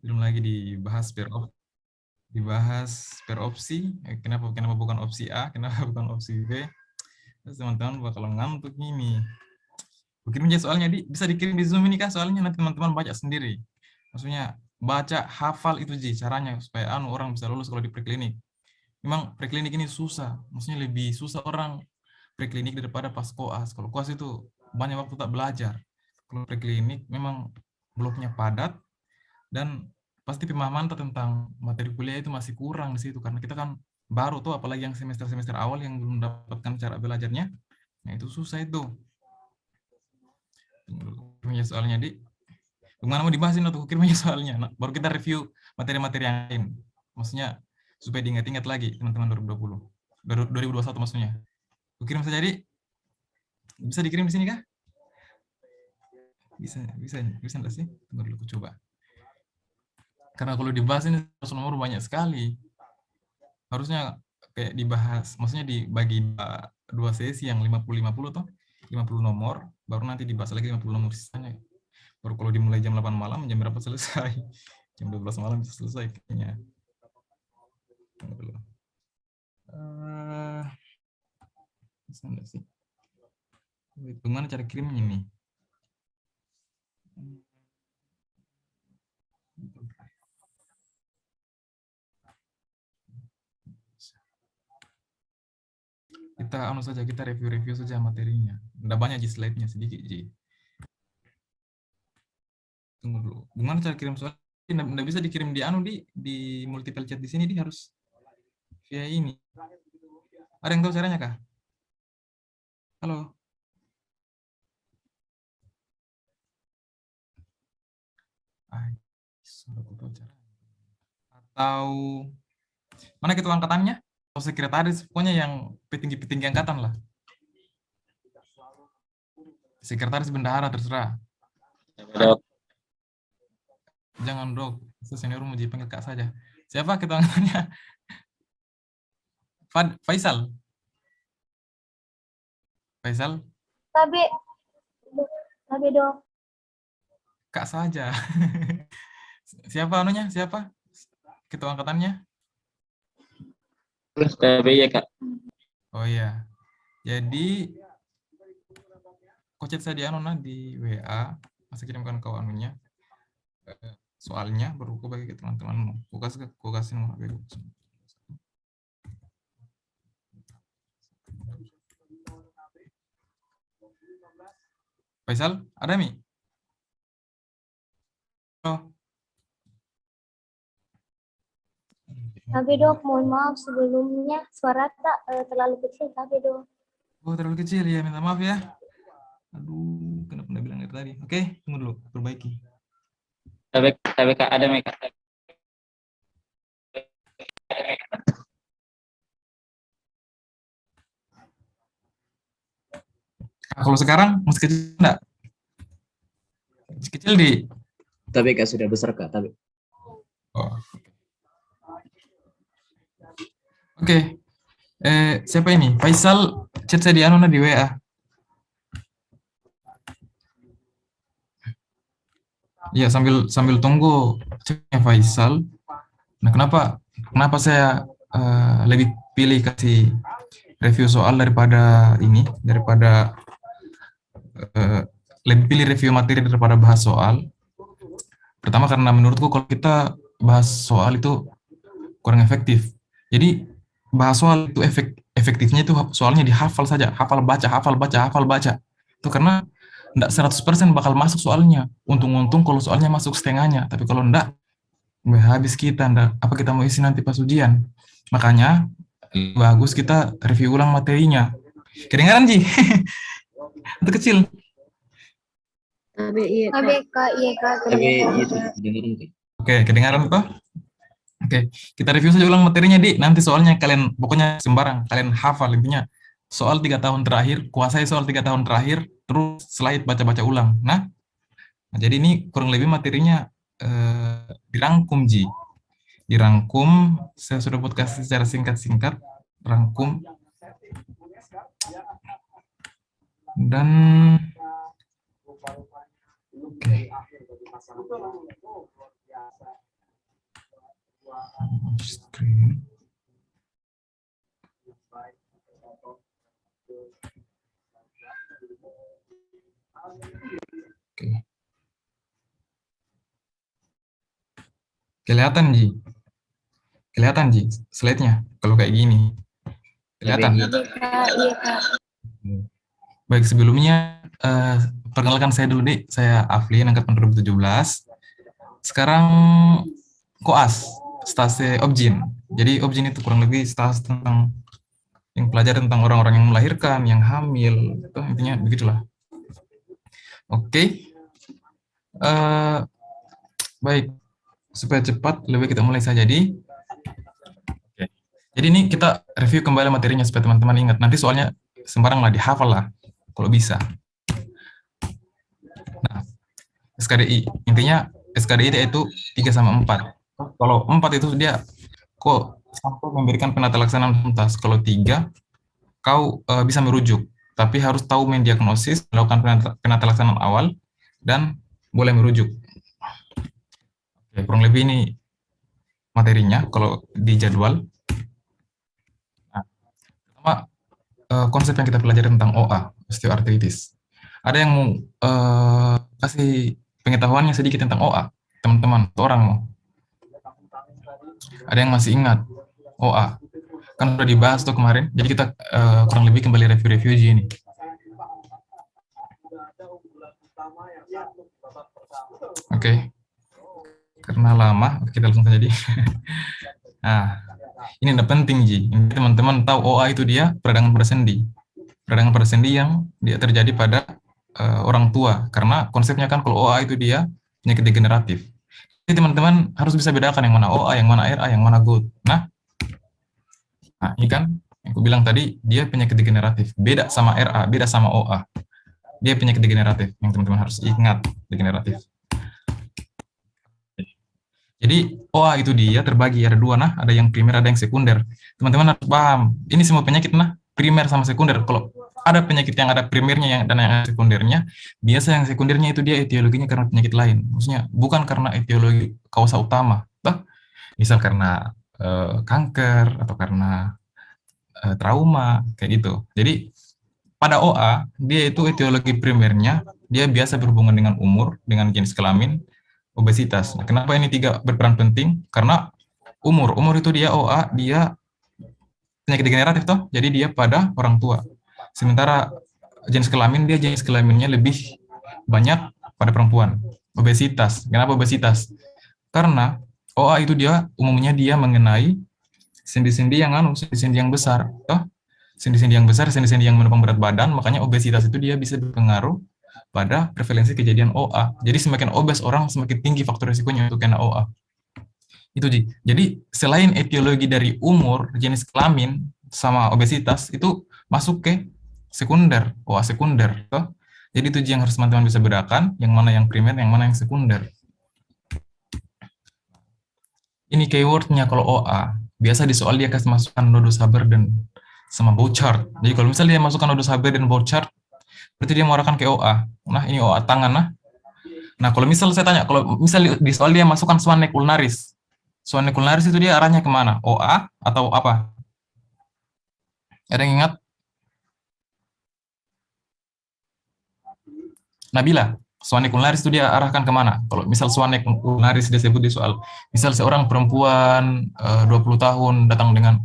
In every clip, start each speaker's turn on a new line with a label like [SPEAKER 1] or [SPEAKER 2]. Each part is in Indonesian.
[SPEAKER 1] Belum lagi dibahas per opsi. Kenapa kenapa bukan opsi A, kenapa bukan opsi B. Terus teman-teman bakal ngantuk ini. Kirim aja soalnya bisa dikirim di Zoom ini kah? Soalnya nanti teman-teman baca sendiri. Maksudnya baca hafal itu Ji caranya supaya orang bisa lulus kalau di preklinik. Memang preklinik ini susah. Maksudnya lebih susah orang preklinik daripada pas koas. Kalau koas itu banyak waktu tak belajar. Kalau preklinik memang bloknya padat dan pasti pemahaman tentang materi kuliah itu masih kurang di situ karena kita kan baru tuh apalagi yang semester-semester awal yang belum dapatkan cara belajarnya. Nah, itu susah itu. Kirim soalnya di gimana mau dibahas ini tuh kirim aja soalnya. Nah, baru kita review materi-materi yang lain. Maksudnya supaya diingat-ingat lagi teman-teman 2020. 2021 maksudnya. Kirim saja di bisa dikirim di sini kah? Bisa enggak sih? Tunggu dulu aku coba. Karena kalau dibahas ini nomor banyak sekali. Harusnya kayak dibahas, maksudnya dibagi dua sesi yang 50-50 toh. 50 nomor, baru nanti dibahas lagi 50 nomor sisanya. Baru kalau dimulai jam 8 malam, jam berapa selesai? Jam 12 malam bisa selesai kayaknya. Tunggu dulu. Bisa enggak sih? Gimana cara kirimnya nih? Kita review-review saja materinya. Enggak banyak di slide-nya, sedikit Ji. Tunggu dulu. Gimana cara kirim soal? Enggak bisa dikirim di multiple chat di sini harus via ini. Ada yang tahu caranya kah? Halo. Atau mana ketua angkatannya? Atau sekretaris, pokoknya yang petinggi-petinggi angkatan lah. Sekretaris bendahara terserah.
[SPEAKER 2] Dok.
[SPEAKER 1] Jangan dok, senior mau dipanggil kak saja. Siapa ketua angkatannya? Faisal. Faisal?
[SPEAKER 3] Tapi dok.
[SPEAKER 1] Kak saja. Siapa anunya? Siapa? Ketua angkatannya?
[SPEAKER 2] TB ya Kak.
[SPEAKER 1] Oh iya. Jadi kocet saya di di WA, masih kirimkan ke anunya soalnya baru aku bagi ke teman-temanmu. Aku kasih nomor HP. Faisal, ada Mi? Oh.
[SPEAKER 3] Tapi dok, mohon maaf sebelumnya suara tak terlalu kecil tapi dok.
[SPEAKER 1] Oh, terlalu kecil ya, minta maaf ya. Aduh, kenapa anda bilang dari tadi? Oke, tunggu dulu, perbaiki.
[SPEAKER 2] TB Kak, ada Mi Kak.
[SPEAKER 1] Nah, kalau sekarang masih kecil enggak? Masih kecil di?
[SPEAKER 4] Tapi Kak sudah besar Kak, tapi.
[SPEAKER 1] Oh. Oke. Siapa ini? Faisal, chat saya di di WA. Iya, sambil tunggu chatnya Faisal. Nah, kenapa saya lebih pilih kasih review soal daripada lebih pilih review materi daripada bahas soal. Pertama karena menurutku kalau kita bahas soal itu kurang efektif. Jadi bahas soal itu efektifnya itu soalnya dihafal saja, hafal baca, hafal baca, hafal baca. Itu karena enggak 100% bakal masuk soalnya. Untung-untung kalau soalnya masuk setengahnya, tapi kalau enggak habis kita enggak apa kita mau isi nanti pas ujian. Makanya bagus kita review ulang materinya. Kedengaran Ji? Itu kecil.
[SPEAKER 3] Tapi iya kak.
[SPEAKER 4] Tapi itu kedengaran Kak.
[SPEAKER 1] Oke, kedengaran toh? Oke, kita review saja ulang materinya di. Nanti soalnya kalian pokoknya sembarang, kalian hafal intinya. Soal 3 tahun terakhir, kuasai soal 3 tahun terakhir, terus slide baca-baca ulang. Nah, jadi ini kurang lebih materinya dirangkum Ji. Dirangkum, saya sudah buat kasih secara singkat-singkat, rangkum. Dan oke. Screen. Oke. Kelihatan, Ji? Kelihatan, Ji, slide-nya kalau kayak gini? Kelihatan?
[SPEAKER 4] Iya.
[SPEAKER 3] Kak, iya Kak.
[SPEAKER 1] Baik, sebelumnya perkenalkan saya dulu, Dik. Saya Aflin, angkatan 2017. Sekarang koas, stase Objin. Jadi Objin itu kurang lebih stase tentang yang pelajar tentang orang-orang yang melahirkan, yang hamil, itu intinya begitulah. Oke. Baik, supaya cepat, lebih kita mulai saja. Jadi ini kita review kembali materinya supaya teman-teman ingat. Nanti soalnya sembarang lah, dihafal lah, kalau bisa. Nah, SKDI. Intinya SKDI itu 3 sama 4. Kalau 4 itu dia kok sampai memberikan penata laksanaan tuntas. Kalau 3, kau bisa merujuk. Tapi harus tahu mendiagnosis, melakukan penata laksanaan awal, dan boleh merujuk. Oke, kurang lebih ini materinya kalau di jadwal. Pertama, konsep yang kita pelajari tentang OA, osteoartritis. Ada yang mau kasih pengetahuannya sedikit tentang OA, teman-teman, orang mau. Ada yang masih ingat OA? Kan sudah dibahas tuh kemarin, jadi kita kurang lebih kembali review-review aja ini. Oke. Karena lama, kita langsung saja. Nah, ini udah penting, Ji. Ini teman-teman tahu OA itu dia peradangan pada sendi. Peradangan pada sendi yang dia terjadi pada orang tua. Karena konsepnya kan kalau OA itu dia penyakit degeneratif. Jadi teman-teman harus bisa bedakan yang mana OA, yang mana RA, yang mana GOUT. Nah, ini kan yang aku bilang tadi, dia penyakit degeneratif. Beda sama RA, beda sama OA. Dia penyakit degeneratif, yang teman-teman harus ingat, degeneratif. Jadi OA itu dia terbagi ada 2, nah, ada yang primer, ada yang sekunder. Teman-teman harus paham, ini semua penyakit nah, primer sama sekunder. Kalau ada penyakit yang ada primernya dan yang ada sekundernya, biasa yang sekundernya itu dia etiologinya karena penyakit lain. Maksudnya bukan karena etiologi kausa utama. Misal karena kanker atau karena trauma, kayak gitu. Jadi pada OA, dia itu etiologi primernya, dia biasa berhubungan dengan umur, dengan jenis kelamin, obesitas. Nah, kenapa ini 3 berperan penting? Karena umur itu dia OA, dia penyakit degeneratif toh, jadi dia pada orang tua. Sementara jenis kelamin, dia jenis kelaminnya lebih banyak pada perempuan. Obesitas. Kenapa obesitas? Karena OA itu dia umumnya dia mengenai sendi-sendi yang sendi-sendi yang besar, toh. Sendi-sendi yang besar, sendi-sendi yang menopang berat badan, makanya obesitas itu dia bisa berpengaruh pada prevalensi kejadian OA. Jadi semakin obes orang, semakin tinggi faktor risikonya untuk kena OA. Itu, Ji. Jadi selain etiologi dari umur, jenis kelamin, sama obesitas, itu masuk ke sekunder, OA sekunder. Toh? Jadi itu, Ji, yang harus teman-teman bisa bedakan, yang mana yang primer, yang mana yang sekunder. Ini keywordnya kalau OA. Biasa di soal dia kasih masukkan nodus Haber-Bosch sama Bouchard. Jadi kalau misalnya dia masukkan nodus Haber dan Bouchard, berarti dia mengarahkan ke OA. Nah, ini OA tangan, nah. Nah, kalau misal saya tanya, kalau misal di soal dia masukkan Schwanneck ulnaris. Schwanneck ulnaris itu dia arahnya kemana? OA atau apa? Ada yang ingat? Nabila, Schwanneck ulnaris itu dia arahkan kemana? Kalau misal Schwanneck ulnaris disebut di soal, misal seorang perempuan 20 tahun datang dengan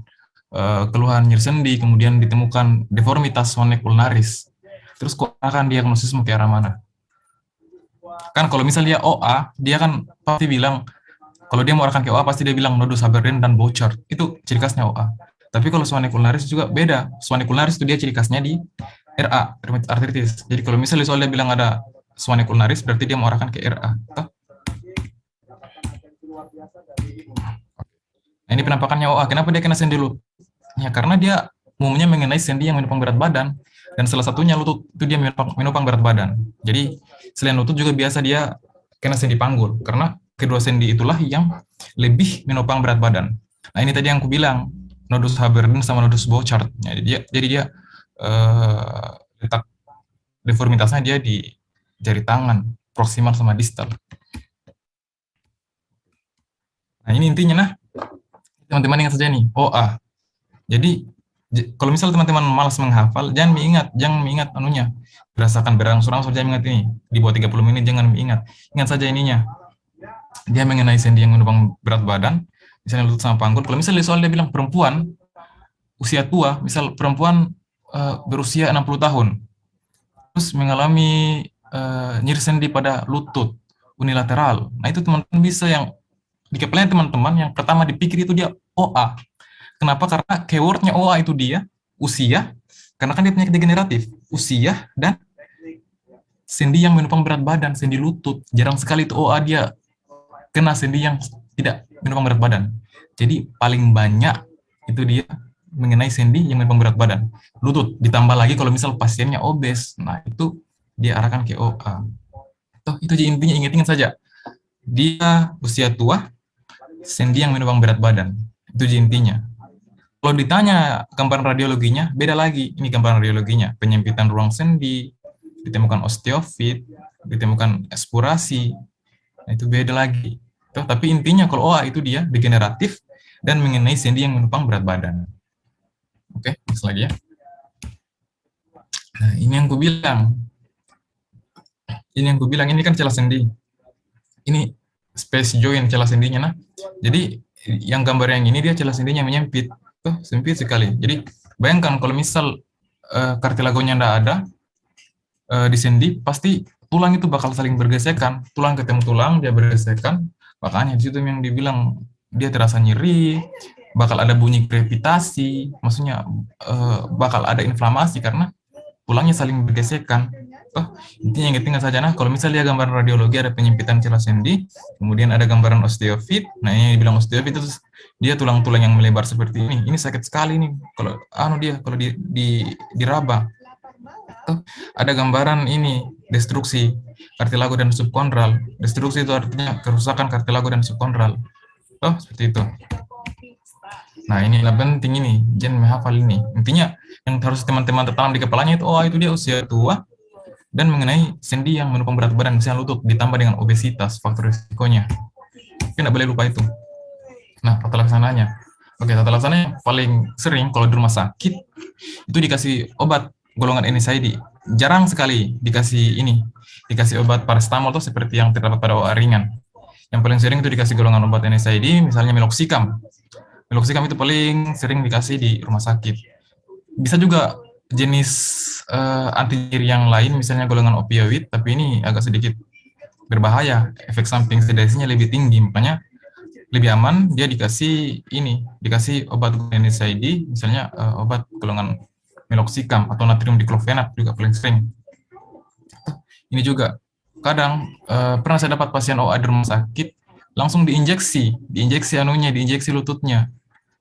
[SPEAKER 1] keluhan nyeri sendi, kemudian ditemukan deformitas Schwanneck ulnaris. Terus kok akan diagnosis ke arah mana? Kan kalau misalnya OA, dia kan pasti bilang, kalau dia mau arahkan ke OA, pasti dia bilang nodus Haber-Bosch dan Bouchard. Itu ciri khasnya OA. Tapi kalau Schwanneck ulnaris juga beda. Schwanneck ulnaris itu dia ciri khasnya di RA, rheumatoid arthritis. Jadi kalau misalnya soalnya bilang ada Schwanneck ulnaris, berarti dia mau arahkan ke RA. Nah, ini penampakannya OA. Kenapa dia kena sendi lutut? Ya, karena dia umumnya mengenai sendi yang menopang berat badan. Dan salah satunya lutut, itu dia menopang berat badan. Jadi, selain lutut juga biasa dia kena sendi panggul. Karena kedua sendi itulah yang lebih menopang berat badan. Nah, ini tadi yang aku bilang, nodus Haber-Bosch sama nodus Bouchard. Jadi dia letak deformitasnya dia di jari tangan, proksimal sama distal. Nah, ini intinya, nah. Teman-teman ingat saja nih, OA. Jadi kalau misal teman-teman malas menghafal, jangan mengingat anunya. Berdasarkan berangsur-angsur, jangan mengingat ini. Di bawah 30 menit jangan mengingat. Ingat saja ininya. Dia mengenai sendi yang menopang berat badan, misalnya lutut sama panggul. Kalau misalnya soal dia bilang perempuan, usia tua, misal perempuan berusia 60 tahun, terus mengalami nyeri sendi pada lutut, unilateral. Nah itu teman-teman bisa yang, di kepalanya teman-teman, yang pertama dipikir itu dia OA. Kenapa? Karena keywordnya OA itu dia, usia, karena kan dia penyakit degeneratif, usia, dan sendi yang menopang berat badan, sendi lutut. Jarang sekali itu OA dia kena sendi yang tidak menopang berat badan. Jadi paling banyak itu dia mengenai sendi yang menopang berat badan. Lutut, ditambah lagi kalau misal pasiennya obes, nah itu dia arahkan ke OA. Itu intinya, ingat-ingat saja. Dia usia tua, sendi yang menopang berat badan. Itu intinya. Kalau ditanya gambaran radiologinya, beda lagi. Ini gambaran radiologinya. Penyempitan ruang sendi, ditemukan osteofit, ditemukan ekspurasi. Nah, itu beda lagi. Tapi intinya kalau OA itu dia degeneratif dan mengenai sendi yang menopang berat badan. Oke, next lagi ya. Nah, ini yang kubilang. Ini kan celah sendi. Ini space joint celah sendinya. Nah, jadi yang gambar yang ini dia celah sendinya menyempit. Sempit sekali. Jadi bayangkan kalau misal kartilagonya tidak ada di sendi, pasti tulang itu bakal saling bergesekan. Tulang ketemu tulang, dia bergesekan. Makanya di situ yang dibilang dia terasa nyeri, bakal ada bunyi krepitasi, maksudnya bakal ada inflamasi karena tulangnya saling bergesekan. Intinya ingat saja, nah kalau misalnya gambaran radiologi ada penyempitan celah sendi, kemudian ada gambaran osteofit. Nah ini yang dibilang osteofit itu dia tulang-tulang yang melebar seperti ini. Ini sakit sekali nih kalau kalau diraba. Ada gambaran ini destruksi kartilago dan subkondral. Destruksi itu artinya kerusakan kartilago dan subkondral. Seperti itu. Nah inilah penting ini, jangan menghafal ini. Intinya yang harus teman-teman tertanam di kepalanya itu, itu dia usia tua dan mengenai sendi yang menopang berat badan, misalnya lutut, ditambah dengan obesitas, faktor risikonya. Tapi tidak boleh lupa itu. Nah, tata laksananya. Oke, tata laksananya paling sering kalau di rumah sakit, itu dikasih obat golongan NSAID. Jarang sekali dikasih obat paracetamol itu seperti yang terdapat pada OA ringan. Yang paling sering itu dikasih golongan obat NSAID, misalnya meloxicam. Meloxicam itu paling sering dikasih di rumah sakit. Bisa juga jenis anti nyeri yang lain, misalnya golongan opioid, tapi ini agak sedikit berbahaya, efek samping sedasinya lebih tinggi, makanya lebih aman dia dikasih obat NSAID, misalnya obat golongan meloxicam atau natrium diklofenat juga paling sering. Ini juga kadang pernah saya dapat pasien OA di rumah sakit langsung diinjeksi lututnya,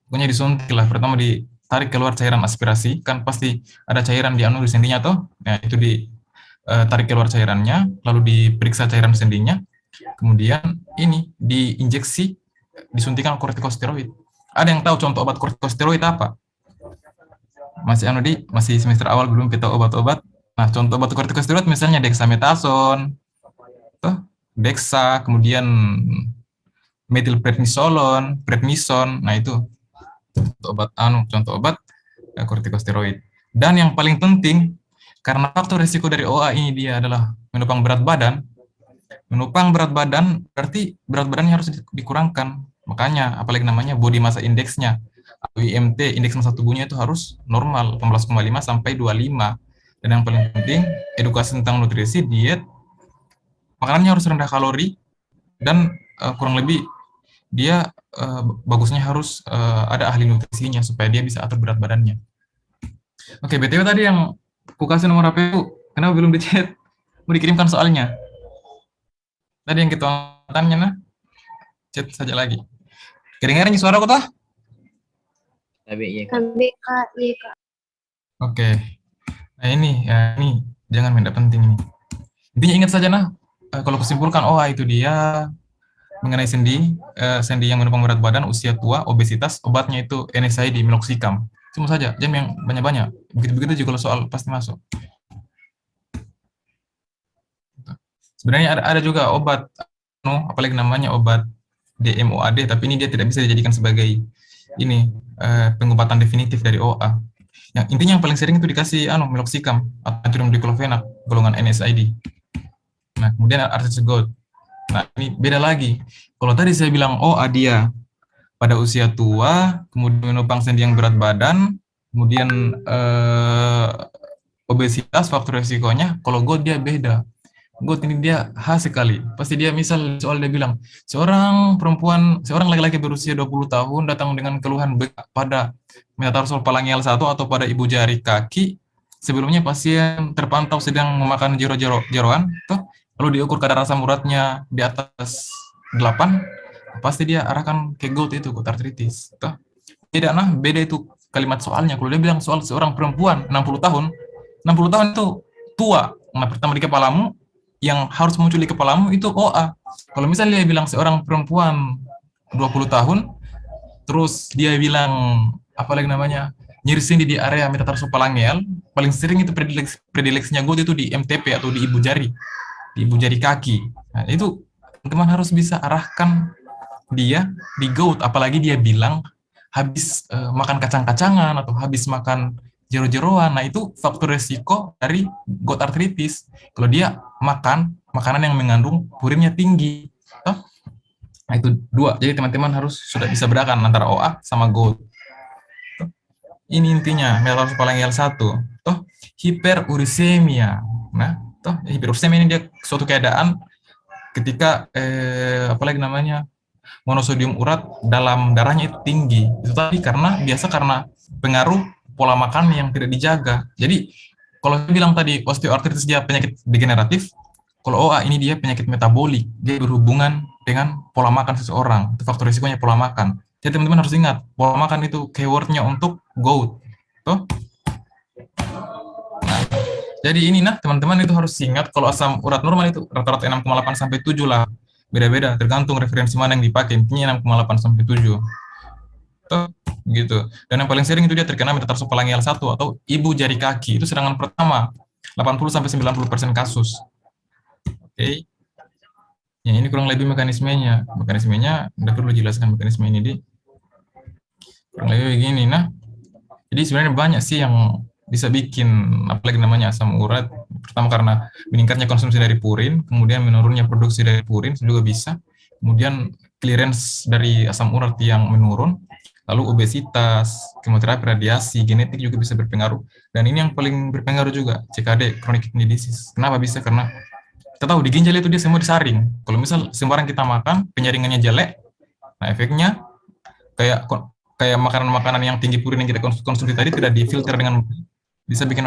[SPEAKER 1] pokoknya disuntik lah. Pertama ditarik keluar cairan aspirasi, kan pasti ada cairan di sendinya toh, nah itu ditarik keluar cairannya, lalu diperiksa cairan sendinya, kemudian ini diinjeksi, disuntikan kortikosteroid. Ada yang tahu contoh obat kortikosteroid apa? Masih semester awal belum kita obat-obat. Nah, contoh obat kortikosteroid misalnya dexamethasone, dexa, kemudian metilprednisolon, prednison. Nah, itu contoh obat kortikosteroid. Dan yang paling penting, karena faktor risiko dari OA ini dia adalah menopang berat badan. Menopang berat badan berarti berat badannya harus dikurangkan. Makanya apalagi namanya body mass index-nya, IMT, indeks massa tubuhnya itu harus normal 18,5 sampai 25. Dan yang paling penting, edukasi tentang nutrisi, diet, makanannya harus rendah kalori, dan kurang lebih dia bagusnya harus ada ahli nutrisinya supaya dia bisa atur berat badannya. Oke, BTW tadi yang aku kasih nomor HP, kenapa belum di-chat? Mau dikirimkan soalnya. Tadi yang kita tanya, nah, chat saja lagi. Kedengaran suara aku toh?
[SPEAKER 4] Tapi
[SPEAKER 3] Kak.
[SPEAKER 1] Oke. Nah ini jangan benda penting ini. Intinya ingat saja nah, kalau kusimpulkan OA itu dia mengenai sendi yang menopang berat badan, usia tua, obesitas, obatnya itu NSAID, meloxicam. Cuma saja, jangan yang banyak-banyak. Begitu-begitu juga kalau soal pasti masuk. Sebenarnya ada juga obat, apalagi namanya obat DMOAD, tapi ini dia tidak bisa dijadikan sebagai ini pengobatan definitif dari OA. Yang intinya yang paling sering itu dikasih meloxicam atau natrium diclofenac golongan NSAID. Nah, kemudian artesunate. Nah, ini beda lagi. Kalau tadi saya bilang OA dia pada usia tua, kemudian menopang sendi yang berat badan, kemudian obesitas faktor resikonya. Kalau GOAT dia beda. GOAT ini dia khas sekali. Pasti dia misal soal dia bilang, seorang laki-laki berusia 20 tahun datang dengan keluhan pada metatarsal palangial 1 atau pada ibu jari kaki. Sebelumnya pasien terpantau sedang memakan jeroan, lalu diukur kadar asam uratnya di atas 8, pasti dia arahkan ke GOAT itu, GOAT artritis. Beda itu kalimat soalnya. Kalau dia bilang soal seorang perempuan 60 tahun, 60 tahun itu tua. Nah, pertama di kepalamu, yang harus muncul di kepalamu itu OA. Kalau misalnya dia bilang seorang perempuan 20 tahun, terus dia bilang, apalagi namanya, nyeri sendi di area metatarsophalangeal, paling sering itu predileksinya GOAT itu di MTP atau di ibu jari kaki. Nah, itu teman-teman harus bisa arahkan dia di GOAT, apalagi dia bilang habis makan kacang-kacangan atau habis makan jero-jeroan. Nah, itu faktor resiko dari GOAT artritis. Kalau dia makan makanan yang mengandung purinnya tinggi. Nah, itu dua. Jadi teman-teman harus sudah bisa bedakan antara OA sama GOAT. Ini intinya, metatarsophalangeal 1. Hiperuricemia. Nah, hiperuricemia ini dia suatu keadaan ketika apalagi namanya, monosodium urat dalam darahnya itu tinggi. Itu tadi karena pengaruh pola makan yang tidak dijaga. Jadi kalau saya bilang tadi osteoartritis dia penyakit degeneratif, kalau OA ini dia penyakit metabolik, dia berhubungan dengan pola makan seseorang. Itu faktor risikonya pola makan. Jadi teman-teman harus ingat, pola makan itu keywordnya untuk GOAT. Nah, jadi ini teman-teman itu harus ingat kalau asam urat normal itu rata-rata 6,8 sampai 7 lah. Beda-beda, tergantung referensi mana yang dipakai. Intinya 6,8 sampai 7. Gitu. Dan yang paling sering itu dia terkena metatarsophalangeal 1 atau ibu jari kaki. Itu serangan pertama. 80 sampai 90% kasus. Oke. Ya, ini kurang lebih mekanismenya. Mekanismenya udah perlu jelaskan mekanisme ini di kurang lebih begini. Nah, jadi sebenarnya banyak sih yang bisa bikin apalagi namanya asam urat. Pertama karena meningkatnya konsumsi dari purin, kemudian menurunnya produksi dari purin juga bisa. Kemudian clearance dari asam urat yang menurun, lalu obesitas, kemoterapi, radiasi, genetik juga bisa berpengaruh. Dan ini yang paling berpengaruh juga, CKD, chronic kidney disease. Kenapa bisa? Karena kita tahu di ginjal itu dia semua disaring. Kalau misal sembarang kita makan, penyaringannya jelek, nah efeknya kayak makanan-makanan yang tinggi purin yang kita konsumsi tadi tidak difilter dengan bisa bikin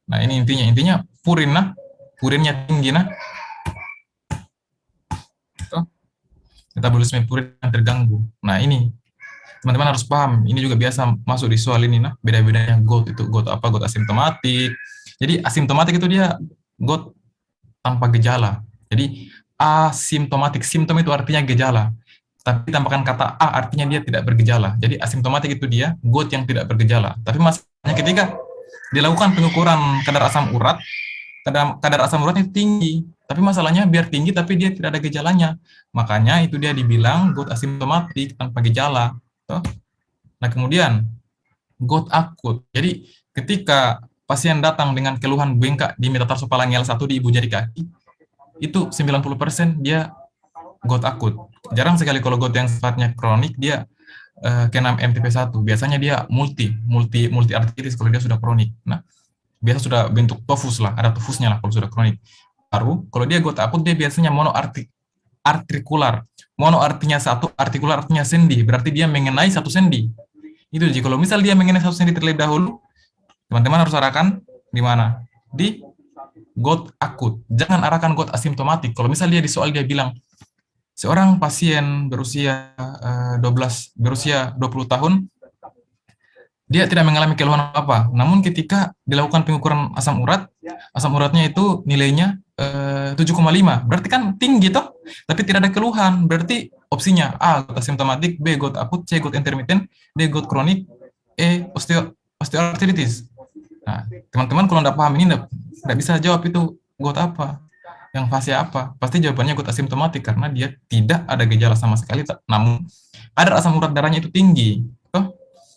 [SPEAKER 1] nah ini intinya purinnya tinggi metabolisme purin yang terganggu. Nah ini teman-teman harus paham, ini juga biasa masuk di soal ini beda-bedanya GOAT itu GOAT apa, GOAT asimptomatik. Jadi asimptomatik itu dia GOAT tanpa gejala. Jadi asimptomatik, simptom itu artinya gejala. Tapi tambahkan kata A artinya dia tidak bergejala. Jadi asimptomatik itu dia GOAT yang tidak bergejala. Tapi masalahnya ketika dilakukan pengukuran kadar asam uratnya tinggi. Tapi masalahnya biar tinggi tapi dia tidak ada gejalanya. Makanya itu dia dibilang GOAT asimptomatik tanpa gejala. Nah kemudian GOAT akut. Jadi ketika pasien datang dengan keluhan bengkak di metatarsophalangeal 1 di ibu jari kaki, itu 90% dia GOAT akut. Jarang sekali kalau GOAT yang sifatnya kronik dia kena MTP1. Biasanya dia multi artritis kalau dia sudah kronik. Nah, biasa sudah bentuk tofus lah, ada tofusnya lah kalau sudah kronik. Baru kalau dia GOAT akut dia biasanya monoartikular. Mono artinya satu, artikular artinya sendi, berarti dia mengenai satu sendi. Itu jadi kalau misal dia mengenai satu sendi terlebih dahulu, teman-teman harus arahkan di mana? Di GOAT akut. Jangan arahkan GOAT asimptomatik. Kalau misal dia di soal dia bilang seorang pasien berusia 20 tahun, dia tidak mengalami keluhan apa. Namun ketika dilakukan pengukuran asam uratnya itu nilainya 7,5. Berarti kan tinggi toh, tapi tidak ada keluhan. Berarti opsinya A, GOAT asimptomatik, B, GOAT akut, C, GOAT intermittent, D, GOAT kronik, E, osteoartritis. Nah, teman-teman kalau tidak paham ini tidak bisa jawab itu GOAT apa. Yang fase apa? Pasti jawabannya GOT asimptomatik karena dia tidak ada gejala sama sekali, namun kadar asam urat darahnya itu tinggi. Toh?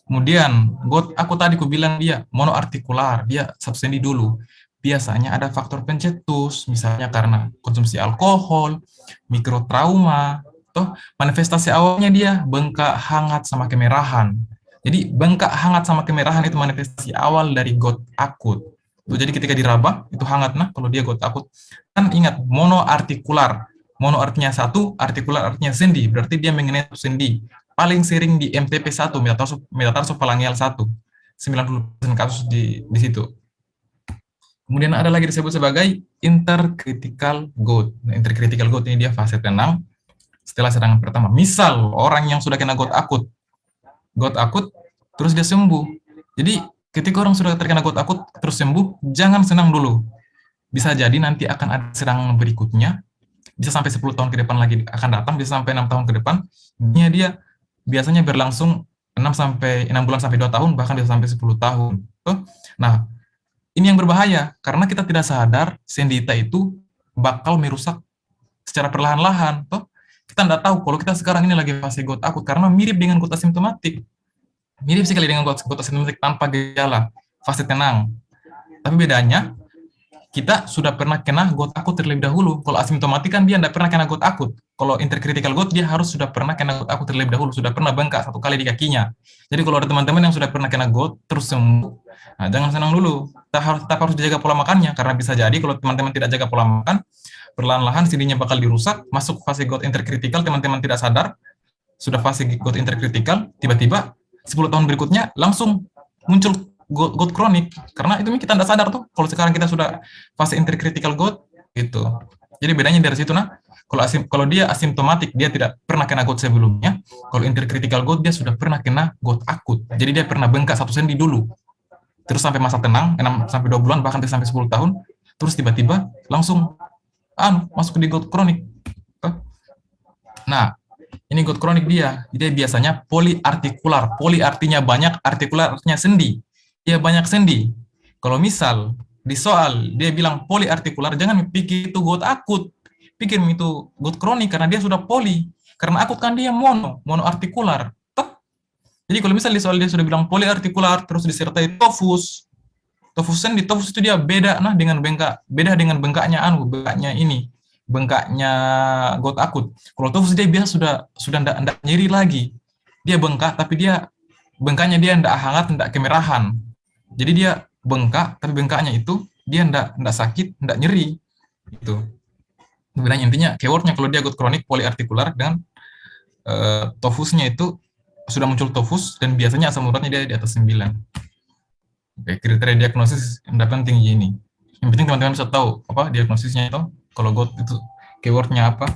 [SPEAKER 1] Kemudian GOT aku tadi ku bilang dia monoartikular, dia subsendi dulu. Biasanya ada faktor pencetus, misalnya karena konsumsi alkohol, mikrotrauma, toh manifestasi awalnya dia bengkak hangat sama kemerahan. Jadi bengkak hangat sama kemerahan itu manifestasi awal dari GOT akut. Tuh, jadi ketika diraba itu hangat, nah kalau dia GOT akut. Kan ingat monoartikular. Mono artinya satu, artikular artinya sendi, berarti dia mengenai sendi. Paling sering di MTP1, metatarsofalangeal 1. 90% kasus di situ. Kemudian ada lagi disebut sebagai intercritical GOT. Nah, intercritical GOT ini dia fase tenang setelah serangan pertama. Misal orang yang sudah kena GOT akut, terus dia sembuh. Jadi ketika orang sudah terkena GOT akut terus sembuh, jangan senang dulu. Bisa jadi nanti akan ada serangan berikutnya, bisa sampai 10 tahun ke depan lagi akan datang, bisa sampai 6 tahun ke depan. Dia biasanya berlangsung 6 bulan sampai 2 tahun, bahkan bisa sampai 10 tahun. Nah, ini yang berbahaya, karena kita tidak sadar sendita itu bakal merusak secara perlahan-lahan. Kita tidak tahu kalau kita sekarang ini lagi fase GOT akut, karena mirip dengan GOT asimptomatik. Mirip sekali dengan GOT asimptomatik tanpa gejala, fase tenang. Tapi bedanya, kita sudah pernah kena GOT akut terlebih dahulu. Kalau asimptomatik kan dia tidak pernah kena GOT akut. Kalau intercritical GOT dia harus sudah pernah kena GOT akut terlebih dahulu, sudah pernah bengkak 1 kali di kakinya. Jadi kalau ada teman-teman yang sudah pernah kena GOT terus sembuh, nah jangan senang dulu. Kita harus jaga pola makannya, karena bisa jadi kalau teman-teman tidak jaga pola makan, perlahan-lahan sendinya bakal dirusak, masuk fase GOT intercritical, teman-teman tidak sadar, sudah fase GOT intercritical, tiba-tiba 10 tahun berikutnya langsung muncul GOT kronik, karena itu kita tidak sadar tuh kalau sekarang kita sudah fase intercritical GOT gitu. Jadi bedanya dari situ. Nah, kalau dia asimptomatik, dia tidak pernah kena GOT sebelumnya. Kalau intercritical GOT dia sudah pernah kena GOT akut. Jadi dia pernah bengkak 1 sendi dulu, terus sampai masa tenang 6 sampai 2 bulan, bahkan sampai 10 tahun, terus tiba-tiba langsung masuk di GOT kronik. Nah, ini GOT kronik dia biasanya poliartikular. Poli artinya banyak, artikular artinya sendi. Dia banyak sendi. Kalau misal di soal dia bilang poliartikular, jangan pikir itu GOT akut. Pikir itu GOT kronik karena dia sudah poli. Karena akut kan dia monoartikular. Jadi kalau misal di soal dia sudah bilang poliartikular terus disertai tofus sendi, tofus itu dia beda dengan bengkaknya bengkaknya GOT akut. Kalau tofus dia biasa sudah enggak nyeri lagi. Dia bengkak tapi bengkaknya dia enggak hangat, enggak kemerahan. Jadi dia bengkak, tapi bengkaknya itu dia enggak sakit, enggak nyeri. Itu. Sebenarnya intinya, keywordnya kalau dia GOT kronik poliartikular dengan tofusnya itu sudah muncul tofus dan biasanya asam uratnya dia di atas 9. Oke, kriteria diagnosis yang penting ini. Yang penting teman-teman bisa tahu apa diagnosisnya itu. Kalau GOT itu keywordnya apa.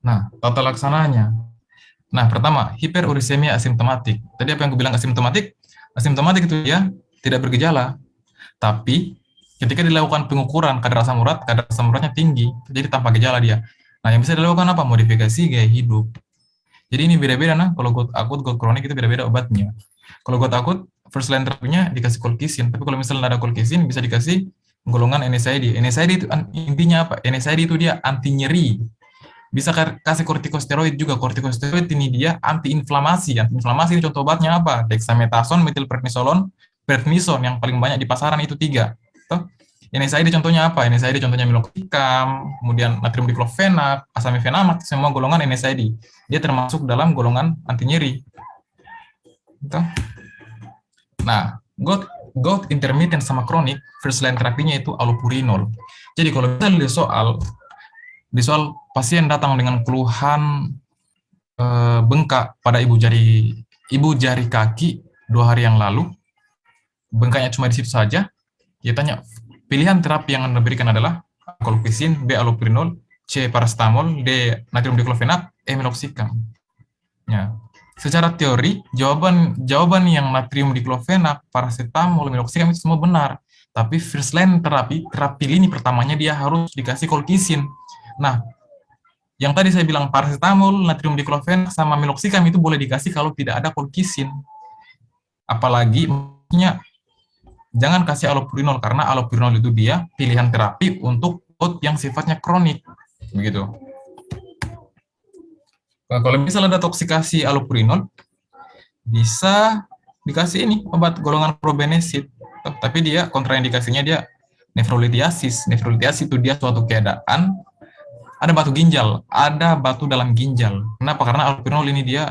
[SPEAKER 1] Nah, tata laksananya. Nah, pertama, hiperurisemia asimptomatik. Tadi apa yang aku bilang asimptomatik? Asimptomatik itu ya tidak bergejala, tapi ketika dilakukan pengukuran kadar asam uratnya tinggi, jadi tanpa gejala dia. Nah, yang bisa dilakukan apa? Modifikasi gaya hidup. Jadi ini beda-beda kalau GOT akut, GOT kronik itu beda-beda obatnya. Kalau GOT akut, first line terapinya dikasih colchicine, tapi kalau misalnya ada colchicine bisa dikasih golongan NSAID. NSAID itu intinya apa? NSAID itu dia anti nyeri. Bisa kasih kortikosteroid juga. Kortikosteroid ini dia anti-inflamasi. Anti-inflamasi ini contoh obatnya apa? Dexamethasone, methylprednisolone, prednison yang paling banyak di pasaran itu 3. NSAID contohnya apa? NSAID contohnya meloxicam, kemudian natrium diklofenak, asamifenamat, semua golongan NSAID. Dia termasuk dalam golongan anti nyeri. Nah, GOT intermittent sama kronik, first line terapinya itu allopurinol. Jadi kalau misalnya di soal pasien datang dengan keluhan bengkak pada ibu jari kaki 2 hari yang lalu, bengkaknya cuma di situ saja, dia tanya, pilihan terapi yang Anda berikan adalah colchicine, B allopurinol, C paracetamol, D natrium diklofenak, E meloxicam. Ya. Secara teori, jawaban yang natrium diklofenak, paracetamol, meloxicam itu semua benar. Tapi first line terapi lini pertamanya dia harus dikasih colchicine. Nah, yang tadi saya bilang paracetamol, natrium diklofenak, sama meloxicam itu boleh dikasih kalau tidak ada colchicine. Apalagi, maksudnya, jangan kasih allopurinol, karena allopurinol itu dia pilihan terapi untuk gout yang sifatnya kronik, begitu. Nah, kalau misalnya ada toksikasi allopurinol, bisa dikasih ini obat golongan probenesid, tapi dia kontraindikasinya dia nefrolitiasis. Nefrolitiasis itu dia suatu keadaan ada batu ginjal, ada batu dalam ginjal. Kenapa? Karena allopurinol ini dia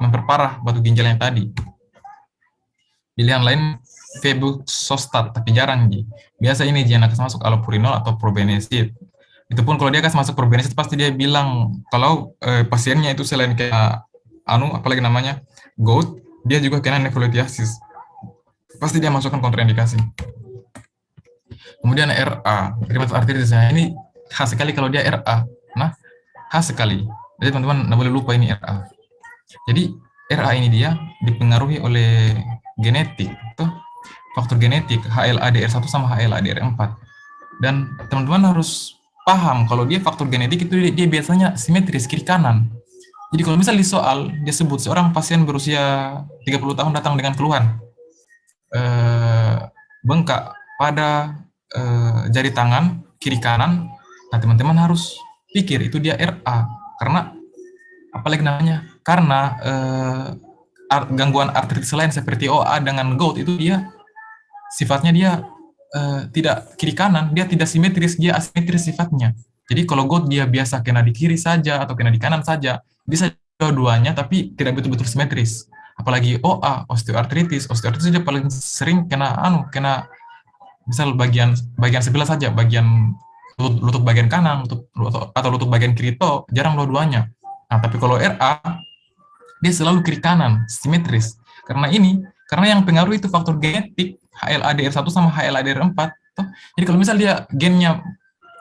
[SPEAKER 1] memperparah batu ginjal yang tadi. Pilihan lain febuxostat, tapi jarang ji. Biasa ini dia kasih masuk allopurinol atau probenesid. Itu pun kalau dia kasih masuk probenesid pasti dia bilang kalau pasiennya itu selain kayak apalagi namanya gout, dia juga kena nefrolitiasis. Pasti dia masukkan kontraindikasi. Kemudian RA, rheumatoid arthritis. Nah, ini khas sekali kalau dia RA. Nah, khas sekali. Jadi teman-teman nggak boleh lupa ini RA. Jadi RA ini dia dipengaruhi oleh genetik, tuh faktor genetik HLA-DR1 sama HLA-DR4. Dan teman-teman harus paham kalau dia faktor genetik itu dia biasanya simetris kiri kanan. Jadi kalau misal di soal dia sebut seorang pasien berusia 30 tahun datang dengan keluhan bengkak pada jari tangan kiri kanan, nah teman-teman harus pikir itu dia RA karena apalagi namanya karena gangguan artritis lain seperti OA dengan gout itu dia sifatnya dia tidak kiri kanan, dia tidak simetris, dia asimetris sifatnya. Jadi kalau gout dia biasa kena di kiri saja atau kena di kanan saja, bisa dua-duanya tapi tidak betul-betul simetris. Apalagi OA, osteoartritis dia paling sering kena misal bagian sebelah saja, bagian lutut bagian kanan, atau lutut bagian kiri itu jarang dua-duanya. Nah, tapi kalau RA dia selalu kiri kanan, simetris. Karena yang pengaruh itu faktor genetik HLA-DR1 sama HLA-DR4. Jadi kalau misal dia gennya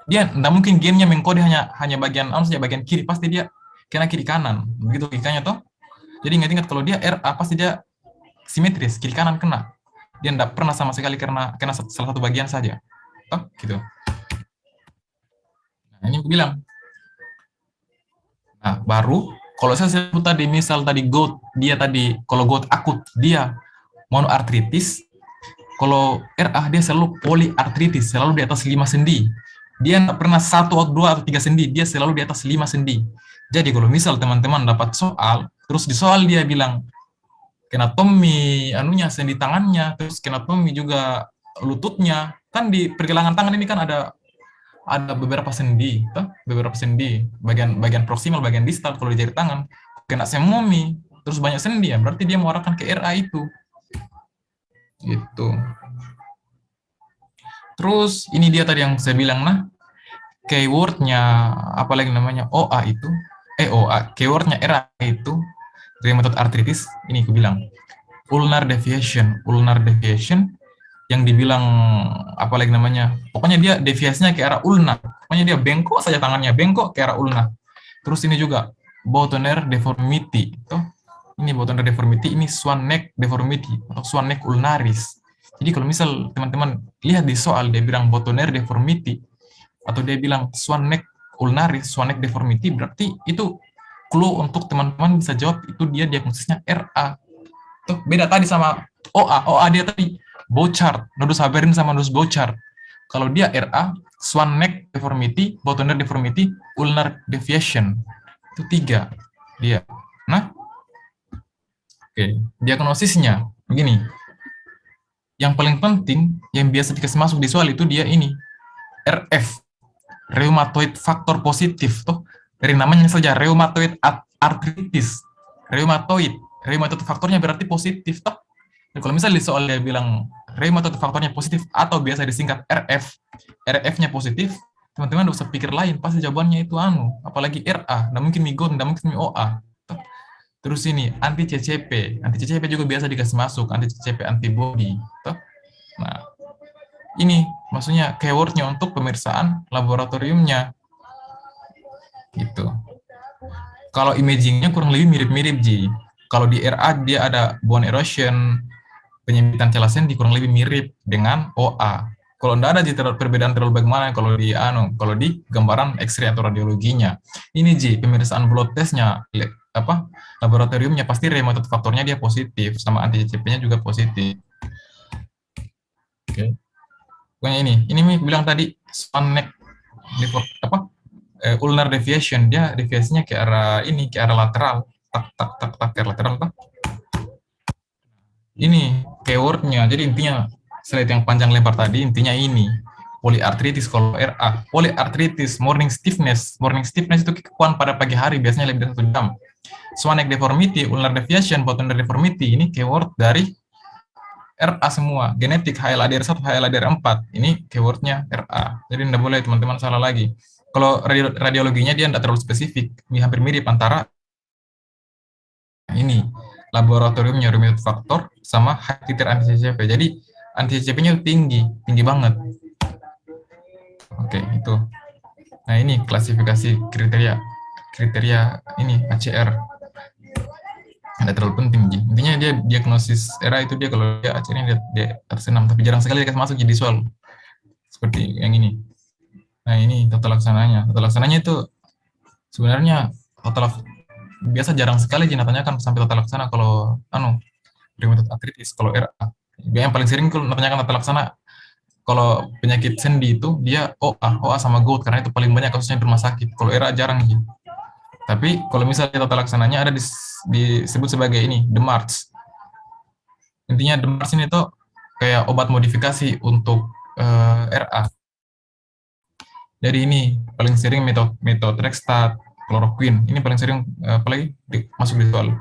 [SPEAKER 1] dia enggak mungkin gennya mengkode hanya bagian saja bagian kiri, pasti dia kena kiri kanan. Begitu logikanya toh. Jadi ingat-ingat kalau dia RA pasti dia simetris, kiri kanan kena. Dia enggak pernah sama sekali kena salah satu bagian saja. Toh, gitu. Nah, ini aku bilang. Nah, baru kalau saya sebut tadi misal tadi gout, dia tadi kalau gout akut dia monoartritis. Kalau RA dia selalu poliartritis, selalu di atas 5 sendi. Dia nggak pernah 1 atau 2 atau 3 sendi, dia selalu di atas 5 sendi. Jadi kalau misal teman-teman dapat soal, terus di soal dia bilang kenatomi sendi tangannya, terus kenatomi juga lututnya, kan di pergelangan tangan ini kan ada beberapa sendi, bagian proksimal, bagian distal kalau di jari tangan, kena semomi, terus banyak sendi ya, berarti dia mengarahkan ke RA itu. Gitu. Terus ini dia tadi yang saya bilang, nah keywordnya apalagi namanya OA itu, keywordnya RA itu rheumatoid arthritis. Ini aku bilang ulnar deviation yang dibilang apalagi namanya, pokoknya dia deviasinya ke arah ulna, pokoknya dia bengkok saja tangannya, bengkok ke arah ulna. Terus ini juga Boutonner deformity, ini Boutonner deformity, ini swan neck deformity atau swan neck ulnaris. Jadi kalau misal teman-teman lihat di soal dia bilang Boutonner deformity atau dia bilang swan neck ulnaris, swan neck deformity, berarti itu clue untuk teman-teman bisa jawab itu dia diagnosisnya RA. Tuh beda tadi sama OA dia tadi Bouchard, nodus Haverin sama nodus Bouchard. Kalau dia RA, swan neck deformity, Boutonner deformity, ulnar deviation. Itu 3 dia. Nah, oke, diagnosisnya begini. Yang paling penting yang biasa dikasih masuk di soal itu dia ini RF, rheumatoid factor positif tuh. Dari namanya saja rheumatoid arthritis. Rheumatoid faktornya berarti positif toh. Dan kalau misalnya di soal dia bilang rheumatoid faktornya positif atau biasa disingkat RF, RF-nya positif, teman-teman udah usah pikir lain, pasti jawabannya itu apalagi RA, nggak mungkin migon, nggak mungkin OA. Terus ini anti CCP juga biasa dikasih masuk, anti CCP antibody. Nah, ini maksudnya keywordnya untuk pemeriksaan laboratoriumnya, gitu. Kalau imagingnya kurang lebih mirip-mirip Ji. Kalau di RA dia ada bone erosion, penyempitan celah sendi kurang lebih mirip dengan OA. Kalau tidak ada perbedaan terlalu bagaimana kalau di gambaran X-ray atau radiologinya. Ini Ji, pemeriksaan blood test-nya laboratoriumnya pasti rheumatoid faktornya dia positif sama anti CCP-nya juga positif. Oke. Pokoknya ini bilang tadi swan neck ulnar deviation, dia deviasinya ke arah ini, ke arah lateral, ke arah lateral, tak? Ini keywordnya, jadi intinya slide yang panjang lebar tadi, intinya ini, polyarthritis kalau RA, polyarthritis, morning stiffness itu kekuatan pada pagi hari, biasanya lebih dari 1 jam. Swan neck deformity, ulnar deviation, bottom deformity, ini keyword dari RA semua, genetik HLA-DR1, HLA-DR4, ini keywordnya RA. Jadi tidak boleh teman-teman salah lagi. Kalau radiologinya dia tidak terlalu spesifik, ini hampir mirip antara ini laboratoriumnya rheumatoid factor sama high titer anti-CCP. Jadi anti-CCP-nya tinggi banget. Oke, itu. Nah, ini klasifikasi kriteria ini ACR. Ada terlalu penting, Ji. Intinya dia diagnosis era itu dia kalau dia ACR-nya dia atas 6, tapi jarang sekali dia masuk jadi visual. Seperti yang ini. Nah, ini tata laksananya. Tata laksananya itu sebenarnya biasa jarang sekali Ji tanyakan sampai tata laksana kalau rheumatoid arthritis, kalau RA. Yang paling sering kalau tanyakan tata laksana kalau penyakit sendi itu dia OA sama gout karena itu paling banyak kasusnya di rumah sakit. Kalau RA jarang Ji. Tapi kalau misalnya tata laksananya ada disebut sebagai ini, DMARDS. Intinya DMARDS ini tuh kayak obat modifikasi untuk RA. Jadi ini paling sering methotrexate, chloroquine. Ini paling sering apalagi masuk di soal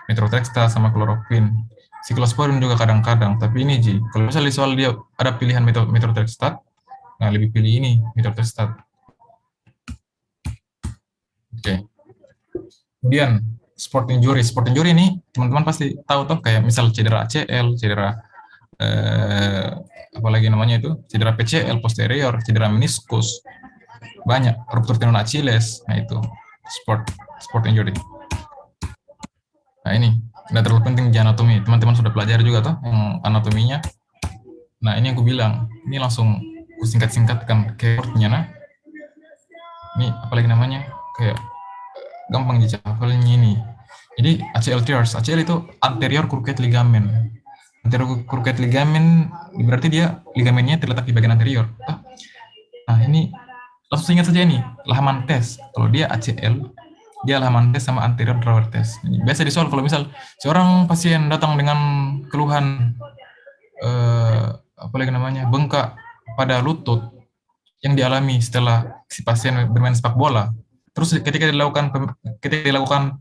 [SPEAKER 1] methotrexate sama chloroquine. Cyclosporin juga kadang-kadang, tapi ini Ji, kalau misalnya di soal dia ada pilihan methotrexate, nah lebih pilih ini methotrexate. Oke. Kemudian sport injury ini teman-teman pasti tahu tuh, kayak misal cedera ACL, cedera apalagi namanya itu, cedera PCL posterior, cedera meniskus, banyak, ruptur tendon Achilles. Nah itu sport injury. Nah ini nggak terlalu penting di anatomi, teman-teman sudah pelajari juga tuh yang anatominya. Nah ini yang aku bilang, ini langsung aku singkat-singkatkan keywordnya. Nah ini apalagi namanya, kayak gampang dicapelnya ini. Jadi ACL tears, ACL itu anterior cruciate ligament. Anterior cruciate ligament berarti dia ligamennya terletak di bagian anterior. Nah ini langsung ingat saja ini, Lahaman test. Kalau dia ACL, dia Lahaman test sama anterior drawer test. Biasa disoal kalau misal seorang pasien datang dengan keluhan apalagi namanya, bengkak pada lutut yang dialami setelah si pasien bermain sepak bola. Terus ketika dilakukan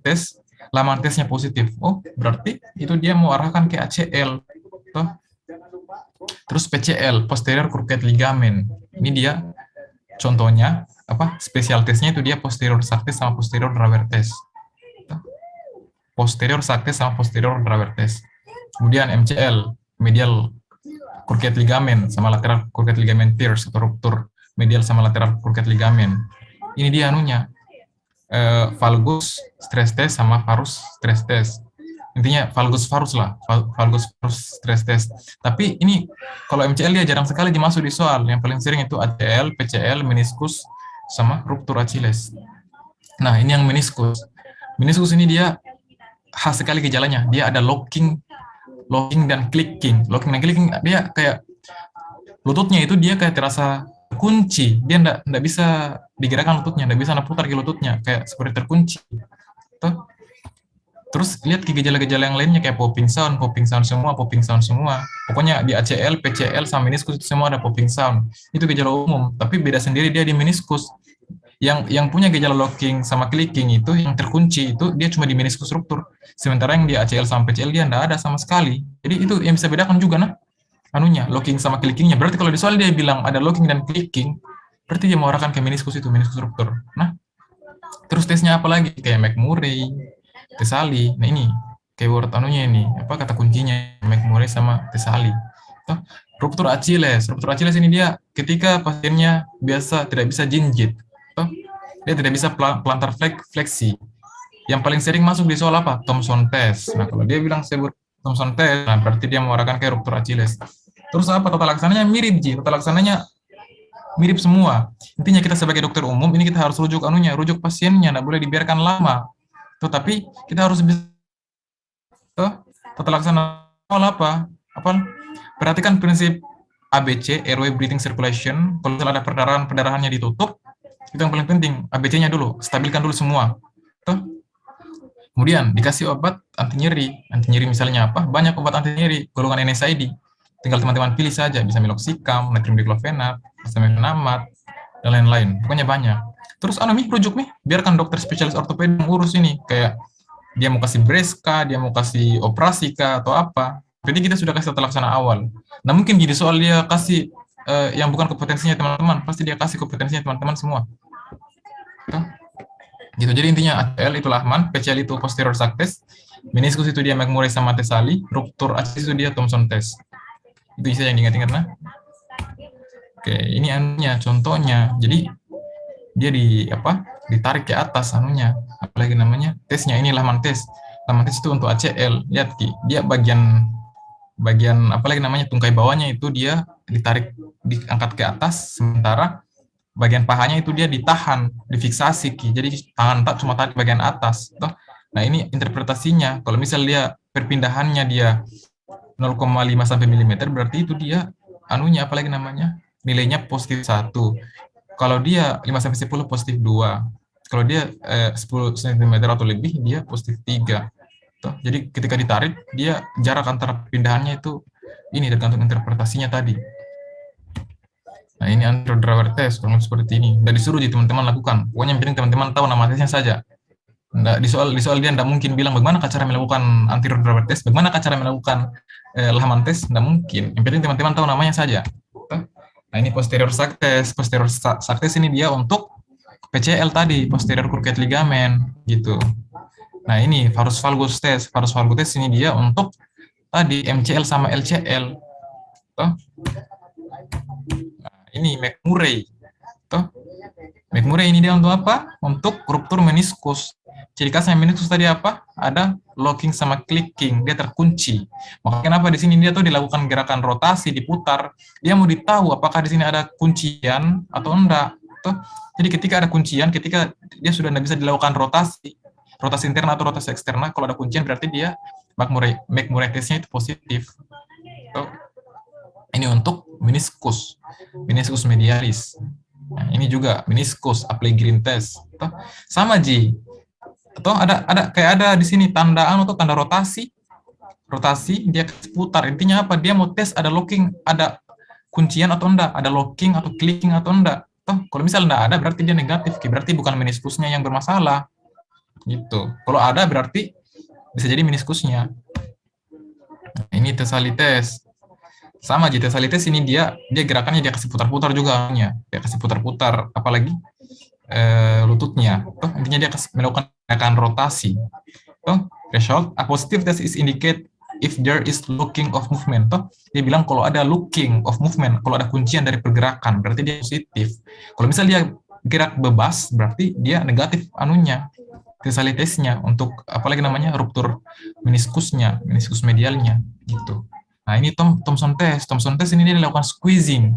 [SPEAKER 1] tes, Lahaman tesnya positif. Oh, berarti itu dia mau arahkan ke ACL. Terus PCL, posterior cruciate ligament. Ini dia contohnya, spesial tesnya itu dia posterior success sama posterior drawer test. Posterior success sama posterior drawer test. Kemudian MCL, medial cruciate ligament sama lateral cruciate ligament tears atau ruptur medial sama lateral cruciate ligament. Ini dia valgus stress test sama varus stress test. Intinya valgus varus stress test. Tapi ini kalau MCL dia jarang sekali dimasuk di soal. Yang paling sering itu ACL, PCL, meniskus sama ruptur Achilles. Nah, ini yang meniskus. Meniskus ini dia khas sekali gejalanya. Dia ada locking dan clicking. Locking dan clicking dia kayak lututnya itu dia kayak terasa terkunci, dia enggak bisa digerakkan lututnya, enggak bisa putar ke lututnya, kayak seperti terkunci. Tuh. Terus lihat ke gejala-gejala yang lainnya kayak popping sound semua. Pokoknya di ACL, PCL, sama meniskus itu semua ada popping sound. Itu gejala umum, tapi beda sendiri dia di meniskus. Yang punya gejala locking sama clicking itu, yang terkunci itu dia cuma di meniskus ruptur. Sementara yang di ACL sama PCL dia enggak ada sama sekali. Jadi itu yang bisa bedakan juga locking sama clickingnya. Berarti kalau di soal dia bilang ada locking dan clicking, berarti dia mau arahkan ke meniskus ruptur. Nah, terus tesnya apa lagi? Kayak McMurray, Tesali. Nah ini keyword ini, kata kuncinya McMurray sama Tesali. Ruptur Achilles ini dia ketika pasiennya biasa tidak bisa jinjit, dia tidak bisa plantar fleksi. Yang paling sering masuk di soal Thomson test. Nah kalau dia bilang sebut Thomson test, nah berarti dia mengarahkan ke ruptur Achilles. Terus tata laksananya mirip Ji, tata laksananya mirip semua. Intinya kita sebagai dokter umum ini kita harus rujuk pasiennya, nggak boleh dibiarkan lama. Tapi kita harus bisa tata laksana apa? Perhatikan prinsip ABC, airway breathing circulation. Kalau ada perdarahannya ditutup, Itu yang paling penting, ABC-nya dulu, stabilkan dulu semua. Toh? Kemudian dikasih obat anti nyeri. Anti nyeri misalnya apa? Banyak obat anti nyeri, golongan NSAID. Tinggal teman-teman pilih saja, bisa meloxicam, natrium diclofenac, asametenamat, dan lain-lain. Pokoknya banyak. Terus rujuk biarkan dokter spesialis ortopedi ngurus ini, kayak dia mau kasih brace kah, dia mau kasih operasi kah, atau apa. Jadi kita sudah kasih tata laksana awal. Nah mungkin jadi soal dia kasih yang bukan kompetensinya teman-teman, pasti dia kasih kompetensinya teman-teman semua. Gitu. Jadi intinya ACL itu Lachman, PCL itu posterior success, meniscus itu dia McMurray sama Tesali, ruptur Achilles itu dia Thomson test. Itu isi yang diingat-ingat nah. Oke, ini anunya, contohnya. Jadi dia ditarik ke atas anunya, apalagi namanya tesnya, ini Lachman test. Lachman test itu untuk ACL. Lihat Ki, dia bagian apalagi namanya tungkai bawahnya itu dia ditarik, diangkat ke atas, sementara bagian pahanya itu dia ditahan, difiksasi Ki. Jadi tangan tak cuma tarik bagian atas. Toh. Nah ini interpretasinya. Kalau misal dia perpindahannya dia 0,5 sampai milimeter, berarti itu dia anunya apalagi namanya nilainya positif 1. Kalau dia 5 sampai 10 positif 2. Kalau dia 10 cm atau lebih dia positif 3. Toh. Jadi ketika ditarik dia jarak antara perpindahannya itu ini tergantung interpretasinya tadi. Nah, ini anterior driver test, kurang lebih seperti ini. Dan disuruh jadi teman-teman lakukan. Pokoknya yang penting teman-teman tahu nama tesnya saja. Nggak, di soal dia tidak mungkin bilang bagaimana cara melakukan anterior driver test, bagaimana cara melakukan Lachman test, tidak mungkin. Yang penting teman-teman tahu namanya saja. Nah, ini posterior success. Posterior success ini dia untuk PCL tadi, posterior cruciate ligament, gitu. Nah, ini varus valgus test. Varus valgus test ini dia untuk tadi MCL sama LCL. Tuh. Ini McMurray. Toh. McMurray ini dia untuk apa? Untuk ruptur meniskus. Ciri khasnya meniskus tadi apa? Ada locking sama clicking, dia terkunci. Makanya kenapa di sini dia tuh dilakukan gerakan rotasi, diputar. Dia mau ditahu apakah di sini ada kuncian atau enggak. Toh. Jadi ketika ada kuncian, ketika dia sudah tidak bisa dilakukan rotasi interna atau rotasi eksterna, kalau ada kuncian berarti dia McMurray testnya itu positif. Toh. Ini untuk meniskus medialis. Nah, ini juga meniskus Appel-Green test. Sama Ji. Atau ada di sini tanda atau tanda rotasi. Rotasi dia putar. Intinya apa? Dia mau tes ada locking, ada kuncian atau enggak, ada locking atau clicking atau enggak. Kalau misal enggak ada berarti dia negatif, berarti bukan meniskusnya yang bermasalah. Gitu. Kalau ada berarti bisa jadi meniskusnya. Nah, ini Tesali test. Sama aja Tesali test ini dia gerakannya dia kasih putar-putar juga dia kasih putar-putar apalagi lututnya. Intinya dia melakukan gerakan rotasi. Threshold a positive test is indicate if there is locking of movement. Dia bilang kalau ada locking of movement, kalau ada kuncian dari pergerakan berarti dia positif. Kalau misal dia gerak bebas berarti dia negatif anunya. Tesali testnya untuk apalagi namanya ruptur meniskusnya, meniskus medialnya gitu. Nah, ini Thomson test. Thomson test ini dia dilakukan squeezing.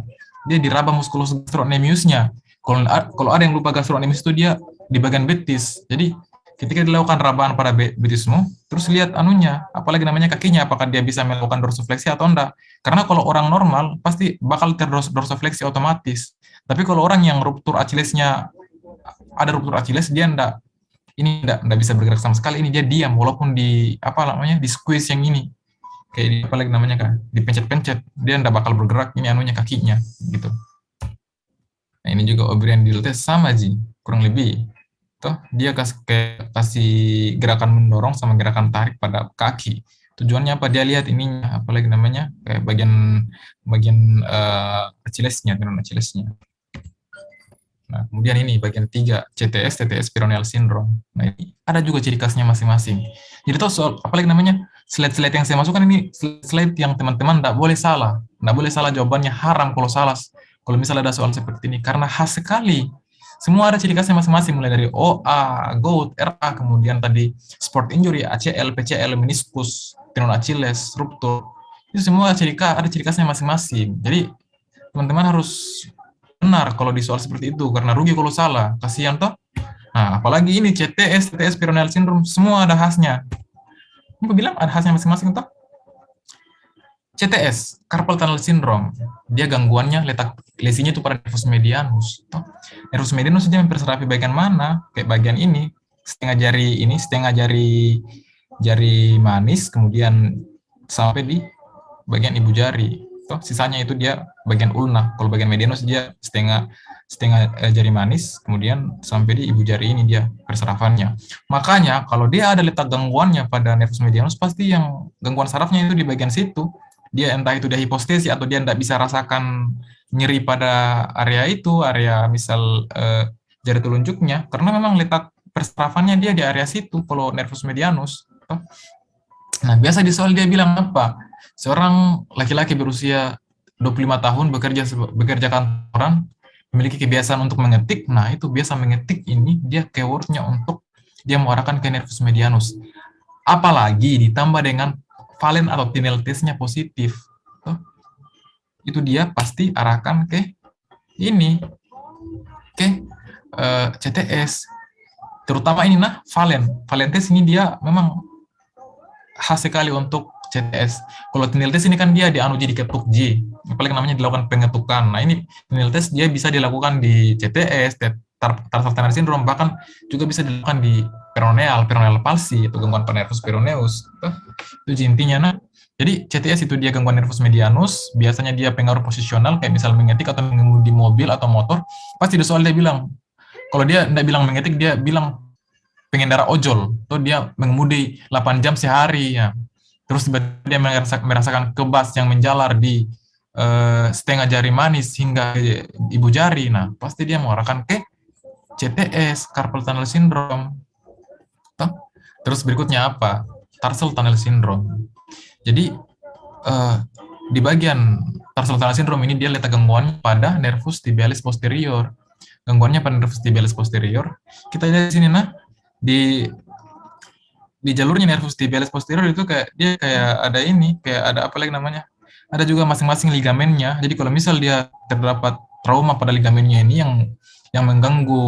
[SPEAKER 1] Dia diraba musculus gastrocnemiusnya. Kalau ada yang lupa gastrocnemius itu dia di bagian betis. Jadi ketika dilakukan rabaan pada betismu, terus lihat anunya, apalagi namanya kakinya, apakah dia bisa melakukan dorsifleksi atau enggak. Karena kalau orang normal pasti bakal terdorsifleksi otomatis. Tapi kalau orang yang ruptur Achillesnya ada ruptur Achilles, dia enggak bisa bergerak sama sekali. Ini dia diam walaupun di di squeeze yang ini. Kayak ini apalagi namanya kan, dipencet-pencet, dia nggak bakal bergerak, ini anunya kakinya, gitu. Nah, ini juga O'Brien Dill test sama Ji, kurang lebih. Dia kasih gerakan mendorong sama gerakan tarik pada kaki. Tujuannya apa? Dia lihat ininya, apalagi namanya, kayak bagian Achillesnya, tendon Achillesnya. Nah, kemudian ini bagian 3, CTS, TTS peroneal syndrome. Nah, ini ada juga ciri khasnya masing-masing. Jadi soal apalagi namanya slide-slide yang saya masukkan ini slide yang teman-teman tidak boleh salah jawabannya, haram kalau salah. Kalau misalnya ada soal seperti ini karena khas sekali. Semua ada ciri khasnya masing-masing mulai dari OA, GOAT, RA, kemudian tadi sport injury, ACL, PCL, meniskus, tendon Achilles, ruptur. Itu semua ada ciri khasnya masing-masing. Jadi teman-teman harus benar kalau di soal seperti itu karena rugi kalau salah. Kasihan toh. Nah, apalagi ini CTS, TTS peroneal syndrome, semua ada khasnya. Aku bilang ada khasnya masing-masing toh. CTS, carpal tunnel syndrome, dia gangguannya letak lesinya itu pada nervus medianus. Nervus medianus dia memperserapi bagian mana? Kayak bagian ini, setengah jari ini, setengah jari manis, kemudian sampai di bagian ibu jari. Sisanya itu dia bagian ulna. Kalau bagian medianus dia setengah jari manis, kemudian sampai di ibu jari ini dia perserafannya. Makanya kalau dia ada letak gangguannya pada nervus medianus, pasti yang gangguan sarafnya itu di bagian situ. Dia entah itu dia hipostesi atau dia tidak bisa rasakan nyeri pada area itu, area misal jari telunjuknya, karena memang letak perserafannya dia di area situ kalau nervus medianus. Nah, biasa di soal dia bilang apa? Seorang laki-laki berusia 25 tahun bekerja kantoran, memiliki kebiasaan untuk mengetik. Nah, itu biasa mengetik ini dia keywordnya untuk dia mengarahkan ke nervus medianus. Apalagi ditambah dengan valen atau tinel testnya positif. Itu dia pasti arahkan ke ini, ke CTS. Terutama ini valen. Valen test ini dia memang khas sekali untuk CTS. Kalau tinel test ini kan dia jadi diketuk J, apalagi namanya dilakukan pengetukan. Nah, ini tinel test dia bisa dilakukan di CTS, tarsal tunnel syndrome, bahkan juga bisa dilakukan di peroneal palsy, itu gangguan pada nervus peroneus. Itu intinya. Jadi CTS itu dia gangguan nervus medianus, biasanya dia pengaruh posisional, kayak misal mengetik atau mengemudi mobil atau motor, pasti di soal dia bilang, kalau dia tidak bilang mengetik, dia bilang pengendara ojol, atau dia mengemudi 8 jam sehari, ya. Terus dia merasakan kebas yang menjalar di setengah jari manis hingga ibu jari. Nah, pasti dia mengarahkan ke CTS, carpal tunnel syndrome. Terus berikutnya apa? Tarsal tunnel syndrome. Jadi di bagian tarsal tunnel syndrome ini dia letak gangguan pada nervus tibialis posterior. Gangguannya pada nervus tibialis posterior. Kita lihat di sini, di jalurnya nervus tibialis posterior itu kayak ada ini, kayak ada apa lagi namanya? Ada juga masing-masing ligamennya. Jadi kalau misal dia terdapat trauma pada ligamennya ini yang mengganggu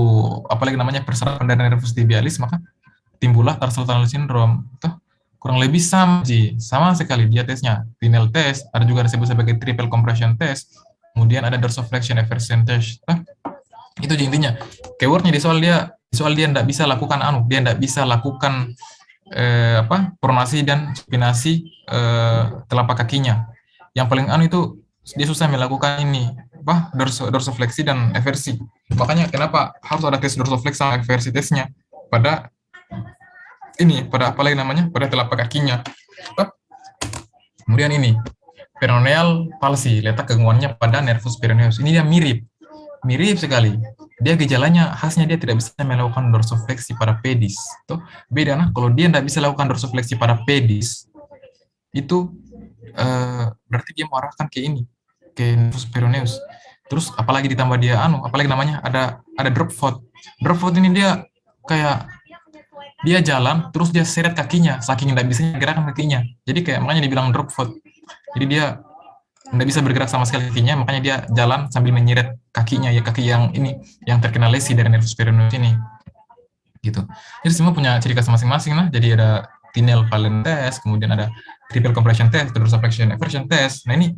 [SPEAKER 1] apalagi namanya perserapan dari nervus tibialis, maka timbullah tarsal tunnel syndrome. Kurang lebih sama sekali dia tesnya. Tinel test, ada juga disebut sebagai triple compression test, kemudian ada dorsiflexion eversion test. Itu intinya. Keywordnya di soal dia tidak bisa lakukan dia tidak bisa lakukan pronasi dan supinasi telapak kakinya. Yang paling itu dia susah melakukan ini dorsifleksi dan eversi. Makanya kenapa harus ada tes dorsifleksi sama eversi tesnya pada pada telapak kakinya. Kemudian ini peroneal palsy, letak gangguannya pada nervus peroneus. Ini dia mirip sekali. Dia gejalanya khasnya dia tidak bisa melakukan dorsifleksi pada pedis. Beda kalau dia tidak bisa lakukan dorsifleksi pada pedis, itu berarti dia mengarahkan ke nervus peroneus. Terus apalagi ditambah dia apalagi namanya ada drop foot. Drop foot ini dia kayak dia jalan terus dia seret kakinya saking tidak bisa gerakan kakinya. Jadi kayak makanya dibilang drop foot. Jadi dia tidak bisa bergerak sama sekali kakinya, makanya dia jalan sambil menyeret kakinya, ya kaki yang ini yang terkena lesi dari nervus peroneus ini. Gitu. Jadi semua punya ciri khas masing-masing Jadi ada tinel valen test, kemudian ada triple compression test, dorsiflexion eversion test. Nah, ini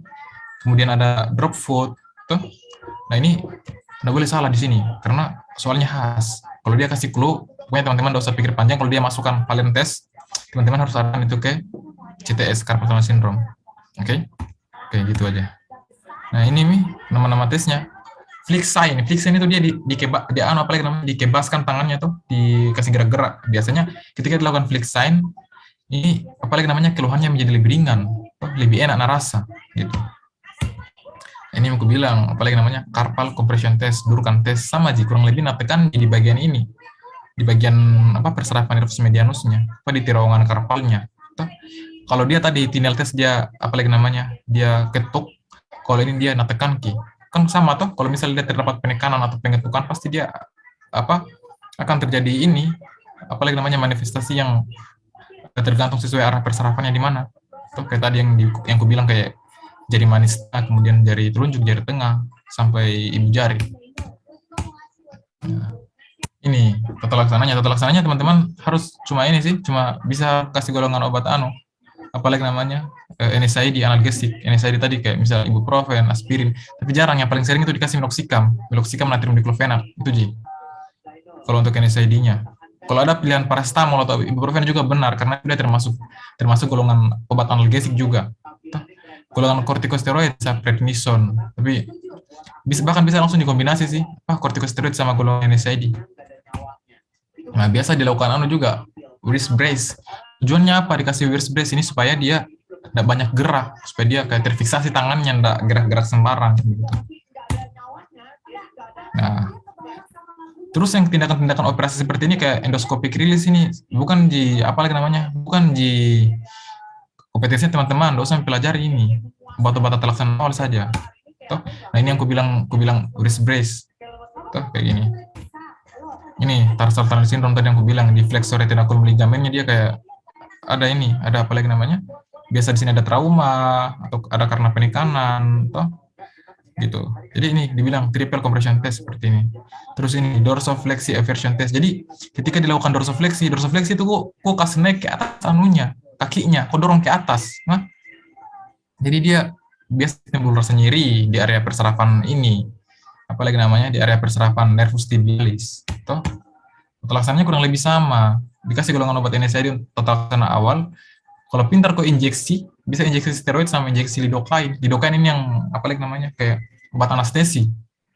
[SPEAKER 1] kemudian ada drop foot. Nah, ini nggak boleh salah di sini karena soalnya khas. Kalau dia kasih clue, pokoknya teman-teman nggak usah pikir panjang. Kalau dia masukkan valen test, teman-teman harus arahkan itu ke CTS, carpal tunnel syndrome. Oke, gitu aja. Nah, ini nama-nama tesnya. Flexine itu dia apalagi namanya dikebaskan tangannya dikasih gerak-gerak. Biasanya ketika dilakukan flexine, ini apalagi namanya keluhannya menjadi lebih ringan, lebih enak rasa gitu. Ini aku bilang apalagi namanya carpal compression test, durukan test sama kurang lebih tekan di bagian ini. Di bagian perserapan nervus medianusnya, di terowongan karpalnya. Kalau dia tadi tinel test dia apalagi namanya dia ketuk, kalau ini dia tekan kan sama kalau misalnya dia terdapat penekanan atau pengetukan pasti dia akan terjadi ini apalagi namanya manifestasi yang tergantung sesuai arah perserapannya di mana. Kayak tadi yang aku bilang kayak jari manis, kemudian jari telunjuk, jari tengah sampai ibu jari. Nah, ini tata laksananya teman-teman harus cuma bisa kasih golongan obat apalagi namanya NSAID analgesik. NSAID tadi kayak misalnya ibuprofen, aspirin. Tapi jarang, yang paling sering itu dikasih meloxicam. Meloxicam natrium diklofenak. Itu Ji. Kalau untuk NSAID-nya. Kalau ada pilihan paracetamol atau ibuprofen juga benar, karena dia termasuk golongan obat analgesik juga. Golongan kortikosteroid bisa prednison, tapi bahkan bisa langsung dikombinasi sih, kortikosteroid sama golongan NSAID. Nah, biasa dilakukan juga, wrist brace. Tujuannya apa dikasih wrist brace ini? Supaya dia tidak banyak gerak, supaya dia kayak terfiksasi tangannya, tidak gerak-gerak sembarang gitu. Nah, terus yang tindakan-tindakan operasi seperti ini kayak endoscopic release ini bukan apalagi namanya, bukan kompetensinya teman-teman, tidak usah mempelajari ini, obat-obat tata laksana awal saja. Toh, nah ini yang aku bilang wrist brace, toh kayak gini. Ini tarsal tunnel syndrome tadi yang aku bilang, di flexor retinaculum ligamennya dia kayak ada apa lagi namanya? Biasa di sini ada trauma atau ada karena penekanan, toh gitu. Jadi ini dibilang triple compression test seperti ini. Terus ini dorsoflexi eversion test. Jadi ketika dilakukan dorsoflexi itu kok kasih naik ke atas kakinya, kok dorong ke atas. Nah, jadi dia biasa timbul rasa nyeri di area persarafan ini. Apalagi namanya di area persarafan nervus tibialis. Toh, laksananya kurang lebih sama. Dikasih golongan obat NSAID total laksana awal. Kalau pintar kok injeksi, bisa injeksi steroid sama injeksi lidocaine. Lidocaine ini yang apalagi namanya kayak obat anestesi.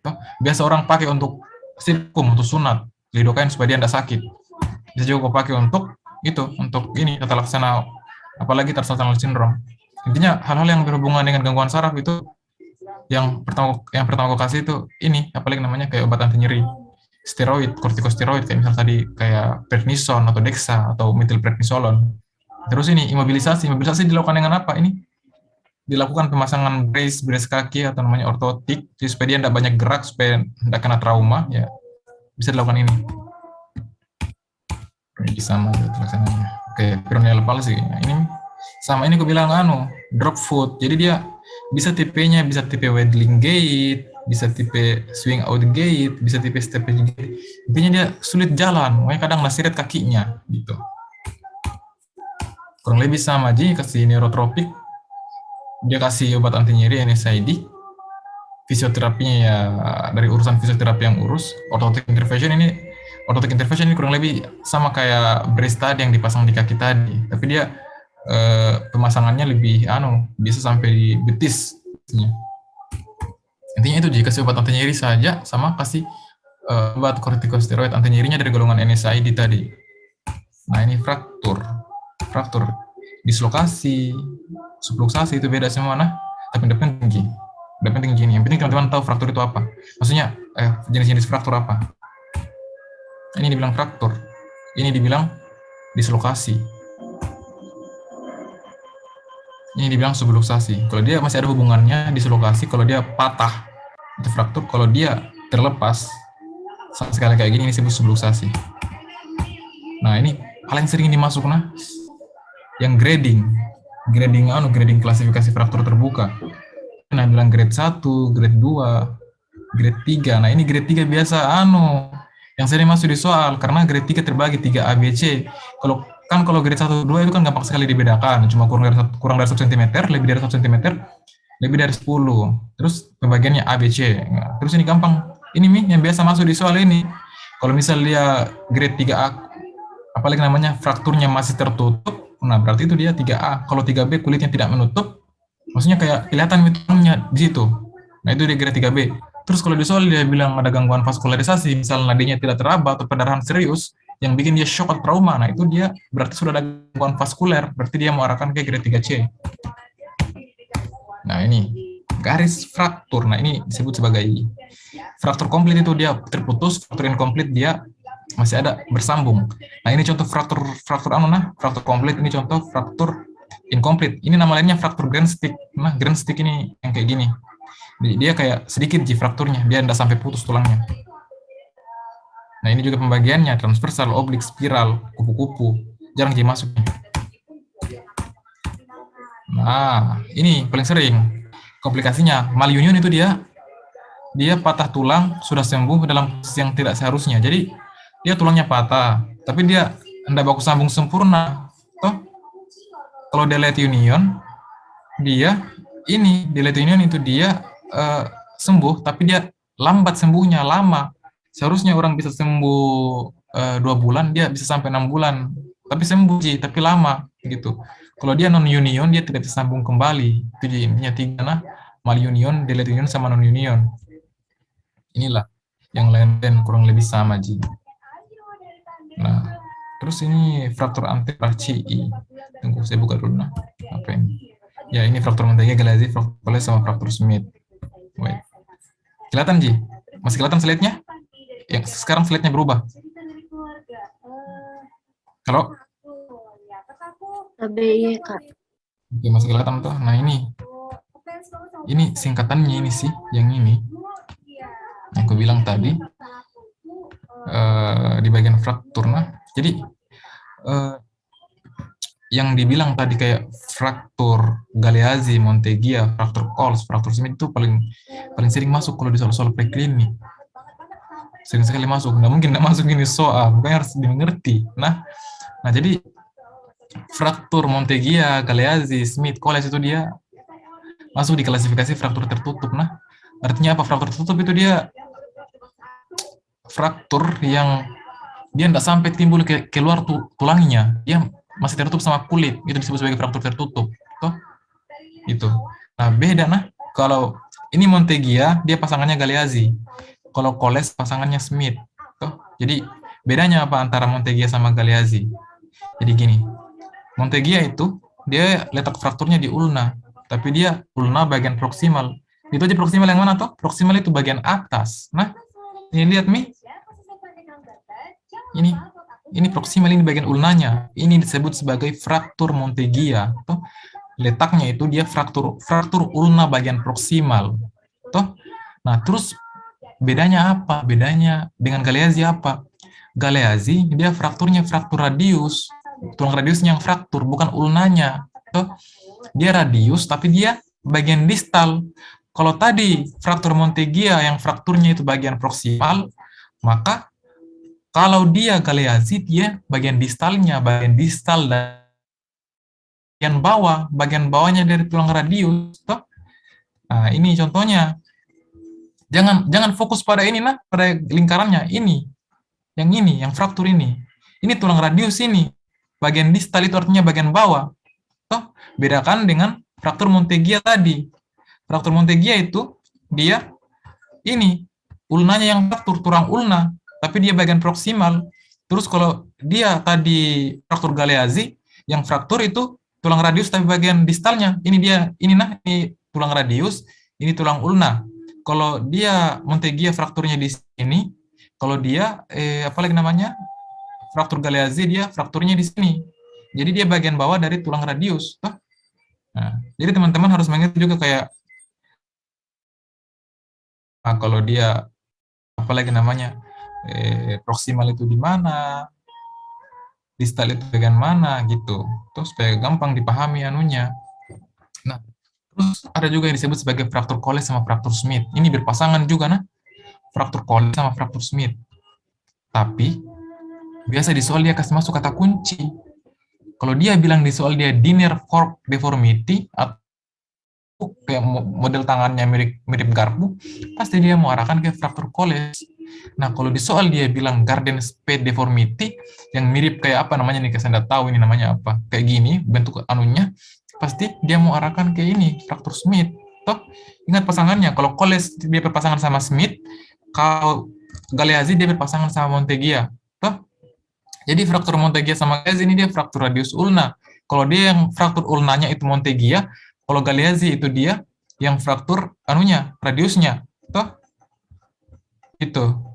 [SPEAKER 1] Toh, biasa orang pakai untuk sirkum, untuk sunat. Lidocaine supaya dia tidak sakit. Bisa juga pakai untuk ini tata laksana, apalagi tarsal tunnel syndrome. Intinya hal-hal yang berhubungan dengan gangguan saraf itu yang pertama aku kasih itu ini apalagi namanya kayak obat anti nyeri, steroid, kortikosteroid kayak misal tadi kayak prednison atau dexa atau methylprednisolone. Terus ini imobilisasi dilakukan dengan apa? Ini dilakukan pemasangan brace kaki atau namanya ortotik, supaya dia tidak banyak gerak, supaya tidak kena trauma, ya bisa dilakukan ini. Ini sama laksananya. Oke, peroneal palsy. Ini sama ini aku bilang drop foot. Jadi dia bisa tipenya, bisa tipe waddling gait, bisa tipe swing out gait, bisa tipe stepping gait. Intinya dia sulit jalan, makanya kadang nasiret kakinya gitu. Kurang lebih sama kasih neurotropik, dia kasih obat anti nyeri NSAID, fisioterapinya ya dari urusan fisioterapi yang urus. Orthotic intervention ini kurang lebih sama kayak brace tadi yang dipasang di kaki tadi, tapi dia pemasangannya lebih bisa sampai di betis. Intinya itu kasih obat anti nyeri saja, sama kasih obat kortikosteroid anti nyerinya dari golongan NSAID tadi. Nah ini fraktur, dislokasi, subluxasi itu beda semua. Nah, tapi depan tinggi ini. Yang penting teman-teman tahu fraktur itu apa. Maksudnya jenis-jenis fraktur apa. Ini dibilang fraktur, ini dibilang dislokasi, ini dibilang subluxasi. Kalau dia masih ada hubungannya dislokasi, kalau dia patah itu fraktur, kalau dia terlepas sama sekali kayak gini ini disebut subluxasi. Nah ini paling sering dimasuk yang grading klasifikasi fraktur terbuka. Nah bilang grade 1, grade 2, grade 3. Nah ini grade 3 biasa yang sering masuk di soal, karena grade 3 terbagi 3 A, B, C. Kalau grade 1, 2 itu kan gampang sekali dibedakan, cuma kurang dari 1 cm, lebih dari 1 cm, lebih dari 10. Terus pembagiannya A, B, C. Nah, terus ini gampang. Ini yang biasa masuk di soal ini. Kalau misal dia grade 3A, apalagi namanya frakturnya masih tertutup, nah berarti itu dia 3A. Kalau 3B kulitnya tidak menutup, maksudnya kayak kelihatan mitungnya di situ. Nah itu dia grade 3B. Terus kalau di soal dia bilang ada gangguan vaskularisasi, misal nadinya tidak teraba atau perdarahan serius, yang bikin dia shock atau trauma, nah itu dia berarti sudah ada gangguan vaskuler, berarti dia mau arahkan ke grade 3C. Nah ini garis fraktur, nah ini disebut sebagai fraktur komplit. Itu dia terputus, fraktur incomplete dia masih ada bersambung. Nah ini contoh fraktur komplit, ini contoh fraktur incomplete. Ini nama lainnya fraktur grand stick. Nah grand stick ini yang kayak gini. Dia kayak sedikit frakturnya, dia tidak sampai putus tulangnya. Nah ini juga pembagiannya, transversal, oblik, spiral, kupu-kupu, jarang masuknya. Nah ini paling sering komplikasinya malunion itu dia patah tulang sudah sembuh dalam posisi yang tidak seharusnya. Jadi dia tulangnya patah, tapi dia tidak baku sambung sempurna. Toh kalau delete union, dia ini di delete union itu dia sembuh, tapi dia lambat sembuhnya, lama. Seharusnya orang bisa sembuh 2 bulan, dia bisa sampai 6 bulan, tapi sembuh Ji, tapi lama gitu. Kalau dia non union dia tidak bisa sambung kembali. Itu Ji, intinya 3 nah, mal union, delete union sama non union. Inilah yang lain-lain kurang lebih sama Ji. Nah, terus ini fraktur antara CI. Tunggu saya buka dulu nah. Apa ini? Ya, ini fraktur Montague, Galeazzi, fraktur Coles sama fraktur Smith. Wait. Kelihatan Ji? Masih kelihatan slide-nya? Yang sekarang slide-nya berubah. Kalau
[SPEAKER 3] Iya Kak.
[SPEAKER 1] oke, masih kelihatan tuh. Nah, ini singkatannya ini sih, yang ini. Yang aku bilang tadi di bagian fraktur. Nah, jadi yang dibilang tadi kayak fraktur Galeazzi, Montegia, fraktur Coles, fraktur Smith itu paling sering masuk kalau di soal-soal preklinik. Sering sekali masuk. Nggak mungkin nggak masuk ini soal, makanya harus dimengerti. Nah jadi fraktur Montegia, Galeazzi, Smith, Coles itu dia masuk di klasifikasi fraktur tertutup. Nah, artinya apa fraktur tertutup itu? Dia fraktur yang dia tidak sampai timbul keluar tulangnya, dia masih tertutup sama kulit, itu disebut sebagai fraktur tertutup. Toh? Itu. Nah, beda nah. Kalau ini Montegia, dia pasangannya Galeazzi. Kalau Coles pasangannya Smith. Toh? Jadi bedanya apa antara Montegia sama Galeazzi? Jadi gini, Montegia itu dia letak frakturnya di ulna, tapi dia ulna bagian proksimal. Itu aja proksimal yang mana toh? Proksimal itu bagian atas. Nah, ini lihat nih. Ini proksimal, ini bagian ulnanya. Ini disebut sebagai fraktur Montegia. Toh, letaknya itu dia fraktur ulna bagian proksimal. Toh. Nah, terus bedanya apa? Bedanya dengan Galeazzi apa? Galeazzi dia frakturnya fraktur radius. Tulang radiusnya yang fraktur, bukan ulnanya. Toh. Dia radius tapi dia bagian distal. Kalau tadi fraktur Montegia yang frakturnya itu bagian proksimal, maka kalau dia Galeazzi, dia bagian distalnya, bagian distal dan bagian bawahnya dari tulang radius. Toh? Nah, ini contohnya. Jangan fokus pada ini, nah, pada lingkarannya. Yang fraktur ini. Ini tulang radius ini. Bagian distal itu artinya bagian bawah. Toh? Bedakan dengan fraktur Montegia tadi. Fraktur Montegia itu, dia ini, ulnanya yang fraktur, tulang ulna. Tapi dia bagian proksimal. Terus kalau dia tadi fraktur Galeazzi, yang fraktur itu tulang radius tapi bagian distalnya. Ini tulang radius, ini tulang ulna. Kalau dia Montegia frakturnya di sini, kalau dia apalagi namanya? Fraktur Galeazzi dia frakturnya di sini. Jadi dia bagian bawah dari tulang radius. Nah, jadi teman-teman harus mengerti juga kayak kalau dia apalagi namanya? Proksimal itu di mana, distal itu bagian mana gitu, terus supaya gampang dipahami anunya. Nah, terus ada juga yang disebut sebagai fraktur Coles sama fraktur Smith. Ini berpasangan juga nah, fraktur Coles sama fraktur Smith. Tapi biasa di soal dia kasih masuk kata kunci. Kalau dia bilang di soal dia Diner fork deformity atau kayak model tangannya mirip garpu, pasti dia mau arahkan ke fraktur Coles. Nah, kalau di soal dia bilang garden spade deformity, yang mirip kayak apa namanya nih, saya nggak tahu ini namanya apa, kayak gini bentuk anunya, pasti dia mau arahkan ke ini, fraktur Smith. Toh, ingat pasangannya, kalau Coles dia berpasangan sama Smith, kalau Galeazzi dia berpasangan sama Montegia. Toh, jadi fraktur Montegia sama Galeazzi ini dia fraktur radius ulna. Kalau dia yang fraktur ulnanya itu Montegia, kalau Galeazzi itu dia yang fraktur anunya, radiusnya. Toh, itu.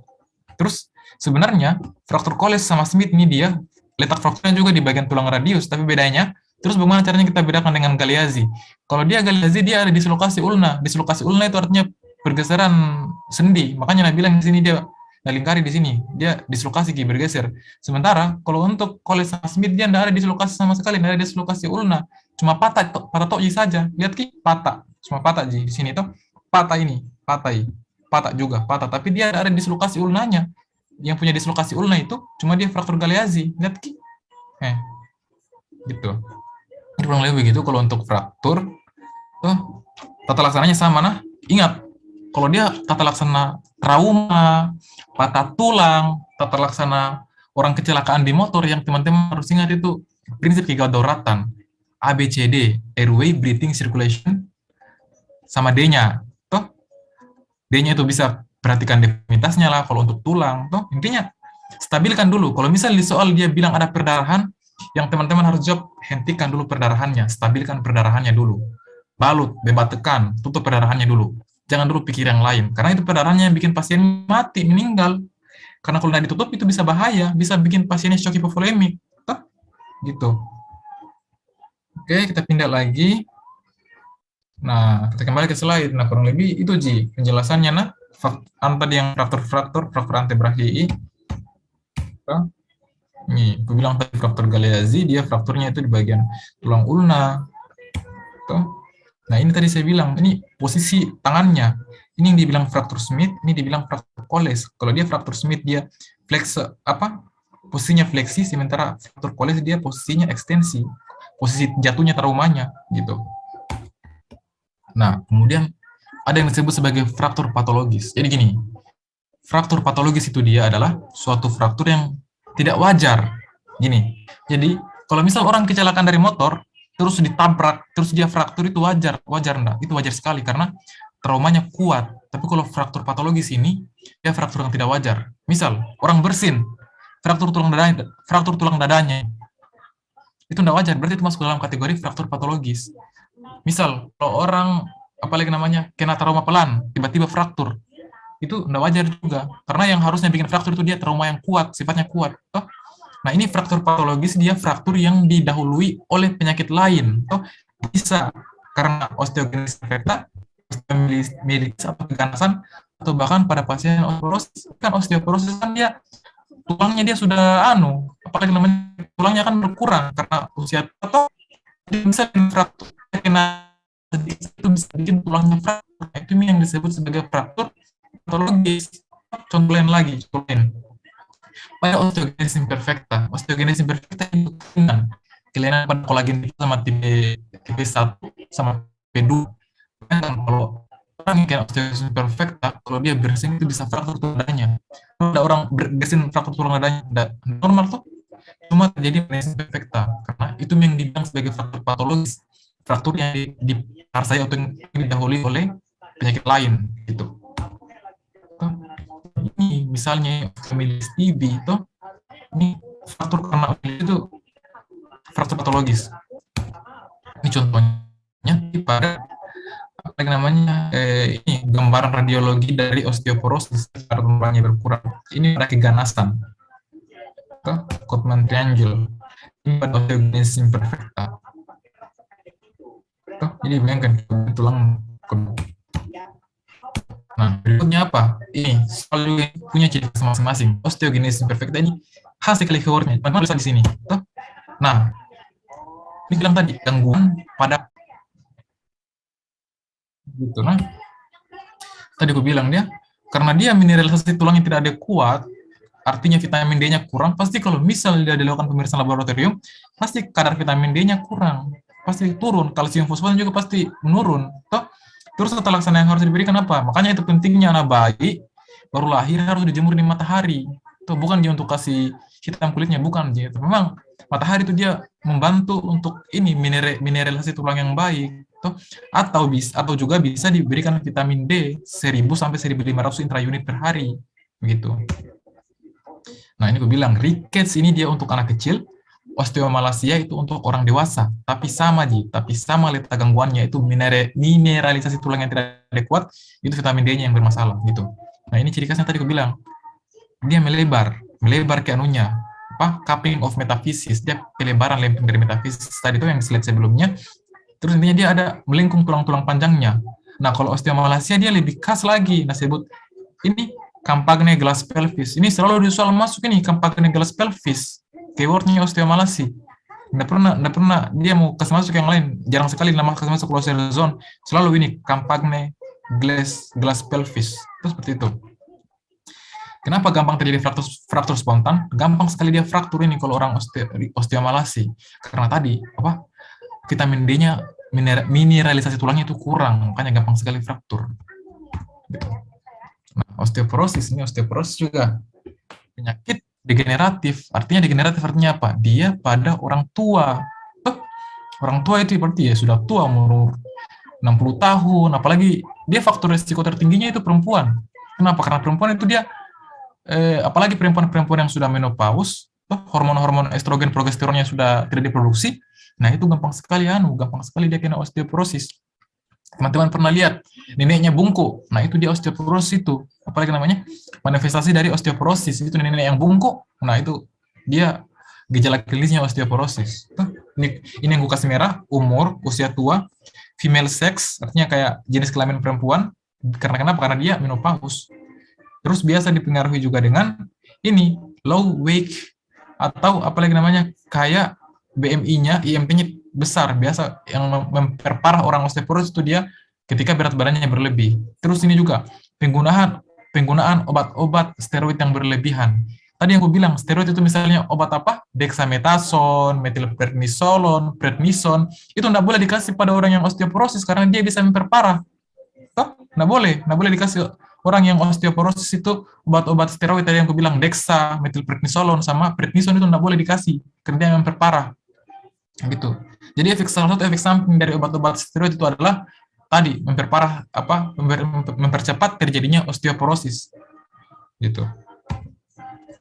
[SPEAKER 1] Terus sebenarnya fraktur Coles sama Smith ini dia letak frakturnya juga di bagian tulang radius, tapi bedanya terus bagaimana caranya kita bedakan dengan Galeazzi? Kalau dia Galeazzi dia ada dislokasi ulna. Dislokasi ulna itu artinya pergeseran sendi. Makanya Nabi bilang di sini dia lingkari di sini. Dia dislokasi bergeser. Sementara kalau untuk Coles sama Smith dia tidak ada dislokasi sama sekali, tidak ada dislokasi ulna. Cuma patah toji saja. Lihat patah. Cuma patah di sini tuh. Patah ini, patah juga, patah. Tapi dia ada dislokasi ulnanya. Yang punya dislokasi ulna itu cuma dia fraktur Galeazzi. Lihat gitu. Kurang lebih begitu kalau untuk fraktur. Tuh, tata laksananya sama. Nah, ingat, kalau dia tata laksana trauma, patah tulang, tata laksana orang kecelakaan di motor, yang teman-teman harus ingat itu prinsip kedaulatan. ABCD, airway, breathing, circulation, sama D-nya. Toh, D-nya itu bisa perhatikan definitasnya lah kalau untuk tulang. Toh, intinya stabilkan dulu. Kalau misal di soal dia bilang ada perdarahan, yang teman-teman harus jawab, hentikan dulu perdarahannya, stabilkan perdarahannya dulu. Balut, bebas tekan, tutup perdarahannya dulu. Jangan dulu pikir yang lain, karena itu perdarahannya yang bikin pasien mati, meninggal. Karena kalau tidak ditutup itu bisa bahaya, bisa bikin pasiennya shock hipovolemik. Toh, gitu. Oke, kita pindah lagi. Nah, kita kembali ke slide. Nah, kurang lebih itu Ji, penjelasannya. Nah, tadi yang fraktur antebrachiae. Ini, aku bilang tadi fraktur Galeazzi, dia frakturnya itu di bagian tulang ulna. Nah, ini tadi saya bilang, ini posisi tangannya. Ini yang dibilang fraktur Smith, ini dibilang fraktur Colles. Kalau dia fraktur Smith, dia posisinya fleksi, sementara fraktur Colles dia posisinya ekstensi. Posisi jatuhnya traumanya gitu. Nah, kemudian ada yang disebut sebagai fraktur patologis. Jadi gini, fraktur patologis itu dia adalah suatu fraktur yang tidak wajar. Gini, jadi kalau misal orang kecelakaan dari motor, terus ditabrak, terus dia fraktur, itu wajar enggak? Itu wajar sekali karena traumanya kuat. Tapi kalau fraktur patologis ini, dia fraktur yang tidak wajar. Misal, orang bersin, fraktur tulang dadanya, itu tidak wajar, berarti itu masuk dalam kategori fraktur patologis. Misal, kalau orang, apalagi namanya, kena trauma pelan, tiba-tiba fraktur, itu tidak wajar juga. Karena yang harusnya bikin fraktur itu dia trauma yang kuat, sifatnya kuat. Toh? Nah, ini fraktur patologis, dia fraktur yang didahului oleh penyakit lain. Toh? Bisa karena osteogenesis imperfecta, osteomyelitis atau keganasan, atau bahkan pada pasien osteoporosis. Kan osteoporosis kan dia tulangnya dia sudah apalagi namanya tulangnya kan berkurang karena usia atau bisa fraktur kena itu bisa bikin tulangnya fraktur. Itu yang disebut sebagai fraktur patologis. Contoh lain lagi, pada osteogenesis imperfecta itu kelainan pada kolagen sama tipe 1 sama tipe 2. Kan kalau orang yang osteogenesis imperfecta, kalau dia bersin itu bisa fraktur tulang dadanya. Kalau ada orang bersin fraktur tulang dadanya normal tuh, cuma terjadi osteogenesis imperfecta karena itu yang dibilang sebagai fraktur patologis, fraktur yang diparsai atau didahului oleh penyakit lain gitu. Ini misalnya osteomyelitis TB itu, ini fraktur karena itu fraktur patologis. Ini contohnya pada apa namanya ini gambaran radiologi dari osteoporosis cara tulangnya berkurang. Ini pada keganasan. Codman triangle. Ini pada osteogenesis imperfecta. Jadi bayangkan tulang. Nah, berikutnya apa? Ini selalu punya ciri khas masing-masing. Osteogenesis imperfecta ini khas sekali keywordnya. Teman-teman bisa di sini. Nah, ini bilang tadi gangguan pada gitu. Nah, tadi aku bilang dia karena dia mineralisasi tulangnya tidak ada kuat, artinya vitamin D-nya kurang. Pasti kalau misal dia dilakukan pemeriksaan laboratorium, pasti kadar vitamin D-nya kurang, pasti turun. Kalsium fosfatnya juga pasti menurun. Terus tata laksana yang harus diberikan apa? Makanya itu pentingnya anak bayi baru lahir harus dijemur di matahari. Itu bukan dia untuk kasih hitam kulitnya, bukan dia. Memang matahari itu dia membantu untuk ini mineralisasi tulang yang baik. Atau juga bisa diberikan vitamin D 1000 sampai 1500 intraunit per hari, begitu. Nah, ini gue bilang rickets ini dia untuk anak kecil, osteomalacia itu untuk orang dewasa, tapi sama letak gangguannya itu mineralisasi tulang yang tidak adekuat, itu vitamin D-nya yang bermasalah gitu. Nah, ini ciri khasnya tadi gue bilang, dia melebar ke anunya, cupping of metaphysis, dia pelebaran lempeng dari metafisis tadi itu yang di slide sebelumnya. Terus intinya dia ada melengkung tulang-tulang panjangnya. Nah, kalau osteomalacia dia lebih khas lagi. Nah, sebut ini campagne glass pelvis. Ini selalu di soal masuk ini campagne glass pelvis. Keywordnya osteomalacia. Nggak pernah dia mau kasih masuk yang lain. Jarang sekali nama kasih masuk closer zone. Selalu ini campagne glass pelvis. Terus seperti itu. Kenapa gampang terjadi fraktur spontan? Gampang sekali dia fraktur ini kalau orang osteomalacia. Karena tadi vitamin D-nya mineralisasi tulangnya itu kurang, makanya gampang sekali fraktur. Nah, osteoporosis juga penyakit degeneratif. Artinya apa? Dia pada orang tua. Orang tua itu berarti ya sudah tua, umur 60 tahun, apalagi dia faktor risiko tertingginya itu perempuan. Kenapa? Karena perempuan itu dia, apalagi perempuan-perempuan yang sudah menopause, hormon-hormon estrogen, progesteronnya sudah tidak diproduksi, nah itu gampang sekali dia kena osteoporosis. Teman-teman pernah lihat neneknya bungkuk, nah itu dia osteoporosis itu, apalagi namanya manifestasi dari osteoporosis itu nenek yang bungkuk, nah itu dia gejala klinisnya osteoporosis. Ini yang gue kasih merah, umur, usia tua, female sex, artinya kayak jenis kelamin perempuan, kenapa? Karena dia menopause. Terus biasa dipengaruhi juga dengan ini, low weight, atau apalagi namanya, kayak BMI-nya, IMT-nya besar, biasa yang memperparah orang osteoporosis itu dia ketika berat badannya berlebih. Terus ini juga, penggunaan obat-obat steroid yang berlebihan. Tadi yang aku bilang, steroid itu misalnya obat apa? Dexamethasone, metilprednisolon, prednison, itu nggak boleh dikasih pada orang yang osteoporosis karena dia bisa memperparah. Toh? Nggak boleh dikasih orang yang osteoporosis itu obat-obat steroid tadi yang aku bilang, dexa, metilprednisolon, sama prednison itu nggak boleh dikasih karena dia memperparah. Gitu. Jadi salah satu efek samping dari obat-obat steroid itu adalah tadi memperparah mempercepat terjadinya osteoporosis. Gitu.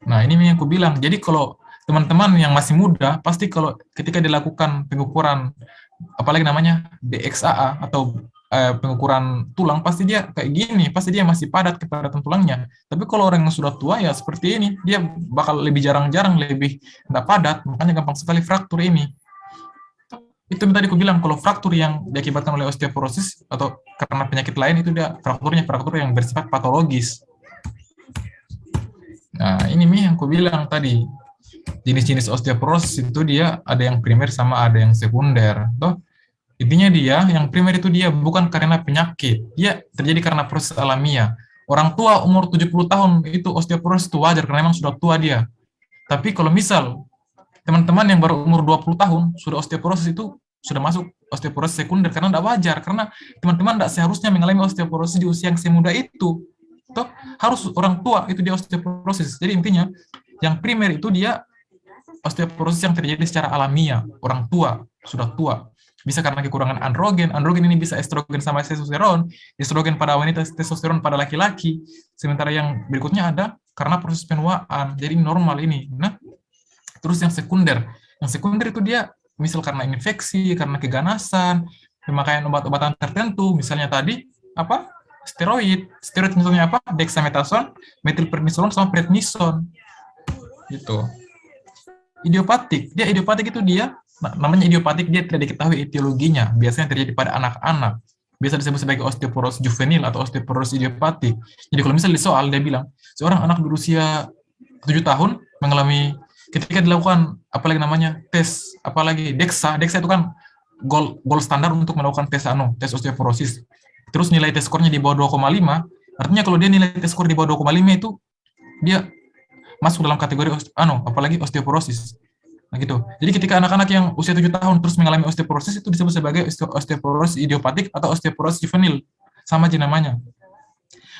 [SPEAKER 1] Nah, ini yang aku bilang. Jadi kalau teman-teman yang masih muda, pasti kalau ketika dilakukan pengukuran, apalagi namanya DXA atau pengukuran tulang, pasti dia kayak gini, pasti dia masih padat kepadatan tulangnya. Tapi kalau orang yang sudah tua ya seperti ini, dia bakal lebih jarang-jarang, lebih tidak padat, makanya gampang sekali fraktur ini. Itu tadi aku bilang, kalau fraktur yang diakibatkan oleh osteoporosis atau karena penyakit lain, itu dia fraktur yang bersifat patologis. Nah, ini yang aku bilang tadi. Jenis-jenis osteoporosis itu dia ada yang primer sama ada yang sekunder. Toh, intinya dia, yang primer itu dia bukan karena penyakit. Dia terjadi karena proses alamiah. Orang tua umur 70 tahun itu osteoporosis itu wajar karena memang sudah tua dia. Tapi kalau misal teman-teman yang baru umur 20 tahun sudah osteoporosis itu sudah masuk osteoporosis sekunder karena tidak wajar. Karena teman-teman tidak seharusnya mengalami osteoporosis di usia yang semuda itu. Toh, harus orang tua itu dia osteoporosis. Jadi intinya yang primer itu dia osteoporosis yang terjadi secara alamiah, orang tua, sudah tua. Bisa karena kekurangan androgen ini bisa estrogen sama testosteron, estrogen pada wanita, testosteron pada laki-laki. Sementara yang berikutnya ada karena proses penuaan, jadi normal ini. Nah, terus yang sekunder itu dia misal karena infeksi, karena keganasan, pemakaian obat-obatan tertentu, misalnya tadi apa? Steroid misalnya apa? Dexamethasone, metilprednisolon sama prednison. Gitu. Idiopatik itu dia namanya idiopatik, dia tidak diketahui etiologinya, biasanya terjadi pada anak-anak, biasa disebut sebagai osteoporosis juvenil atau osteoporosis idiopatik. Jadi kalau misalnya di soal dia bilang seorang anak berusia 7 tahun mengalami ketika dilakukan apalagi namanya tes apalagi dexa itu kan gold standar untuk melakukan tes osteoporosis. Terus nilai tes skornya di bawah 2,5, artinya kalau dia nilai tes skor di bawah 2,5 itu dia masuk dalam kategori apalagi osteoporosis. Nah gitu. Jadi ketika anak-anak yang usia 7 tahun terus mengalami osteoporosis itu disebut sebagai osteoporosis idiopatik atau osteoporosis juvenil. Sama aja namanya.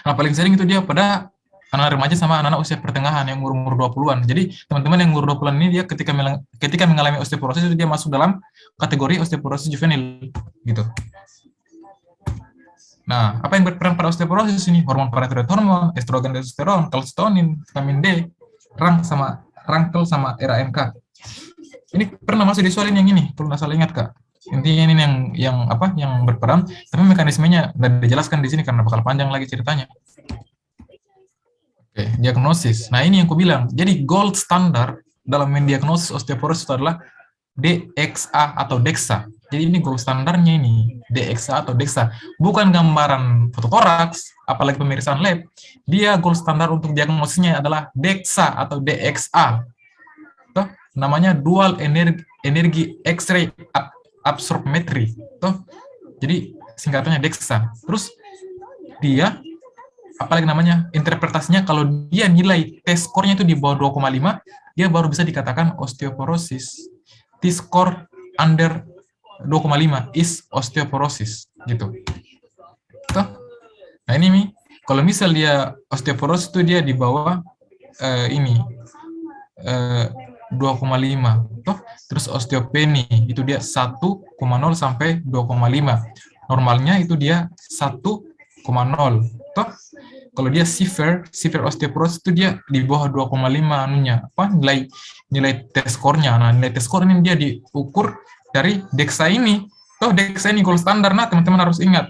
[SPEAKER 1] Nah, paling sering itu dia pada anak remaja sama anak-anak usia pertengahan yang umur 20-an. Jadi teman-teman yang umur 20-an ini dia ketika mengalami osteoporosis itu dia masuk dalam kategori osteoporosis juvenil gitu. Nah, apa yang berperan pada osteoporosis ini? Hormon paratiroid hormon, estrogen, testosteron, kalsitonin, vitamin D, rangkel sama RAMK. Ini pernah masuk di soal ini yang ini, kalau nggak salah ingat Kak. Intinya ini yang berperan, tapi mekanismenya udah dijelaskan di sini karena bakal panjang lagi ceritanya. Oke, diagnosis. Nah, ini yang aku bilang. Jadi gold standar dalam mendiagnosis osteoporosis itu adalah DXA atau DEXA. Jadi ini gold standarnya ini, DXA atau DEXA. Bukan gambaran fototoraks, apalagi pemeriksaan lab. Dia gold standar untuk diagnosisnya adalah DEXA atau DXA. Tuh, namanya dual energi X-ray absorptiometry. Tuh. Jadi singkatannya DEXA. Terus dia apalagi namanya interpretasinya kalau dia nilai tes skornya itu di bawah 2,5, dia baru bisa dikatakan osteoporosis. T-score under 2,5 is osteoporosis gitu. Toh? Nah ini Mi, kalau misal dia osteoporosis itu dia di bawah ini 2,5. Toh? Terus osteopenia itu dia 1,0 sampai 2,5. Normalnya itu dia 1,0. Toh? Kalau dia severe osteoporosis itu dia di bawah 2,5 anunya, apa nilai test score-nya. Nah, nilai test score ini dia diukur dari DEXA ini. Toh DEXA ini gold standar. Nah, teman-teman harus ingat.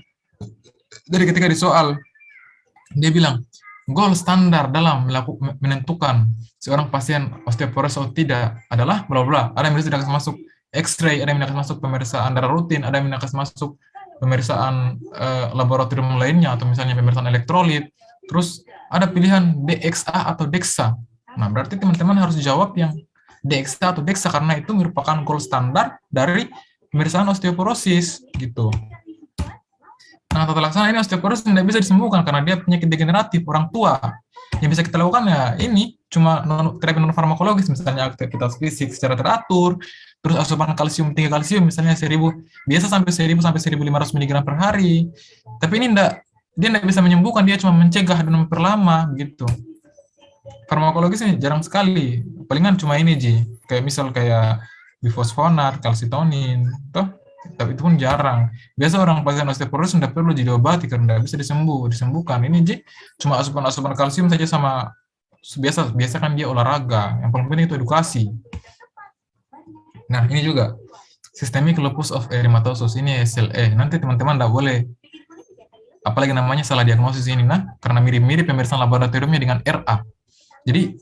[SPEAKER 1] Dari ketika di soal dia bilang gold standar dalam menentukan seorang pasien osteoporosis atau tidak adalah bla bla. Ada yang tidak masuk X-ray, ada yang tidak masuk pemeriksaan darah rutin, ada yang tidak masuk pemeriksaan laboratorium lainnya atau misalnya pemeriksaan elektrolit. Terus ada pilihan DXA atau DEXA. Nah, berarti teman-teman harus jawab yang DXA atau DEXA karena itu merupakan gold standar dari pemeriksaan osteoporosis gitu. Nah, tata laksana ini osteoporosis tidak bisa disembuhkan karena dia penyakit degeneratif orang tua. Yang bisa kita lakukan ya ini cuma terapi non farmakologis, misalnya aktivitas fisik secara teratur, terus asupan kalsium, tinggi kalsium misalnya 1000, biasa sampai 1000 sampai 1500 mg per hari. Tapi ini dia tidak bisa menyembuhkan, dia cuma mencegah dan memperlama gitu. Farmakologis ini jarang sekali, palingan cuma ini kayak misal kayak bifosfonat, kalsitonin, toh. Tapi itu pun jarang. Biasa orang pasien osteoporosis tidak perlu diobati karena tidak bisa disembuhkan. Ini cuma asupan kalsium saja sama biasa kan dia olahraga. Yang paling penting itu edukasi. Nah, ini juga systemic lupus of erythematosus, ini SLE. Nanti teman-teman tidak boleh apalagi namanya salah diagnosis ini, nah karena mirip-mirip pemeriksaan laboratoriumnya dengan RA. Jadi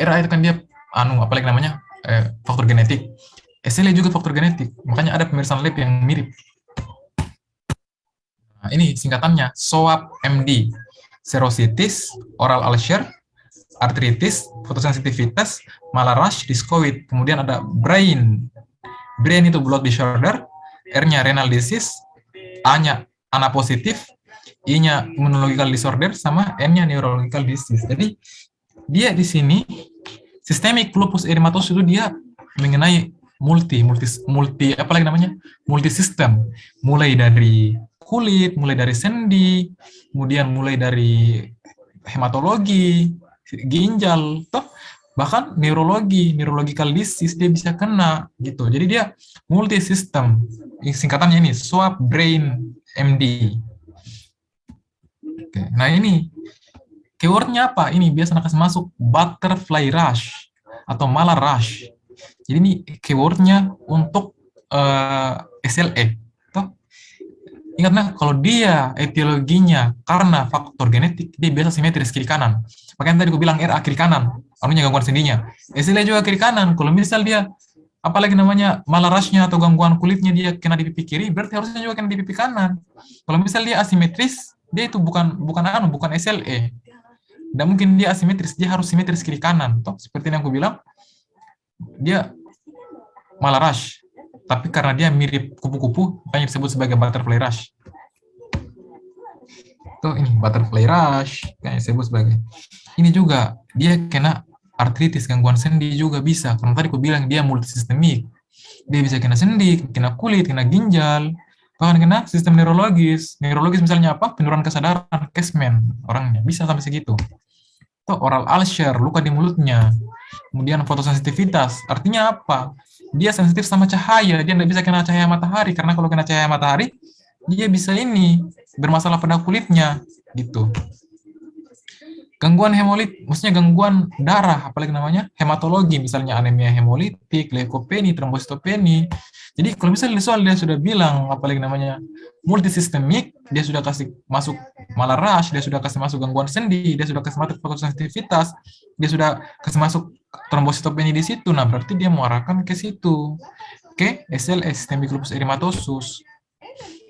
[SPEAKER 1] RA itu kan dia apalagi namanya faktor genetik. SLE juga faktor genetik, makanya ada pemeriksaan lab yang mirip. Nah, ini singkatannya SOAP MD, serositis, oral ulcer, artritis, fotosensitivitas, Malarash, discoid. Kemudian ada brain itu blood disorder, R-nya renal disease, A-nya ANA positif, I-nya immunological disorder, sama N-nya neurological disease. Jadi dia di sini systemic lupus erythematosus itu dia mengenai multi apalagi namanya multi sistem, mulai dari kulit, mulai dari sendi, kemudian mulai dari hematologi, ginjal, toh bahkan neurological disease dia bisa kena gitu. Jadi dia multi sistem. Singkatannya ini SWAP Brain MD. Oke, nah ini keywordnya apa? Ini biasa masuk butterfly rash atau malar rash. Jadi ini keywordnya untuk SLE. Toh, ingatlah kalau dia etiologinya karena faktor genetik, dia biasa simetris kiri kanan. Makanya tadi gue bilang RA kiri kanan, anunya gangguan sendinya. SLE juga kiri kanan. Kalau misal dia apalagi namanya malarashnya atau gangguan kulitnya dia kena di pipi kiri, berarti harusnya juga kena di pipi kanan. Kalau misal dia asimetris, dia itu bukan SLE. Dan mungkin dia asimetris, dia harus simetris kiri kanan. Toh, seperti yang aku bilang, dia Malarash, tapi karena dia mirip kupu-kupu, makanya disebut sebagai butterfly rash. Tuh ini butterfly rash, kayak disebut sebagai. Ini juga dia kena artritis, gangguan sendi juga bisa. Karena tadi aku bilang dia multisistemik. Dia bisa kena sendi, kena kulit, kena ginjal, bahkan kena sistem neurologis. Neurologis misalnya apa? Penurunan kesadaran, Cashman orangnya bisa sampai segitu. Tuh oral ulcer, luka di mulutnya. Kemudian fotosensitivitas, artinya apa? Dia sensitif sama cahaya, dia tidak bisa kena cahaya matahari, karena kalau kena cahaya matahari, dia bisa bermasalah pada kulitnya, gitu. Gangguan hemolit, maksudnya gangguan darah, apalagi namanya hematologi, misalnya anemia hemolitik, leukopenia, trombositopenia. Jadi kalau misalnya di soal dia sudah bilang, apalagi namanya multisistemik, dia sudah kasih masuk malarash, dia sudah kasih masuk gangguan sendi, dia sudah kasih masuk fotosensitivitas, dia sudah kasih masuk trombositopenia di situ, nah berarti dia mengarahkan ke situ. Oke, SLE, systemic lupus erythematosus.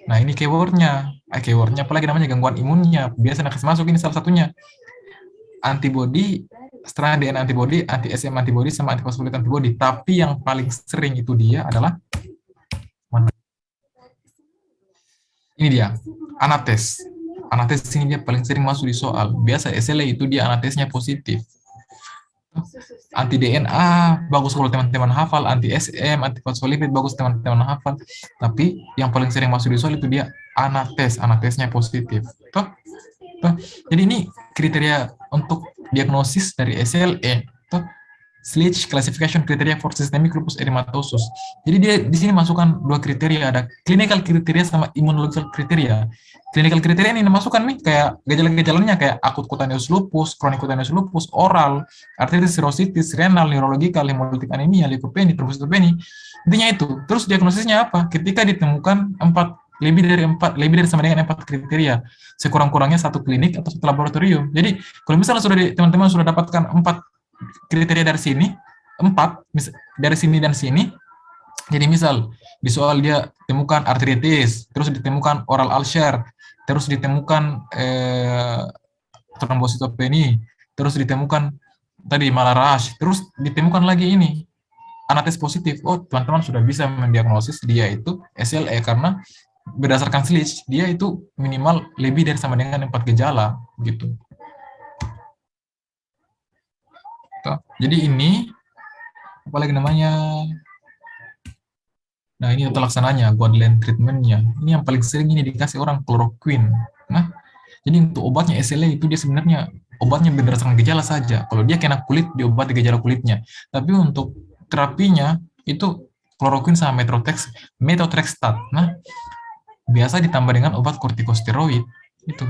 [SPEAKER 1] Nah ini keywordnya apalagi namanya gangguan imunnya, biasa kasih masuk ini salah satunya. Antibody, setelah DNA antibody, anti-SM antibody, sama antifosfolid antibody. Tapi yang paling sering itu dia adalah ini dia, anates. Anates ini dia paling sering masuk di soal. Biasa SLE itu dia anatesnya positif. Anti DNA bagus kalau teman-teman hafal, anti SM, anti fosfolipid bagus teman-teman hafal. Tapi yang paling sering masuk di soal itu dia anatesnya positif. Toh? Toh? Jadi ini kriteria untuk diagnosis dari SLE. Toh? Sledge Classification Criteria for Systemic Lupus Erythematosus. Jadi dia di sini masukkan dua kriteria, ada clinical kriteria sama immunological kriteria. Clinical kriteria ini dimasukkan nih kayak gejala-gejalanya kayak akut cutaneous lupus, chronic cutaneous lupus, oral, arthritis, cirrhosis, renal, neurological, hemolytic anemia, leukopenia, trombositopenia. Intinya itu. Terus diagnosisnya apa? Ketika ditemukan lebih dari sama dengan 4 kriteria, sekurang-kurangnya 1 klinik atau 1 laboratorium. Jadi kalau misalnya teman-teman sudah dapatkan 4 kriteria dari sini, 4 dari sini dan sini. Jadi misal di soal dia temukan artritis, terus ditemukan oral ulcer, terus ditemukan trombositopenia, terus ditemukan tadi malah rash, terus ditemukan lagi ini anates positif. Oh, teman-teman sudah bisa mendiagnosis dia itu SLE karena berdasarkan sledge dia itu minimal lebih dari sama dengan 4 gejala gitu. Jadi ini apalagi namanya, nah ini tata laksananya, guideline treatmentnya. Ini yang paling sering ini dikasih orang chloroquine. Nah, jadi untuk obatnya SLE itu dia sebenarnya obatnya berdasarkan gejala saja. Kalau dia kena kulit, diobati gejala kulitnya. Tapi untuk terapinya itu chloroquine sama methotrexate. Nah, biasa ditambah dengan obat kortikosteroid itu.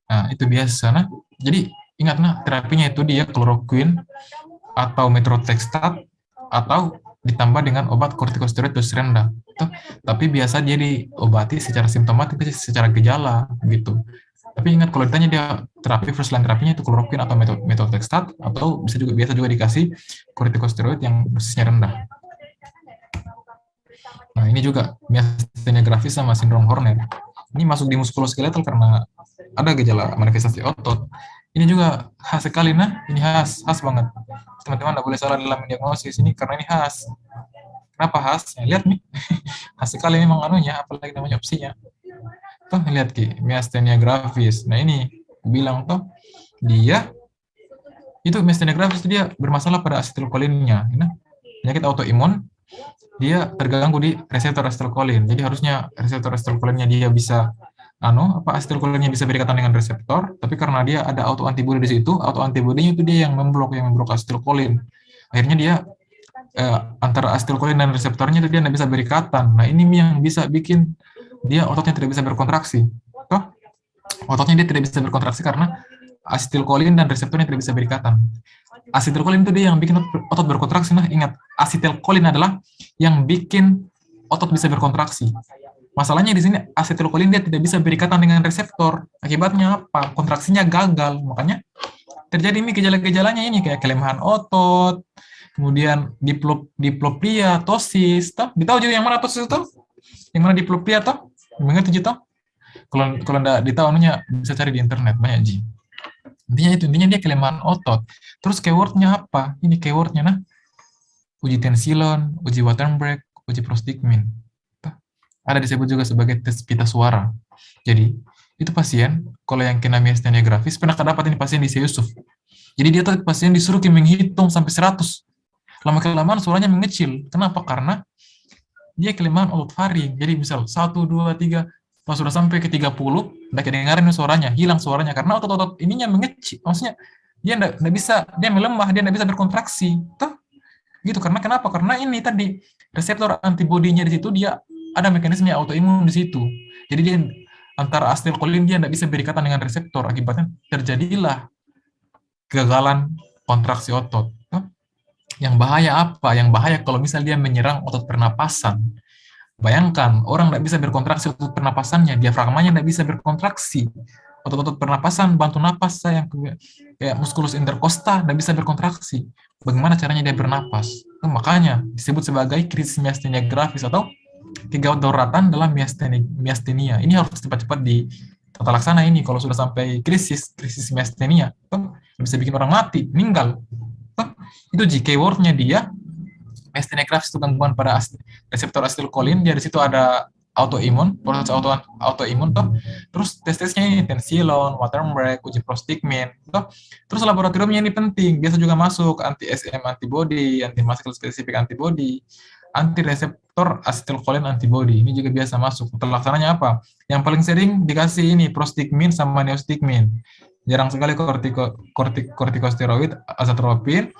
[SPEAKER 1] Nah, itu biasa. Nah, jadi ingat nah, terapinya itu dia chloroquine atau methotrexate atau ditambah dengan obat kortikosteroid dosis rendah. Tapi biasa dia diobati secara simptomatik, secara gejala gitu. Tapi ingat kalau ditanya dia terapi first line terapinya itu chloroquine atau methotrexate atau biasa juga dikasih kortikosteroid yang dosisnya rendah. Nah, ini juga myasthenia gravis sama sindrom Horner. Ini masuk di muskuloskeletal karena ada gejala manifestasi otot. Ini juga khas sekali, nah, ini khas banget. Teman-teman tidak boleh salah dalam diagnosis ini karena ini khas. Kenapa khas? Ya, lihat nih, khas sekali memang anunya, apalagi namanya opsinya. Tuh, lihat Ki, myasthenia gravis. Nah, ini bilang tuh dia itu myasthenia gravis itu dia bermasalah pada asetilkolinnya. Nah, penyakit autoimun dia terganggu di reseptor asetilkolin. Jadi harusnya reseptor asetilkolinnya dia bisa asetilkolinnya bisa berikatan dengan reseptor, tapi karena dia ada autoantibody di situ, autoantibody-nya itu dia yang memblok asetilkolin. Akhirnya dia antara asetilkolin dan reseptornya itu dia tidak bisa berikatan. Nah, ini yang bisa bikin dia ototnya tidak bisa berkontraksi. Toh, ototnya dia tidak bisa berkontraksi karena asetilkolin dan reseptornya tidak bisa berikatan. Asetilkolin itu dia yang bikin otot berkontraksi. Nah, ingat, asetilkolin adalah yang bikin otot bisa berkontraksi. Masalahnya di sini asetilkolin dia tidak bisa berikatan dengan reseptor. Akibatnya apa? Kontraksinya gagal. Makanya terjadi ini gejala-gejalanya ini kayak kelemahan otot, kemudian diplopia, tosis. Ditahu juga yang mana tosis itu? Yang mana diplopia toh? Mengerti toh? Kalau enggak ditahu anunya bisa cari di internet banyak ji. Intinya dia kelemahan otot. Terus keywordnya apa? Ini keywordnya nah. Uji tensilon, uji Wattenberg, uji prostigmin. Ada disebut juga sebagai tes pita suara. Jadi, itu pasien, kalau yang kena myasthenia gravis, pernah dapat ini pasien di Yusuf. Jadi dia tuh pasien disuruh menghitung sampai 100. Lama-kelamaan suaranya mengecil. Kenapa? Karena dia kelemahan otot faring. Jadi misal 1, 2, 3, pas sudah sampai ke 30, udah kedengaran suaranya, hilang suaranya. Karena otot-otot ininya mengecil. Maksudnya, dia nggak bisa, dia melemah, dia nggak bisa berkontraksi. Tuh, gitu. Karena kenapa? Karena ini tadi, reseptor antibodinya di situ, dia ada mekanisme autoimun di situ. Jadi dia antara asetilkolin dia tidak bisa berikatan dengan reseptor, akibatnya terjadilah kegagalan kontraksi otot. Yang bahaya apa? Yang bahaya kalau misal dia menyerang otot pernapasan. Bayangkan orang tidak bisa berkontraksi otot pernapasannya, diafragmanya tidak bisa berkontraksi. Otot-otot pernapasan bantu napas yang kayak musculus intercosta tidak bisa berkontraksi. Bagaimana caranya dia bernapas? Makanya disebut sebagai krisis myasthenia gravis atau kegawat dauratan dalam myasthenia. Ini harus cepat-cepat di tata laksana ini. Kalau sudah sampai krisis myasthenia, bisa bikin orang mati, meninggal. Itu keyword-nya dia myasthenia gravis itu gangguan pada reseptor asetilkolin. Dia di situ ada autoimun, proses autoimun toh. Terus tes-tesnya ini tensilon, Watermark, uji prostigmin, toh. Terus laboratoriumnya ini penting, biasa juga masuk anti-SM antibody, anti-muscle specific antibody, anti reseptor acetylcholine antibody. Ini juga biasa masuk. Pelaksananya apa? Yang paling sering dikasih ini prostigmin sama neostigmin. Jarang sekali kortikosteroid, azatropin.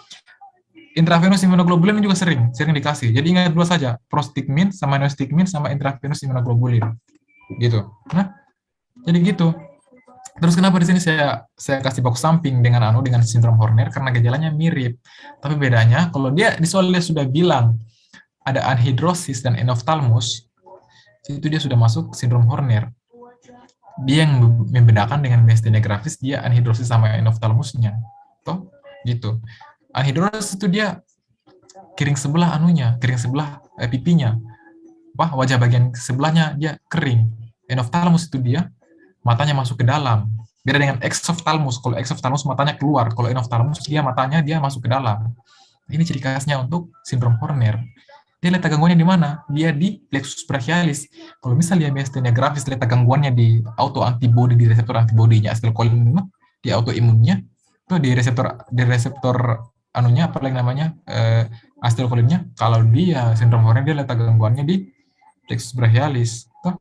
[SPEAKER 1] Intravenous immunoglobulin juga sering dikasih. Jadi ingat dua saja, prostigmin sama neostigmin sama intravenous immunoglobulin. Gitu. Nah, jadi gitu. Terus kenapa di sini saya kasih box samping dengan sindrom Horner karena gejalanya mirip. Tapi bedanya kalau dia di soal dia sudah bilang ada anhidrosis dan enophthalmos, itu dia sudah masuk sindrom Horner. Dia yang membedakan dengan myasthenia gravis, dia anhidrosis sama enophthalmosnya. Toh, gitu. Anhidrosis itu dia kering sebelah pipinya. Wajah bagian sebelahnya dia kering. Enophthalmos itu dia matanya masuk ke dalam. Beda dengan exophthalmos. Kalau exophthalmos matanya keluar, kalau enophthalmos dia matanya dia masuk ke dalam. Ini ciri khasnya untuk sindrom Horner. Dia letak gangguannya di mana? Dia di plexus brachialis. Kalau misalnya myasthenia gravis letak gangguannya di autoantibody, di reseptor antibodinya, acetylcholine di autoimunnya, itu di reseptor anunya apa lagi namanya acetylcholine-nya. Kalau dia sindrom Horner dia letak gangguannya di plexus brachialis. Tuh.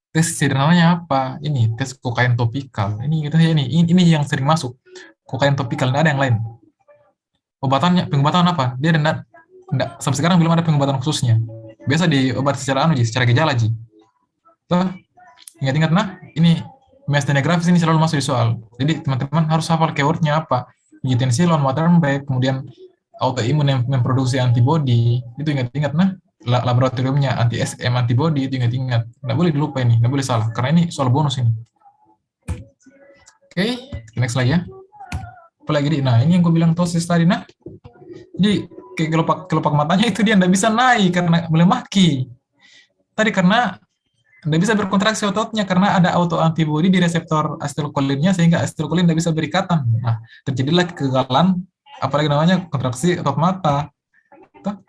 [SPEAKER 1] Tes sederhananya apa? Ini tes kokain topikal. Ini gitu ya ini yang sering masuk. Kokain topikal, tidak ada yang lain. Pengobatan apa? Dia enggak, sampai sekarang belum ada pengobatan khususnya. Biasa diobat secara secara gejala Ji. Tuh. Ingat-ingat ini myasthenia gravis ini selalu masuk di soal. Jadi teman-teman harus hafal keywordnya apa. Tensilon, Watermark, kemudian autoimun yang memproduksi antibody, itu ingat-ingat laboratoriumnya anti-SM antibody, itu ingat-ingat. Nggak boleh dilupa ini, nggak boleh salah, karena ini soal bonus ini. Oke, next lagi ya. Apalagi ini yang gue bilang tosis tadi, jadi kelopak matanya itu dia nggak bisa naik karena melemaki. Tadi karena nggak bisa berkontraksi ototnya karena ada autoantibody di reseptor acetylcholine-nya sehingga acetylcholine nggak bisa berikatan. Nah, terjadilah kegagalan, apalagi namanya kontraksi otot mata. Tuh.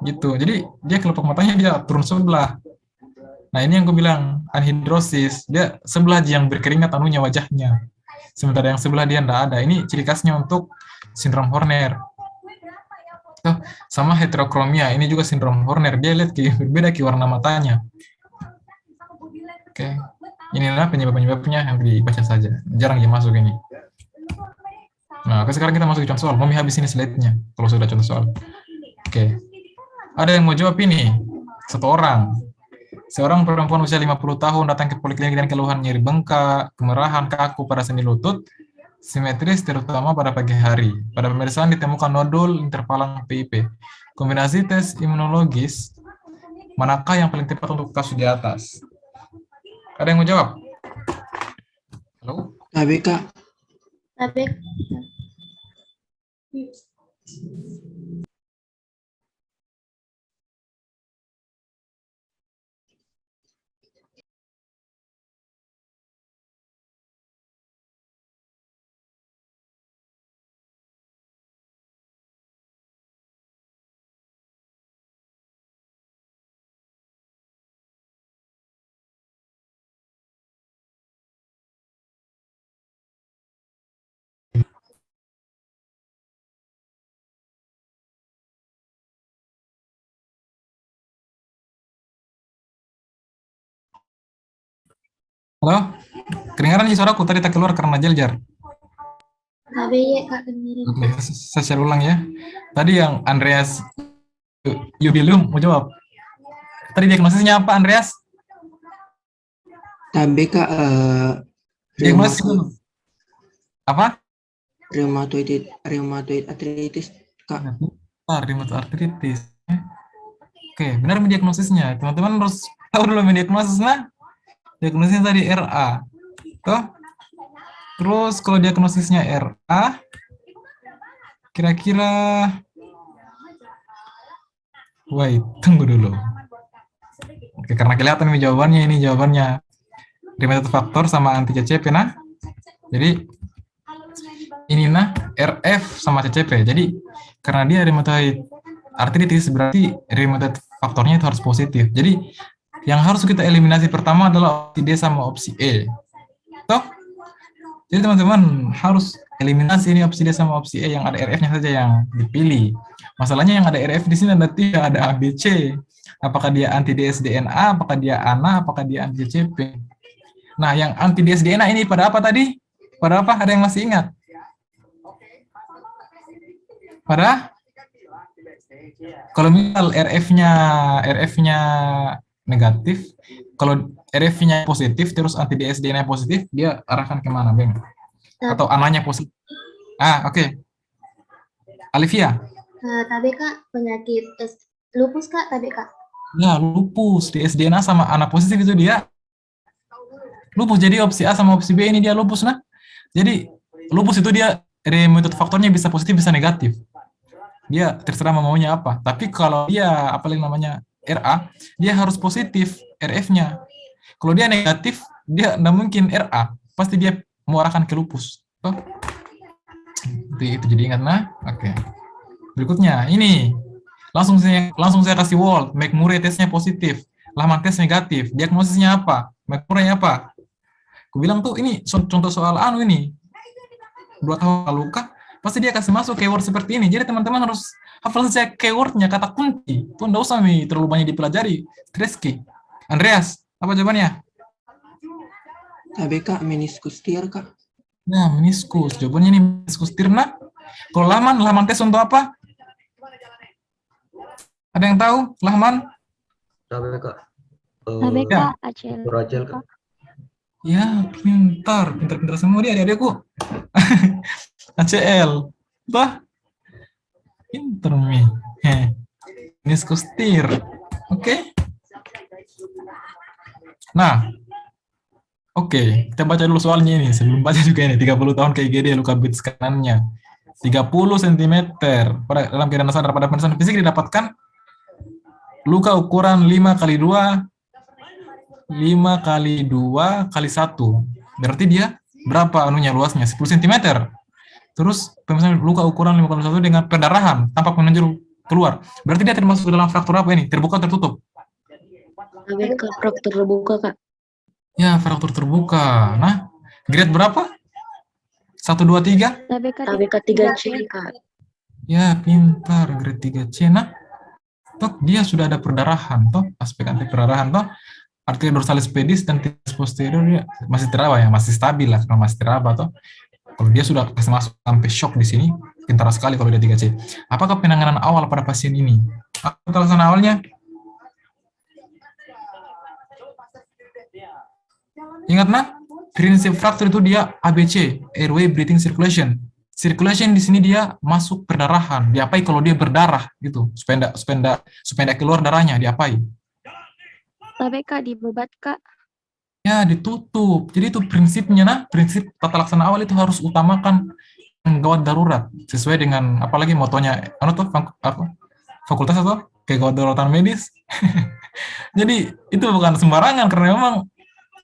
[SPEAKER 1] Gitu. Jadi dia kelopak matanya dia turun sebelah. Nah, ini yang gue bilang anhidrosis. Dia sebelah yang berkeringat wajahnya. Sementara yang sebelah dia nggak ada. Ini ciri khasnya untuk sindrom Horner. Tuh. Sama heterokromia. Ini juga sindrom Horner. Dia lihat berbeda warna matanya. Oke, inilah penyebab-penyebabnya yang dibaca saja. Jarang dia masuk ini. Nah, sekarang kita masuk ke contoh soal. Mami habis ini slide-nya, kalau sudah contoh soal. Oke. Ada yang mau jawab ini? Satu orang. Seorang perempuan usia 50 tahun datang ke poliklinik dengan keluhan nyeri bengkak, kemerahan, kaku pada sendi lutut, simetris terutama pada pagi hari. Pada pemeriksaan ditemukan nodul intervalang PIP. Kombinasi tes imunologis, manakah yang paling tepat untuk kasus di atas? Ada yang mau jawab? Halo?
[SPEAKER 5] ABK.
[SPEAKER 1] Halo? Kedengaran nih suaraku tadi tak keluar karena jeljar.
[SPEAKER 3] KBY Kak dengerin.
[SPEAKER 1] Oke, saya share ulang ya. Tadi yang Andreas Yubilum mau jawab. Tadi diagnosisnya apa Andreas?
[SPEAKER 5] ABK
[SPEAKER 1] Diagnosis apa?
[SPEAKER 5] Rheumatoid arthritis Kak.
[SPEAKER 1] Rheumatoid arthritis. Oke, benar mendiagnosisnya. Teman-teman harus tahu dulu mendiagnosisnya. Diagnosisnya tadi RA. Toh? Terus kalau diagnosisnya RA, kira-kira wait, tunggu dulu. Oke, karena kelihatan nih jawabannya, ini jawabannya rheumatoid factor sama anti CCP Jadi ini RF sama CCP. Jadi karena dia rheumatoid arthritis berarti rheumatoid faktornya itu harus positif. Jadi yang harus kita eliminasi pertama adalah opsi D sama opsi E. Toh? Jadi teman-teman harus eliminasi ini opsi D sama opsi E, yang ada RF-nya saja yang dipilih. Masalahnya yang ada RF di sini ada 3, ada ABC. Apakah dia anti dsDNA, apakah dia ANA, apakah dia anti CCP. Nah, yang anti dsDNA ini pada apa tadi? Pada apa? Ada yang masih ingat? Pada? Kalau misal RF-nya negatif, kalau RF-nya positif terus anti dsDNA positif, dia arahkan kemana, Bang? Atau ANA-nya positif? Oke. Alivia?
[SPEAKER 3] Tapi Kak, penyakit lupus Kak, tadi Kak.
[SPEAKER 1] Ya, lupus. dsDNA sama ANA positif itu dia lupus. Jadi opsi A sama opsi B ini dia lupus. Nah, jadi lupus itu dia metode faktornya bisa positif, bisa negatif. Dia terserah maunya apa. Tapi kalau dia apalagi namanya RA, dia harus positif RF-nya. Kalau dia negatif, dia tidak mungkin RA. Pasti dia mau arahkan ke lupus. Tuh. Itu jadi ingat. Nah, oke. Berikutnya ini langsung saya kasih Wald. McMurray tesnya positif, Lehmann tes negatif. Diagnosisnya apa? McMurray apa? Aku bilang tuh ini contoh soal ini 2 tahun lalu kah? Pasti dia kasih masuk keyword seperti ini. Jadi teman-teman harus hafal saja keywordnya, kata kunci. Itu nggak usah terlalu banyak dipelajari. Tricky. Andreas, apa jawabannya?
[SPEAKER 5] TBK meniskus tir, Kak.
[SPEAKER 1] Nah, meniskus. Jawabannya ini meniskus tir. Nah, kalau Lehmann tes untuk apa? Ada yang tahu? Lehmann?
[SPEAKER 4] TBK.
[SPEAKER 3] TBK,
[SPEAKER 1] Ya.
[SPEAKER 3] ACL.
[SPEAKER 4] Rachel, Kak.
[SPEAKER 1] Ya, pintar semua dia adik-adikku. ACL. Bah. Pintar nih. Meniskus tir. Oke. Nah. Oke, kita baca dulu soalnya ini. Sebelum baca juga ini, 30 tahun ke IGD, luka bits kanannya. 30 cm. Dalam keadaan sadar pada pemeriksaan fisik didapatkan luka ukuran 5x2 kali 1. Berarti dia berapa luasnya? 10 cm. Terus misalnya luka ukuran 5x1 dengan perdarahan tampak menonjol keluar. Berarti dia termasuk dalam fraktur apa ini? Terbuka atau tertutup?
[SPEAKER 6] TBK fraktur terbuka, Kak.
[SPEAKER 1] Ya, fraktur terbuka. Nah, grade berapa? 1, 2, 3?
[SPEAKER 6] TBK 3C, Kak.
[SPEAKER 1] Ya, pintar. Grade 3C. Nah, toh dia sudah ada perdarahan, toh aspek anti perdarahan, toh arteria dorsalis pedis dan tibialis posterior dia masih teraba ya, masih stabil lah kalau masih teraba, toh. Kalau dia sudah kasih masuk sampai shock di sini, pintar sekali kalau dia 3C. Apakah penanganan awal pada pasien ini? Apa alasan awalnya? Ingat nah, prinsip fraktur itu dia ABC, airway breathing circulation. Circulation di sini dia masuk perdarahan, diapai kalau dia berdarah gitu, supaya enggak keluar darahnya, diapai?
[SPEAKER 6] TBK dibebat, Kak.
[SPEAKER 1] Ya, ditutup. Jadi itu prinsipnya, nah, prinsip tata laksana awal itu harus utamakan gawat darurat sesuai dengan apalagi motonya fakultas atau kayak gawat daruratan medis. Jadi itu bukan sembarangan karena memang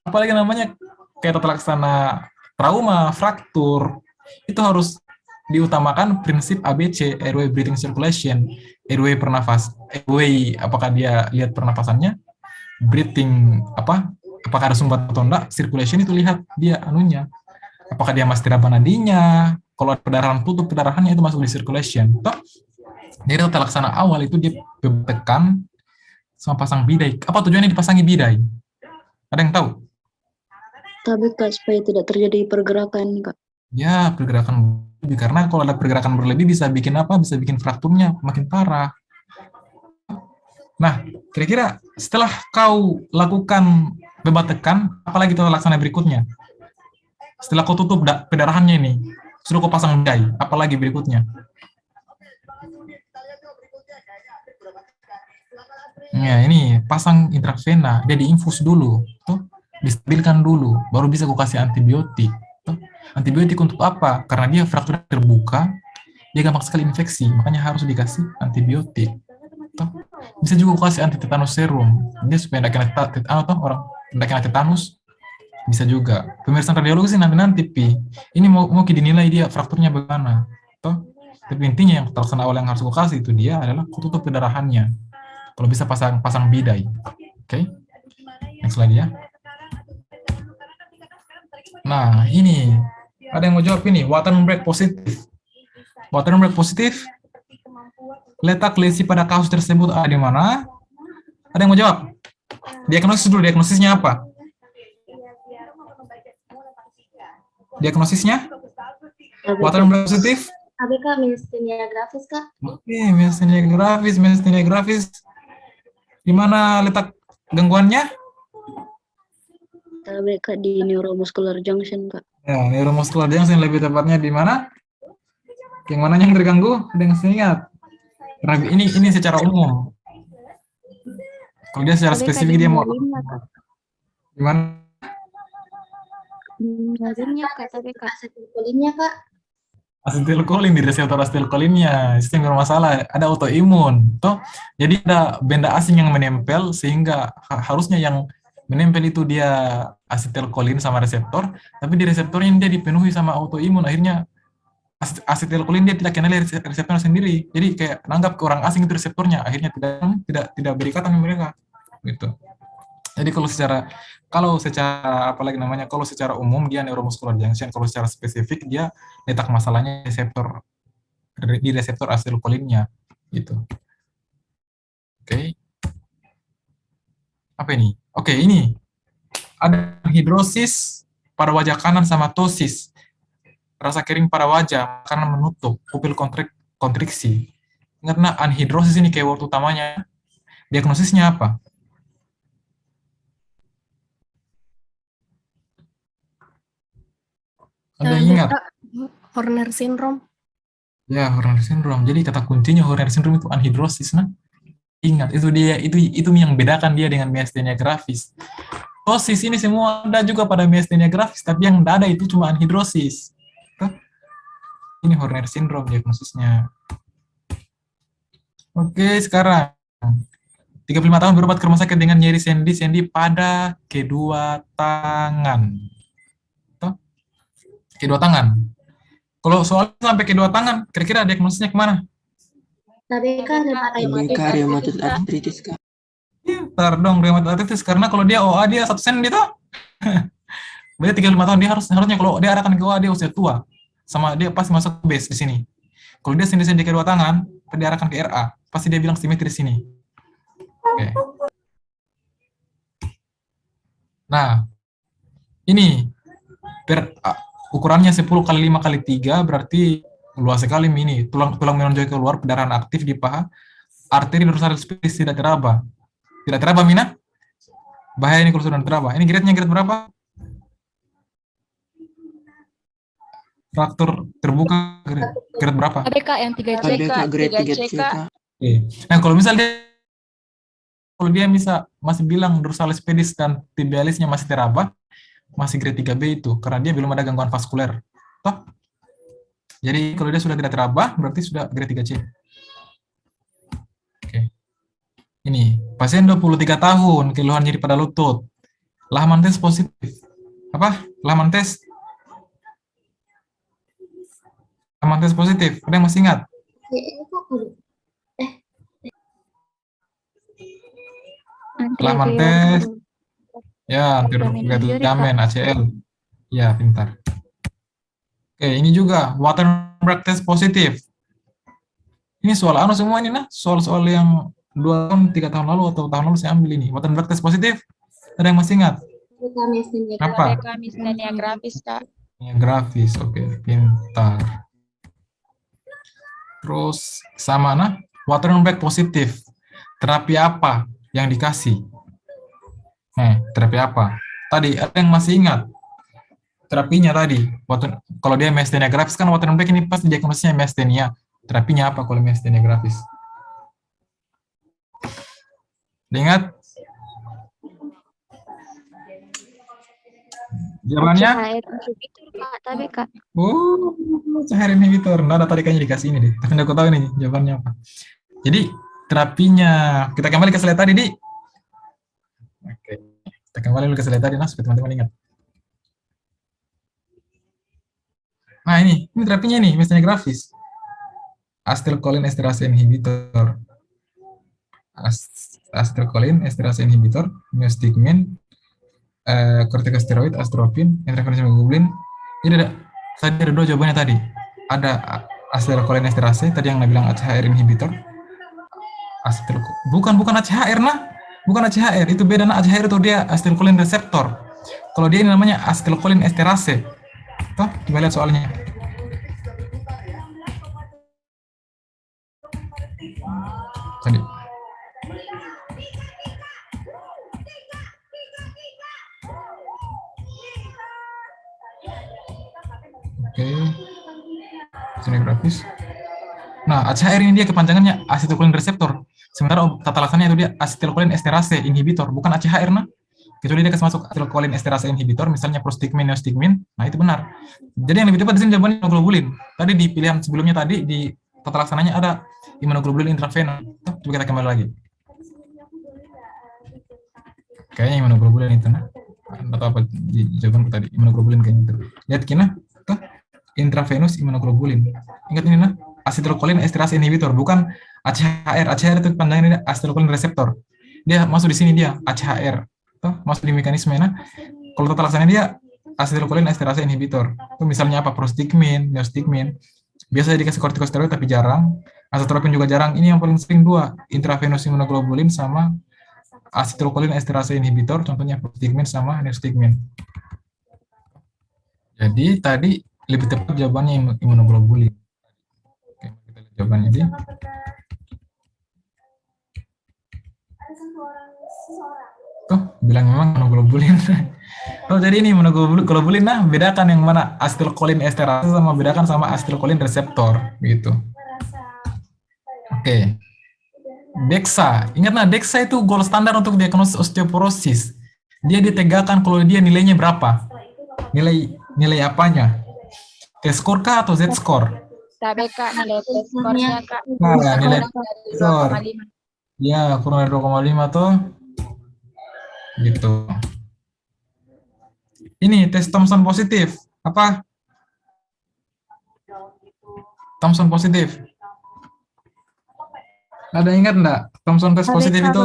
[SPEAKER 1] apalagi namanya kayak tata laksana trauma, fraktur, itu harus diutamakan prinsip ABC, airway breathing circulation, airway airway apakah dia lihat pernafasannya, breathing apakah ada sumbat atau enggak, circulation itu lihat dia anunya, apakah dia masih teraba nadinya, kalau ada perdarahan tutup perdarahannya itu masuk di circulation. Toh, jadi tata laksana awal itu dia tekan sama pasang bidai. Apa tujuannya dipasangi bidai? Ada yang tahu?
[SPEAKER 6] TBK supaya tidak terjadi pergerakan, Kak.
[SPEAKER 1] Ya, pergerakan berlebih. Karena kalau ada pergerakan berlebih bisa bikin apa? Bisa bikin frakturnya makin parah. Nah, kira-kira setelah kau lakukan bebat tekan, apalagi tata laksana berikutnya? Setelah kau tutup perdarahannya ini, sudah kau pasang bidai, apalagi berikutnya? Ya, ini pasang intravena, dia diinfus dulu, tuh, distabilkan dulu, baru bisa kau kasih antibiotik. Tuh. Antibiotik untuk apa? Karena dia fraktur terbuka, dia gampang sekali infeksi, makanya harus dikasih antibiotik. Tuh. Bisa juga kau kasih anti tetanus serum, dia supaya tidak kena tetanus, bisa juga. Pemeriksaan radiologi sih nanti pi. Ini mau dinilai dia frakturnya bagaimana. Tuh. Tapi intinya yang terlaksana awal yang harus kau kasih itu dia adalah kau tutup perdarahannya. Kalau bisa pasang bidai. Oke. Next lagi ya. Nah, ini ada yang mau jawab ini, Wattenberg break positif. Wattenberg break positif. Letak lesi pada kasus tersebut ada di mana? Ada yang mau jawab? Diagnosis dulu, diagnosisnya apa? Diagnosisnya? Wattenberg break positif?
[SPEAKER 3] ABK miastenia gravis, Kak.
[SPEAKER 1] Oke, miastenia grafis. Di mana letak gangguannya?
[SPEAKER 6] TBK di neuromuscular junction, Kak.
[SPEAKER 1] Ya, neuromuscular junction lebih tepatnya di mana? Yang mananya yang terganggu? Ada yang ingat? Ini secara umum. Kalau dia secara
[SPEAKER 3] ABK
[SPEAKER 1] spesifik
[SPEAKER 3] di
[SPEAKER 1] dia mau
[SPEAKER 3] Molina, Kak.
[SPEAKER 1] gimana?
[SPEAKER 3] Molina, Kak. ABK asetilkolinnya, Kak.
[SPEAKER 1] Asetilkolin di reseptor asetilkolinnya itu yang bermasalah, ada autoimun toh. Jadi ada benda asing yang menempel sehingga harusnya yang menempel itu dia asetilkolin sama reseptor, tapi di reseptornya dia dipenuhi sama autoimun, akhirnya asetilkolin dia tidak kenal reseptornya sendiri, jadi kayak nanggap ke orang asing itu reseptornya, akhirnya tidak berikatan dengan mereka gitu. Jadi kalau secara apalagi namanya, kalau secara umum dia neuromuscular junction, kalau secara spesifik dia letak masalahnya di reseptor asetilkolinnya gitu. Oke. Apa ini? Oke, ini ada hidrosis pada wajah kanan sama ptosis. Rasa kering pada wajah karena menutup pupil kontriksi. Karena anhidrosis ini keyword utamanya. Diagnosisnya apa? Ada yang ingat?
[SPEAKER 3] Horner syndrome.
[SPEAKER 1] Ya, Horner syndrome. Jadi kata kuncinya Horner syndrome itu anhidrosis, nah. Ingat, itu yang bedakan dia dengan miastenia gravis. Ptosis ini semua ada juga pada miastenia gravis, tapi yang tidak ada itu cuma anhidrosis. Ini Horner syndrome diagnosisnya. Oke, sekarang 35 tahun berobat ke rumah sakit dengan nyeri sendi pada kedua tangan. Kedua tangan. Kalau soal sampai kedua tangan, kira-kira diagnosisnya kemana?
[SPEAKER 3] ABK
[SPEAKER 5] rheumatoid arthritis, Kak.
[SPEAKER 1] Pintar dong, rheumatoid arthritis, karena kalau dia OA dia 1 sen gitu. Berarti 35 tahun dia harusnya kalau dia arahkan ke OA dia usia tua. Sama dia pasti masuk base di sini. Kalau dia sendi kedua tangan, dia arahkan ke RA, pasti dia bilang simetris sini. Oke. Nah, ini ukurannya 10 kali 5 kali 3, berarti luas sekali ini. Tulang menonjol keluar, pendarahan aktif di paha, arteri dorsalis spes tidak teraba. Tidak teraba, Mina? Bahaya ini kalau sudah teraba. Ini grade-nya grade berapa? Fraktur terbuka grade berapa?
[SPEAKER 3] ABK yang 3C,
[SPEAKER 5] ABK grade 3C, Kak.
[SPEAKER 1] Oke. Nah, kalau dia masih bilang dorsalis pedis dan tibialisnya masih teraba, masih grade 3B itu, karena dia belum ada gangguan vaskuler. Toh? Jadi kalau dia sudah tidak teraba, berarti sudah grade 3C. Oke. Ini, pasien 23 tahun, keluhan nyeri pada lutut. Lahaman tes positif. Apa? Lahaman tes positif. Ada yang masih ingat? Lahaman tes. Ya, anterior ligamen ACL. Ya, pintar. Oke, ini juga Wattenberg test positif. Ini soal semua ini, nah. Soal-soal yang 2 tahun, 3 tahun lalu atau tahun lalu saya ambil ini. Wattenberg test positif. Ada yang masih ingat? Apa?
[SPEAKER 7] Miastenia gravis, Kak.
[SPEAKER 1] Grafis, oke, pintar. Terus sama, nah. Wattenberg positif. Terapi apa yang dikasih? Terapi apa? Tadi ada yang masih ingat? Terapinya tadi, kalau dia miastenia gravis kan Wattenberg ini pasti diagnosisnya miastenia. Terapinya apa kalau miastenia gravis? Ingat? Jawabannya? Cairan inhibitor. Nggak ada tadi kayaknya dikasih ini deh. Tapi aku tahu nih jawabannya apa. Jadi terapinya, kita kembali ke slide tadi, Di. Oke. Kita kembali ke slide tadi, nah, supaya teman-teman ingat. Nah, ini terapinya nih, miastenia gravis. Acetylcholine esterase inhibitor. acetylcholine esterase inhibitor, myostatin, corticosteroid, atropine, intravenous immunoglobulin. Jadi tadi ada 2 jawabannya tadi. Ada acetylcholine esterase tadi yang bilang ACHR inhibitor. Bukan ACHR bukan ACHR, itu beda. ACHR itu dia acetylcholine reseptor. Kalau dia ini namanya acetylcholine esterase. Tuh, coba lihat soalnya. Tadi. Oke. Sini grafis. Nah, ACHR ini dia kepanjangannya acetylcholine receptor. Sementara tata laksananya itu dia acetylcholine esterase inhibitor, bukan ACHR Kecuali dia kasih masuk acetylcholine esterase inhibitor, misalnya prostigmin, neostigmin, nah itu benar. Jadi yang lebih tepat di sini jawabannya immunoglobulin. Tadi di pilihan sebelumnya tadi di tata laksananya ada immunoglobulin intravenous. Coba kita kembali lagi. Kayaknya immunoglobulin itu atau apa jawabanku tadi immunoglobulin kayaknya itu. Lihat kina, tuh intravenous immunoglobulin. Ingat ini acetylcholine esterase inhibitor, bukan ACHR. ACHR itu panjangannya acetylcholine receptor. Dia masuk di sini dia ACHR. Tuh, masuk di mekanisme. Nah, kalau tata laksananya dia acetylcholine esterase inhibitor. Itu misalnya apa? Prostigmin, neostigmin. Biasanya dikasih corticosteroid tapi jarang. Atropine juga jarang. Ini yang paling sering 2, intravenous immunoglobulin sama acetylcholine esterase inhibitor, contohnya prostigmin sama neostigmin. Jadi tadi lebih tepat jawabannya immunoglobulin. Oke, kita lihat jawabannya dia. Tuh, bilang memang immunoglobulin. Oh, jadi ini immunoglobulin, bedakan yang mana acetylcholine esterase sama bedakan sama acetylcholine reseptor, gitu. Oke. DEXA, ingat DEXA itu gold standar untuk diagnosis osteoporosis. Dia ditegakkan kalau dia nilainya berapa? Nilai apanya? T-score kah atau Z-score?
[SPEAKER 7] TBK nilai tes skornya Kak.
[SPEAKER 1] Nah, nilai
[SPEAKER 7] Dari
[SPEAKER 1] score.
[SPEAKER 7] 2,5.
[SPEAKER 1] Ya, kurang dari 2,5 tuh. Gitu. Ini tes Thomson positif. Apa? Thomson positif. Ada ingat enggak? Thomson test positif itu?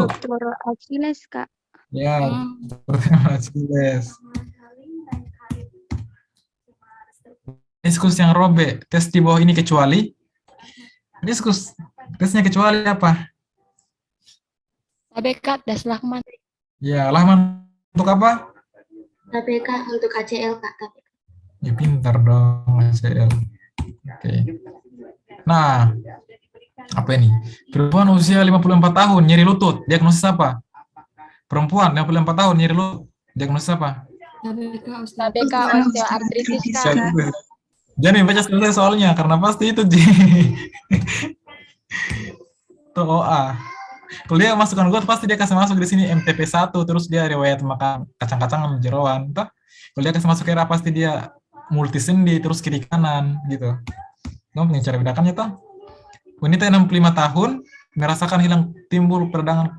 [SPEAKER 6] Achilles, Kak.
[SPEAKER 1] Ya, seperti Achilles. Diskus yang robek. Tes di bawah ini kecuali? Diskus. Tesnya kecuali apa?
[SPEAKER 7] TBK das Lahman.
[SPEAKER 1] Ya, Lahman untuk apa?
[SPEAKER 3] KPK untuk ACL, Kak.
[SPEAKER 1] Ya, pintar dong, ACL. Oke. Nah, apa ini? Perempuan usia 54 tahun, nyeri lutut. Diagnosis apa? Perempuan 54 tahun, nyeri lutut. Diagnosis apa?
[SPEAKER 7] TBK osteoartritis, Kak.
[SPEAKER 1] Jangan baca selesai soalnya, karena pasti itu Tuh OA. Kalau dia masukkan gue, pasti dia kasih masuk di sini MTP1, terus dia riwayat makan kacang-kacangan jeroan. Kalau dia kasih masuk era, pasti dia multisendi, terus kiri kanan, gitu. Kamu punya cara bedakannya, toh? Wanita 65 tahun, merasakan hilang timbul peradangan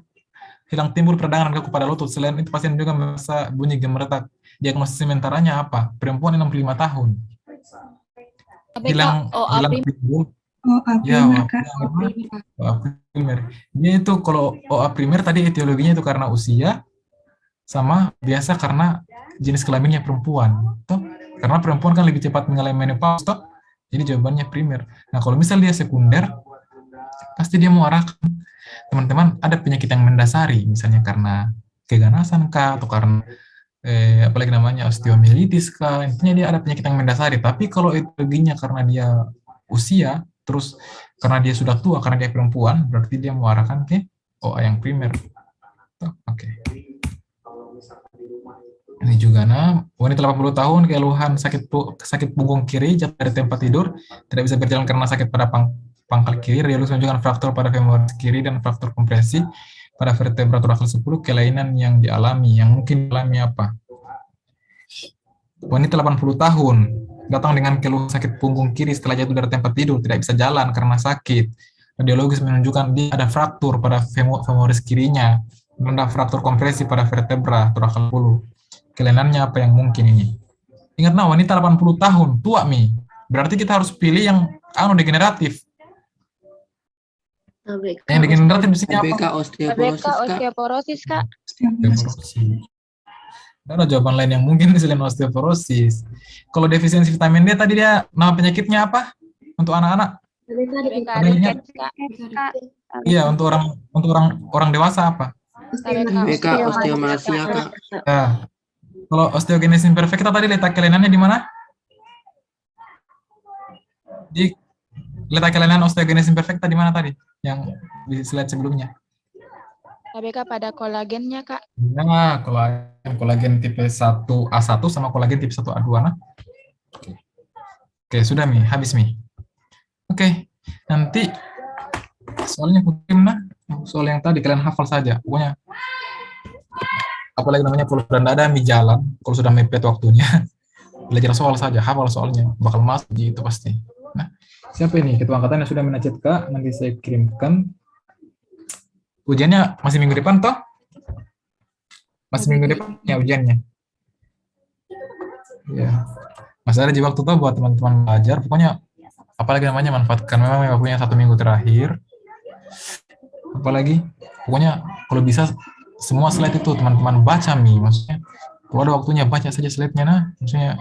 [SPEAKER 1] kaku pada lutut. Selain itu, pasien juga merasa bunyi gemeretak. Diagnosis sementaranya apa? Perempuan 65 tahun. Hilang timbul.
[SPEAKER 5] OA
[SPEAKER 1] primer. Dia itu kalau OA primer tadi etiologinya itu karena usia, sama biasa karena jenis kelaminnya perempuan. Toh? Karena perempuan kan lebih cepat mengalami menopause, toh? Jadi jawabannya primer. Nah, kalau misal dia sekunder, pasti dia mau arahkan teman-teman ada penyakit yang mendasari, misalnya karena keganasan kah, atau karena apalagi namanya osteomielitis kah, intinya dia ada penyakit yang mendasari. Tapi kalau etiologinya karena dia usia, terus karena dia sudah tua, karena dia perempuan, berarti dia mau arahkan ke OA yang primer. Oke. Ini juga wanita 80 tahun keluhan sakit punggung kiri, jatuh dari tempat tidur, tidak bisa berjalan karena sakit pada pangkal kiri, radiolog menunjukkan fraktur pada femur kiri dan fraktur kompresi pada vertebra torakal 10, kelainan yang dialami, yang mungkin dialami apa? Wanita 80 tahun, datang dengan keluhan sakit punggung kiri setelah jatuh dari tempat tidur, tidak bisa jalan karena sakit. Radiologis menunjukkan dia ada fraktur pada femoris kirinya, ada fraktur kompresi pada vertebra torakal 10. Kelainannya apa yang mungkin ini? Ingat wanita 80 tahun, tua Mi. Berarti kita harus pilih yang degeneratif.
[SPEAKER 6] TBK
[SPEAKER 1] Yang degeneratif di sini apa?
[SPEAKER 5] TBK
[SPEAKER 7] TBK
[SPEAKER 5] osteoporosis Kak.
[SPEAKER 7] osteoporosis, Kak.
[SPEAKER 1] Osteoporosis. Ada jawaban lain yang mungkin selain osteoporosis. Kalau defisiensi vitamin D tadi dia nama penyakitnya apa? Untuk anak-anak?
[SPEAKER 7] TBK
[SPEAKER 1] Ada ingat?
[SPEAKER 7] rickets, Kak.
[SPEAKER 1] Iya, untuk orang dewasa apa?
[SPEAKER 5] TBK osteomalacia Kak.
[SPEAKER 1] Ya. Kalau osteogenesis imperfecta tadi letak kelenannya di mana? Di letak kelainan osteogenesis imperfecta di mana tadi? Yang di slide sebelumnya.
[SPEAKER 7] TBK pada kolagennya, Kak.
[SPEAKER 1] Nah, kolagen tipe 1A1 sama kolagen tipe 1A2 nah. Oke, sudah Mi, habis Mi. Oke, nanti soalnya kirim nah, soal yang tadi kalian hafal saja. Pokoknya apalagi namanya kalau sudah ada Mi jalan, kalau sudah mepet waktunya, belajar soal saja, hafal soalnya, bakal masuk gitu pasti. Nah, siapa ini? Ketua angkatan yang sudah menacet Kak, nanti saya kirimkan. Ujiannya masih minggu depan toh? Masih minggu depan ya ujiannya. Ya. Masih ada di waktu toh buat teman-teman belajar. Pokoknya apalagi namanya manfaatkan memang waktunya 1 minggu terakhir. Apalagi pokoknya kalau bisa semua slide itu teman-teman baca Mi. Maksudnya kalau ada waktunya baca saja slide-nya nah. Maksudnya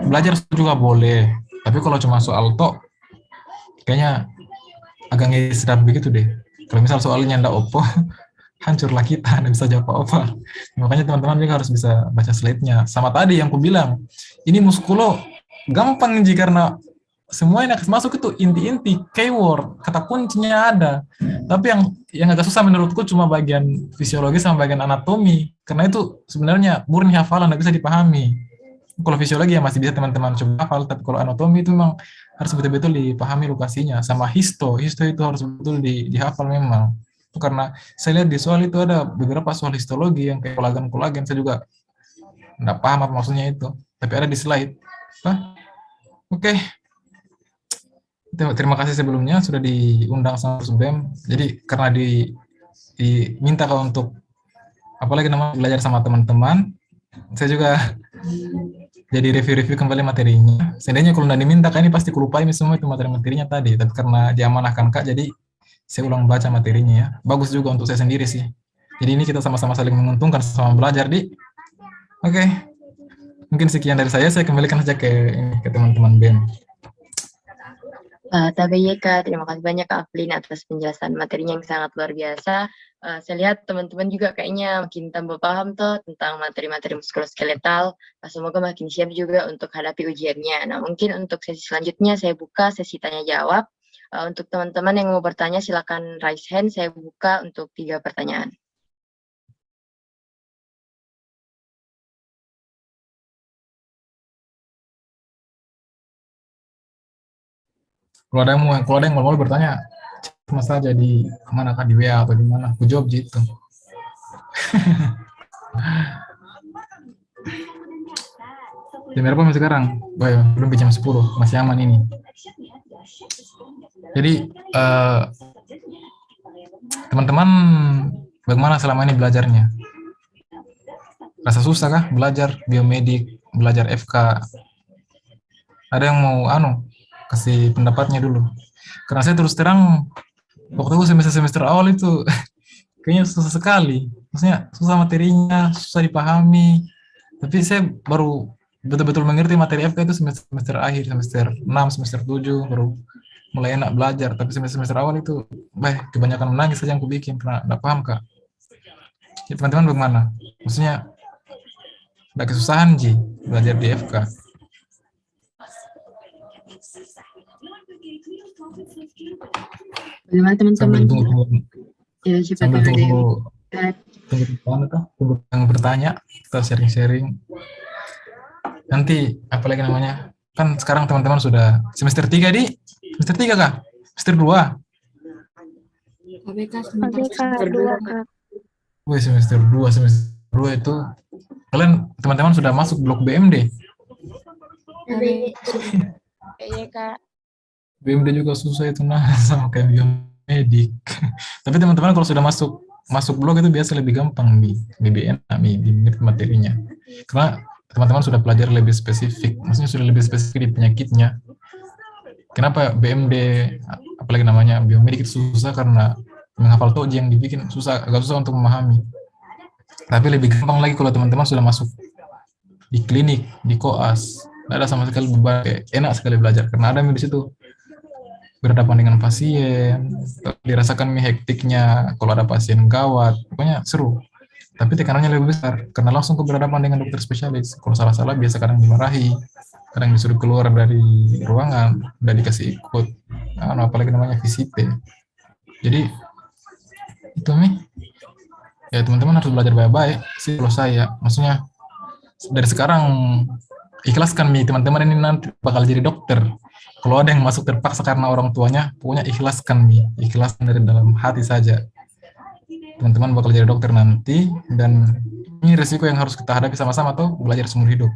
[SPEAKER 1] belajar juga boleh. Tapi kalau cuma soal toh kayaknya agak ngesedap begitu deh. Kalau misal soalnya ndak opo, hancurlah kita, nggak bisa jawab apa-apa. Makanya teman-teman juga harus bisa baca slide-nya. Sama tadi yang aku bilang, ini muskulo gampang Ji, karena semua yang masuk itu inti-inti, keyword, kata kuncinya ada. Tapi yang agak susah menurutku cuma bagian fisiologi sama bagian anatomi. Karena itu sebenarnya murni hafalan, nggak bisa dipahami. Kalau fisiologi ya masih bisa teman-teman coba hafal, tapi kalau anatomi itu memang harus betul-betul dipahami lokasinya. Sama histo itu harus betul dihafal memang. Itu karena saya lihat di soal itu ada beberapa soal histologi yang kayak kolagen, saya juga nggak paham apa maksudnya itu. Tapi ada di slide. Oke. Terima kasih sebelumnya sudah diundang sama Subem. Jadi karena diminta kalau untuk apalagi namanya belajar sama teman-teman, saya juga jadi review kembali materinya. Seandainya kalau nggak diminta, ini pasti kelupain semua itu materi-materinya tadi. Tapi karena diamanahkan Kak, jadi saya ulang baca materinya ya. Bagus juga untuk saya sendiri sih. Jadi ini kita sama-sama saling menguntungkan, sama belajar di. Oke. Mungkin sekian dari saya kembalikan saja ke teman-teman BEM.
[SPEAKER 8] TBYK, terima kasih banyak Kak Aflin atas penjelasan materinya yang sangat luar biasa. Saya lihat teman-teman juga kayaknya makin tambah paham tuh tentang materi-materi muskuloskeletal. Semoga makin siap juga untuk hadapi ujiannya. Nah, mungkin untuk sesi selanjutnya saya buka sesi tanya jawab. Untuk teman-teman yang mau bertanya silakan raise hand. Saya buka untuk 3 pertanyaan.
[SPEAKER 1] Kalau ada yang mau bertanya, cuma saja di mana Kak, di WA atau di mana? Aku jawab gitu. Jam berapa sekarang? Belum jam 10, masih aman ini. Jadi teman-teman bagaimana selama ini belajarnya? Rasa susah kah belajar biomedik, belajar FK? Ada yang mau kasih pendapatnya dulu? Karena saya terus terang waktu semester awal itu kayaknya susah sekali. Maksudnya susah materinya, susah dipahami. Tapi saya baru betul-betul mengerti materi FK itu semester akhir, semester 6, semester 7 baru mulai enak belajar. Tapi semester awal itu kebanyakan menangis saja yang aku bikin karena nggak paham Kak. Ya, teman-teman bagaimana? Maksudnya nggak kesusahan Ji belajar di FK?
[SPEAKER 8] Bagaimana teman-teman?
[SPEAKER 1] Sambil tunggu yang bertanya, kita sharing-sharing. Nanti apalagi namanya, kan sekarang teman-teman sudah semester 3 di semester 3 kah? Semester 2?
[SPEAKER 3] semester 2 Kak.
[SPEAKER 1] Semester 2 itu kalian teman-teman sudah masuk blok BMD?
[SPEAKER 7] Iya Kak.
[SPEAKER 1] BMD juga susah itu sama kayak biomedik. Tapi teman-teman kalau sudah masuk blok itu biasa lebih gampang di BBN, di materinya. Karena teman-teman sudah belajar lebih spesifik, maksudnya sudah lebih spesifik di penyakitnya. Kenapa BMD apalagi namanya biomedik itu susah karena menghafal toji yang dibikin susah, agak susah untuk memahami. Tapi lebih gampang lagi kalau teman-teman sudah masuk di klinik, di koas, tidak ada sama sekali beban, enak sekali belajar karena ada di situ berhadapan dengan pasien, dirasakan hektiknya kalau ada pasien gawat, pokoknya seru. Tapi tekanannya lebih besar karena langsung berhadapan dengan dokter spesialis. Kalau salah-salah biasa kadang dimarahi, kadang disuruh keluar dari ruangan, udah dikasih ikut, apalagi namanya visite. Jadi itu nih, ya teman-teman harus belajar baik-baik sih kalau saya. Maksudnya dari sekarang ikhlaskan nih teman-teman ini nanti bakal jadi dokter. Kalau ada yang masuk terpaksa karena orang tuanya, pokoknya ikhlaskan nih, ikhlaskan dari dalam hati saja. Teman-teman bakal jadi dokter nanti, dan ini resiko yang harus kita hadapi sama-sama tuh, belajar seumur hidup.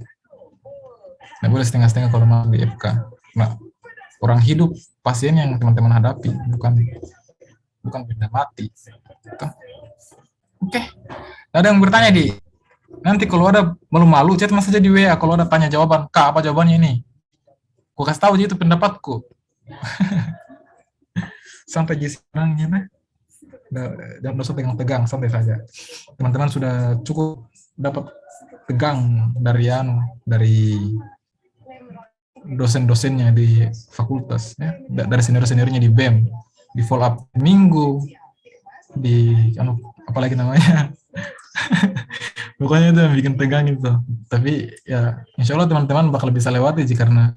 [SPEAKER 1] Nggak boleh setengah-setengah kalau mau di FK. Nah, orang hidup, pasien yang teman-teman hadapi, bukan benda mati. Oke. Ada yang bertanya, Di? Nanti kalau ada malu-malu, chat mas saja di WA. Kalau ada tanya jawaban, Kak, apa jawabannya ini? Aku kasih tahu, itu pendapatku. Santai aja senangnya, nah. Jangan usah tegang-tegang, santai saja. Teman-teman sudah cukup dapat tegang dari dosen-dosennya di fakultas, ya. Dari senior-seniornya di BEM, di follow up minggu, di apalagi namanya. Pokoknya itu yang bikin tegang itu. Tapi ya insya Allah teman-teman bakal bisa lewati sih, karena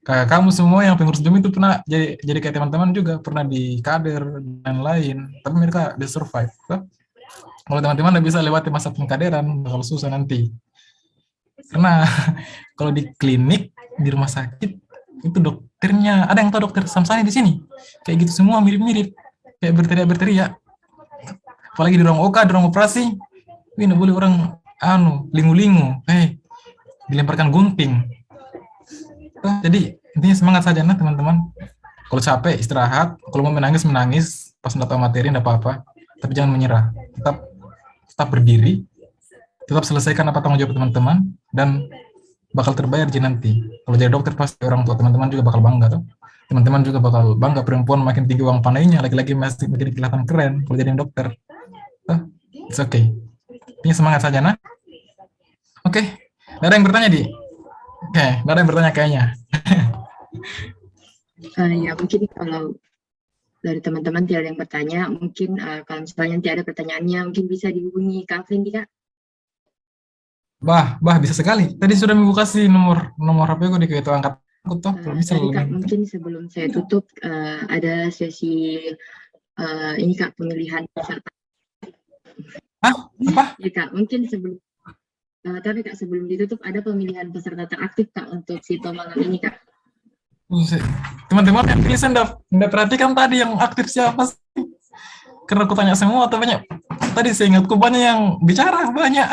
[SPEAKER 1] kayak kamu semua yang pengurus BEM itu pernah jadi kayak teman-teman juga, pernah di kader dan lain, tapi mereka di survive. Kalau teman-teman udah bisa lewati masa pengkaderan, bakal susah nanti. Karena kalau di klinik, di rumah sakit, itu dokternya, ada yang tahu dokter Samsani di sini? Kayak gitu semua mirip-mirip, kayak berteriak-berteriak. Apalagi di ruang OK, di ruang operasi, ini boleh orang lingu-lingu, dilemparkan gunting. Jadi intinya semangat saja nah teman-teman. Kalau capek istirahat, kalau mau menangis, pas nggak tahu materi nggak apa-apa, tapi jangan menyerah. Tetap berdiri, tetap selesaikan apa tanggung jawab teman-teman, dan bakal terbayar nanti. Kalau jadi dokter pasti orang tua teman-teman juga bakal bangga tuh. Teman-teman juga bakal bangga, perempuan makin tinggi uang pandainya, laki-laki masih makin kelihatan keren kalau jadi dokter. It's okay. Ini semangat saja nah. Oke. Ada yang bertanya, Di? Oke, nggak ada yang bertanya kayaknya.
[SPEAKER 8] Ya mungkin kalau dari teman-teman tidak ada yang bertanya, mungkin kalau misalnya nanti ada pertanyaannya, mungkin bisa dihubungi Kak Aflin, Kak.
[SPEAKER 1] Bah, bisa sekali. Tadi sudah membuka sih nomor HP gue di ketua angkat aku tuh. Bisa
[SPEAKER 8] Tadi Kak, mungkin sebelum saya tutup ada sesi ini Kak, pemilihan peserta.
[SPEAKER 1] Apa?
[SPEAKER 8] Ya Kak, mungkin sebelum tapi Kak, sebelum ditutup ada pemilihan peserta teraktif Kak untuk Sito malam ini Kak.
[SPEAKER 1] Teman-teman yang pilih saya enggak perhatikan tadi yang aktif siapa sih? Karena aku tanya semua atau banyak. Tadi saya ingatku banyak yang bicara, banyak.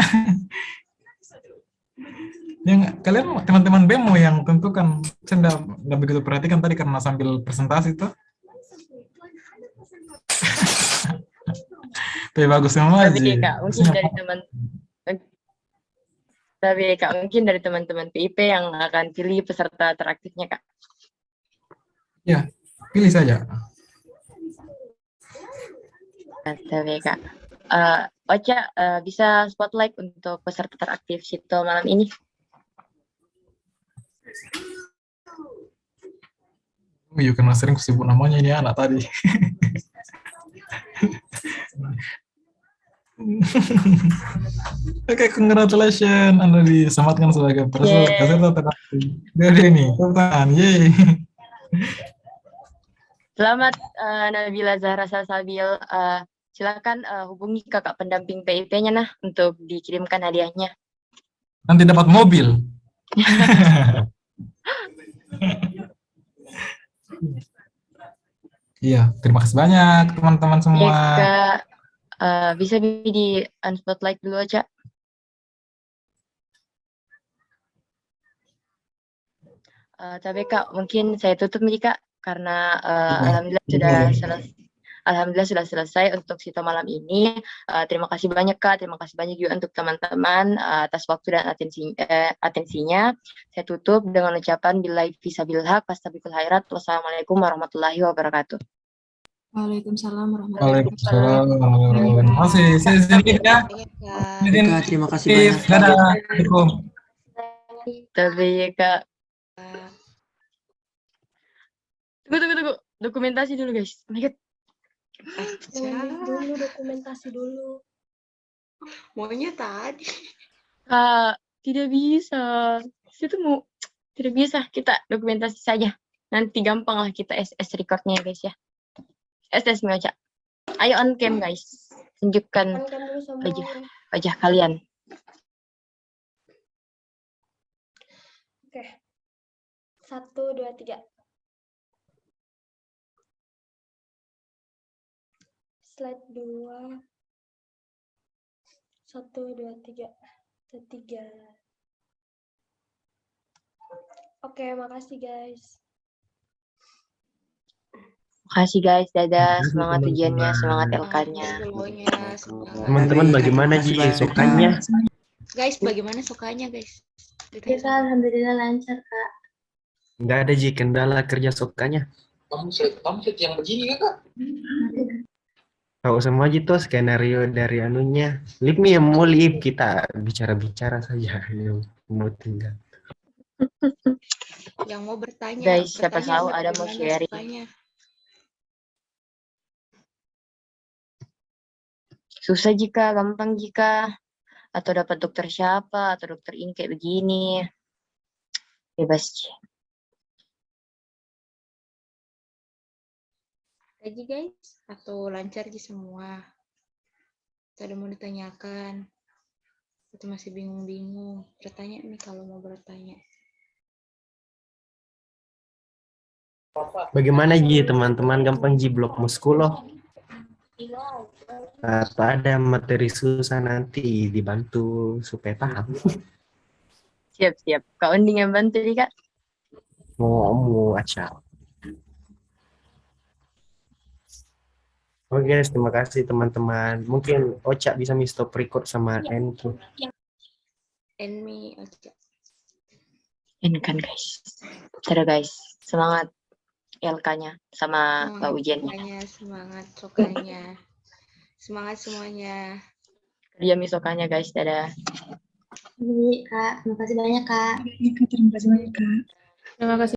[SPEAKER 1] Yang kalian teman-teman BEM yang tentukan, saya enggak begitu perhatikan tadi karena sambil presentasi tuh. Tapi bagus semua aja.
[SPEAKER 8] Tapi Kak, mungkin dari mungkin dari teman-teman PIP yang akan pilih peserta teraktifnya Kak.
[SPEAKER 1] Ya, pilih saja.
[SPEAKER 8] Tapi Kak, Ocha bisa spotlight untuk peserta teraktif Sito malam ini.
[SPEAKER 1] Iya, karena sering kusebut namanya ini anak tadi. Oke, congratulations, Anda disematkan sebagai peserta teraktif. Dari ini, tangan, yeay.
[SPEAKER 8] Selamat Nabila Zahra Salsabil. Silakan hubungi kakak pendamping PIP-nya nah untuk dikirimkan hadiahnya.
[SPEAKER 1] Nanti dapat mobil. Iya, terima kasih banyak teman-teman semua.
[SPEAKER 8] Ya, Kak, bisa di unspotlight dulu aja. Tapi Kak, mungkin saya tutup nih Kak, karena Alhamdulillah sudah selesai untuk Sito malam ini. Terima kasih banyak Kak, terima kasih banyak juga untuk teman-teman atas waktu dan atensinya. Saya tutup dengan ucapan billahi fisabilillah, fastabiqul khairat. Wassalamualaikum warahmatullahi wabarakatuh.
[SPEAKER 9] Waalaikumsalam warahmatullahi
[SPEAKER 1] Waalaikumsalam warahmatullahi wabarakatuh. Saya sedikit ya.
[SPEAKER 7] Iya, Kak.
[SPEAKER 1] Izin.
[SPEAKER 5] Kak, terima kasih banyak.
[SPEAKER 1] Dadah. Assalamualaikum.
[SPEAKER 8] Tapi ya Kak, tunggu. Dokumentasi dulu guys. Oh my God.
[SPEAKER 3] Dulu dokumentasi dulu.
[SPEAKER 9] Maunya tadi.
[SPEAKER 8] Kak, tidak bisa. Itu mau tidak bisa. Kita dokumentasi saja. Nanti gampang lah kita SS recordnya guys ya. SS Mioca. Ayo on cam guys. Tunjukkan
[SPEAKER 3] Kan dulu semua.
[SPEAKER 8] wajah kalian.
[SPEAKER 3] Oke. 1, 2, 3. Slide 2. 1, 2, 3. 3. Oke, makasih guys.
[SPEAKER 8] Makasih guys. Dadah.
[SPEAKER 10] Makasih,
[SPEAKER 8] Semangat ujiannya. Semangat
[SPEAKER 10] teman-teman.
[SPEAKER 8] LK-nya.
[SPEAKER 7] Semuanya, semangat.
[SPEAKER 10] Teman-teman bagaimana Ji sukanya?
[SPEAKER 7] Guys, bagaimana sukanya, guys?
[SPEAKER 3] Kita alhamdulillah lancar, Kak.
[SPEAKER 10] Nggak ada Ji kendala kerja sukanya.
[SPEAKER 11] Kamu set yang begini kan, Kak?
[SPEAKER 10] Tahu semua Ji tuh skenario dari anunya. Leave me mau leave, kita bicara-bicara saja. Yang mau tinggal.
[SPEAKER 7] Yang mau bertanya.
[SPEAKER 8] Guys, siapa
[SPEAKER 7] bertanya
[SPEAKER 8] tahu ada mau
[SPEAKER 7] bagaimana
[SPEAKER 8] sharing.
[SPEAKER 7] sukanya.
[SPEAKER 8] Susah jika, gampang jika. Atau dapat dokter siapa, atau dokter ini kayak begini. Bebas Ji.
[SPEAKER 7] Aja guys, atau lancar aja semua. Atau ada mau ditanyakan. Atau masih bingung-bingung. Bertanya nih kalau mau bertanya.
[SPEAKER 10] Bagaimana Ji teman-teman gampang Ji blok muskulo? Atau ada materi susah nanti dibantu supaya paham.
[SPEAKER 8] Siap. Kak Unding yang bantu nih Kak.
[SPEAKER 10] Mau acara. Oke guys, terima kasih teman-teman. Mungkin Ocha bisa stop record sama Enki.
[SPEAKER 7] Enmi aja.
[SPEAKER 8] Ini kan guys. Dadah guys. Semangat LK-nya sama ujiannya.
[SPEAKER 7] Semangat sukanya. Semangat semuanya.
[SPEAKER 8] Kerja misokanya guys. Dadah.
[SPEAKER 3] Ini Kak, terima kasih banyak Kak.
[SPEAKER 9] Terima kasih banyak, Kak.
[SPEAKER 7] Terima kasih.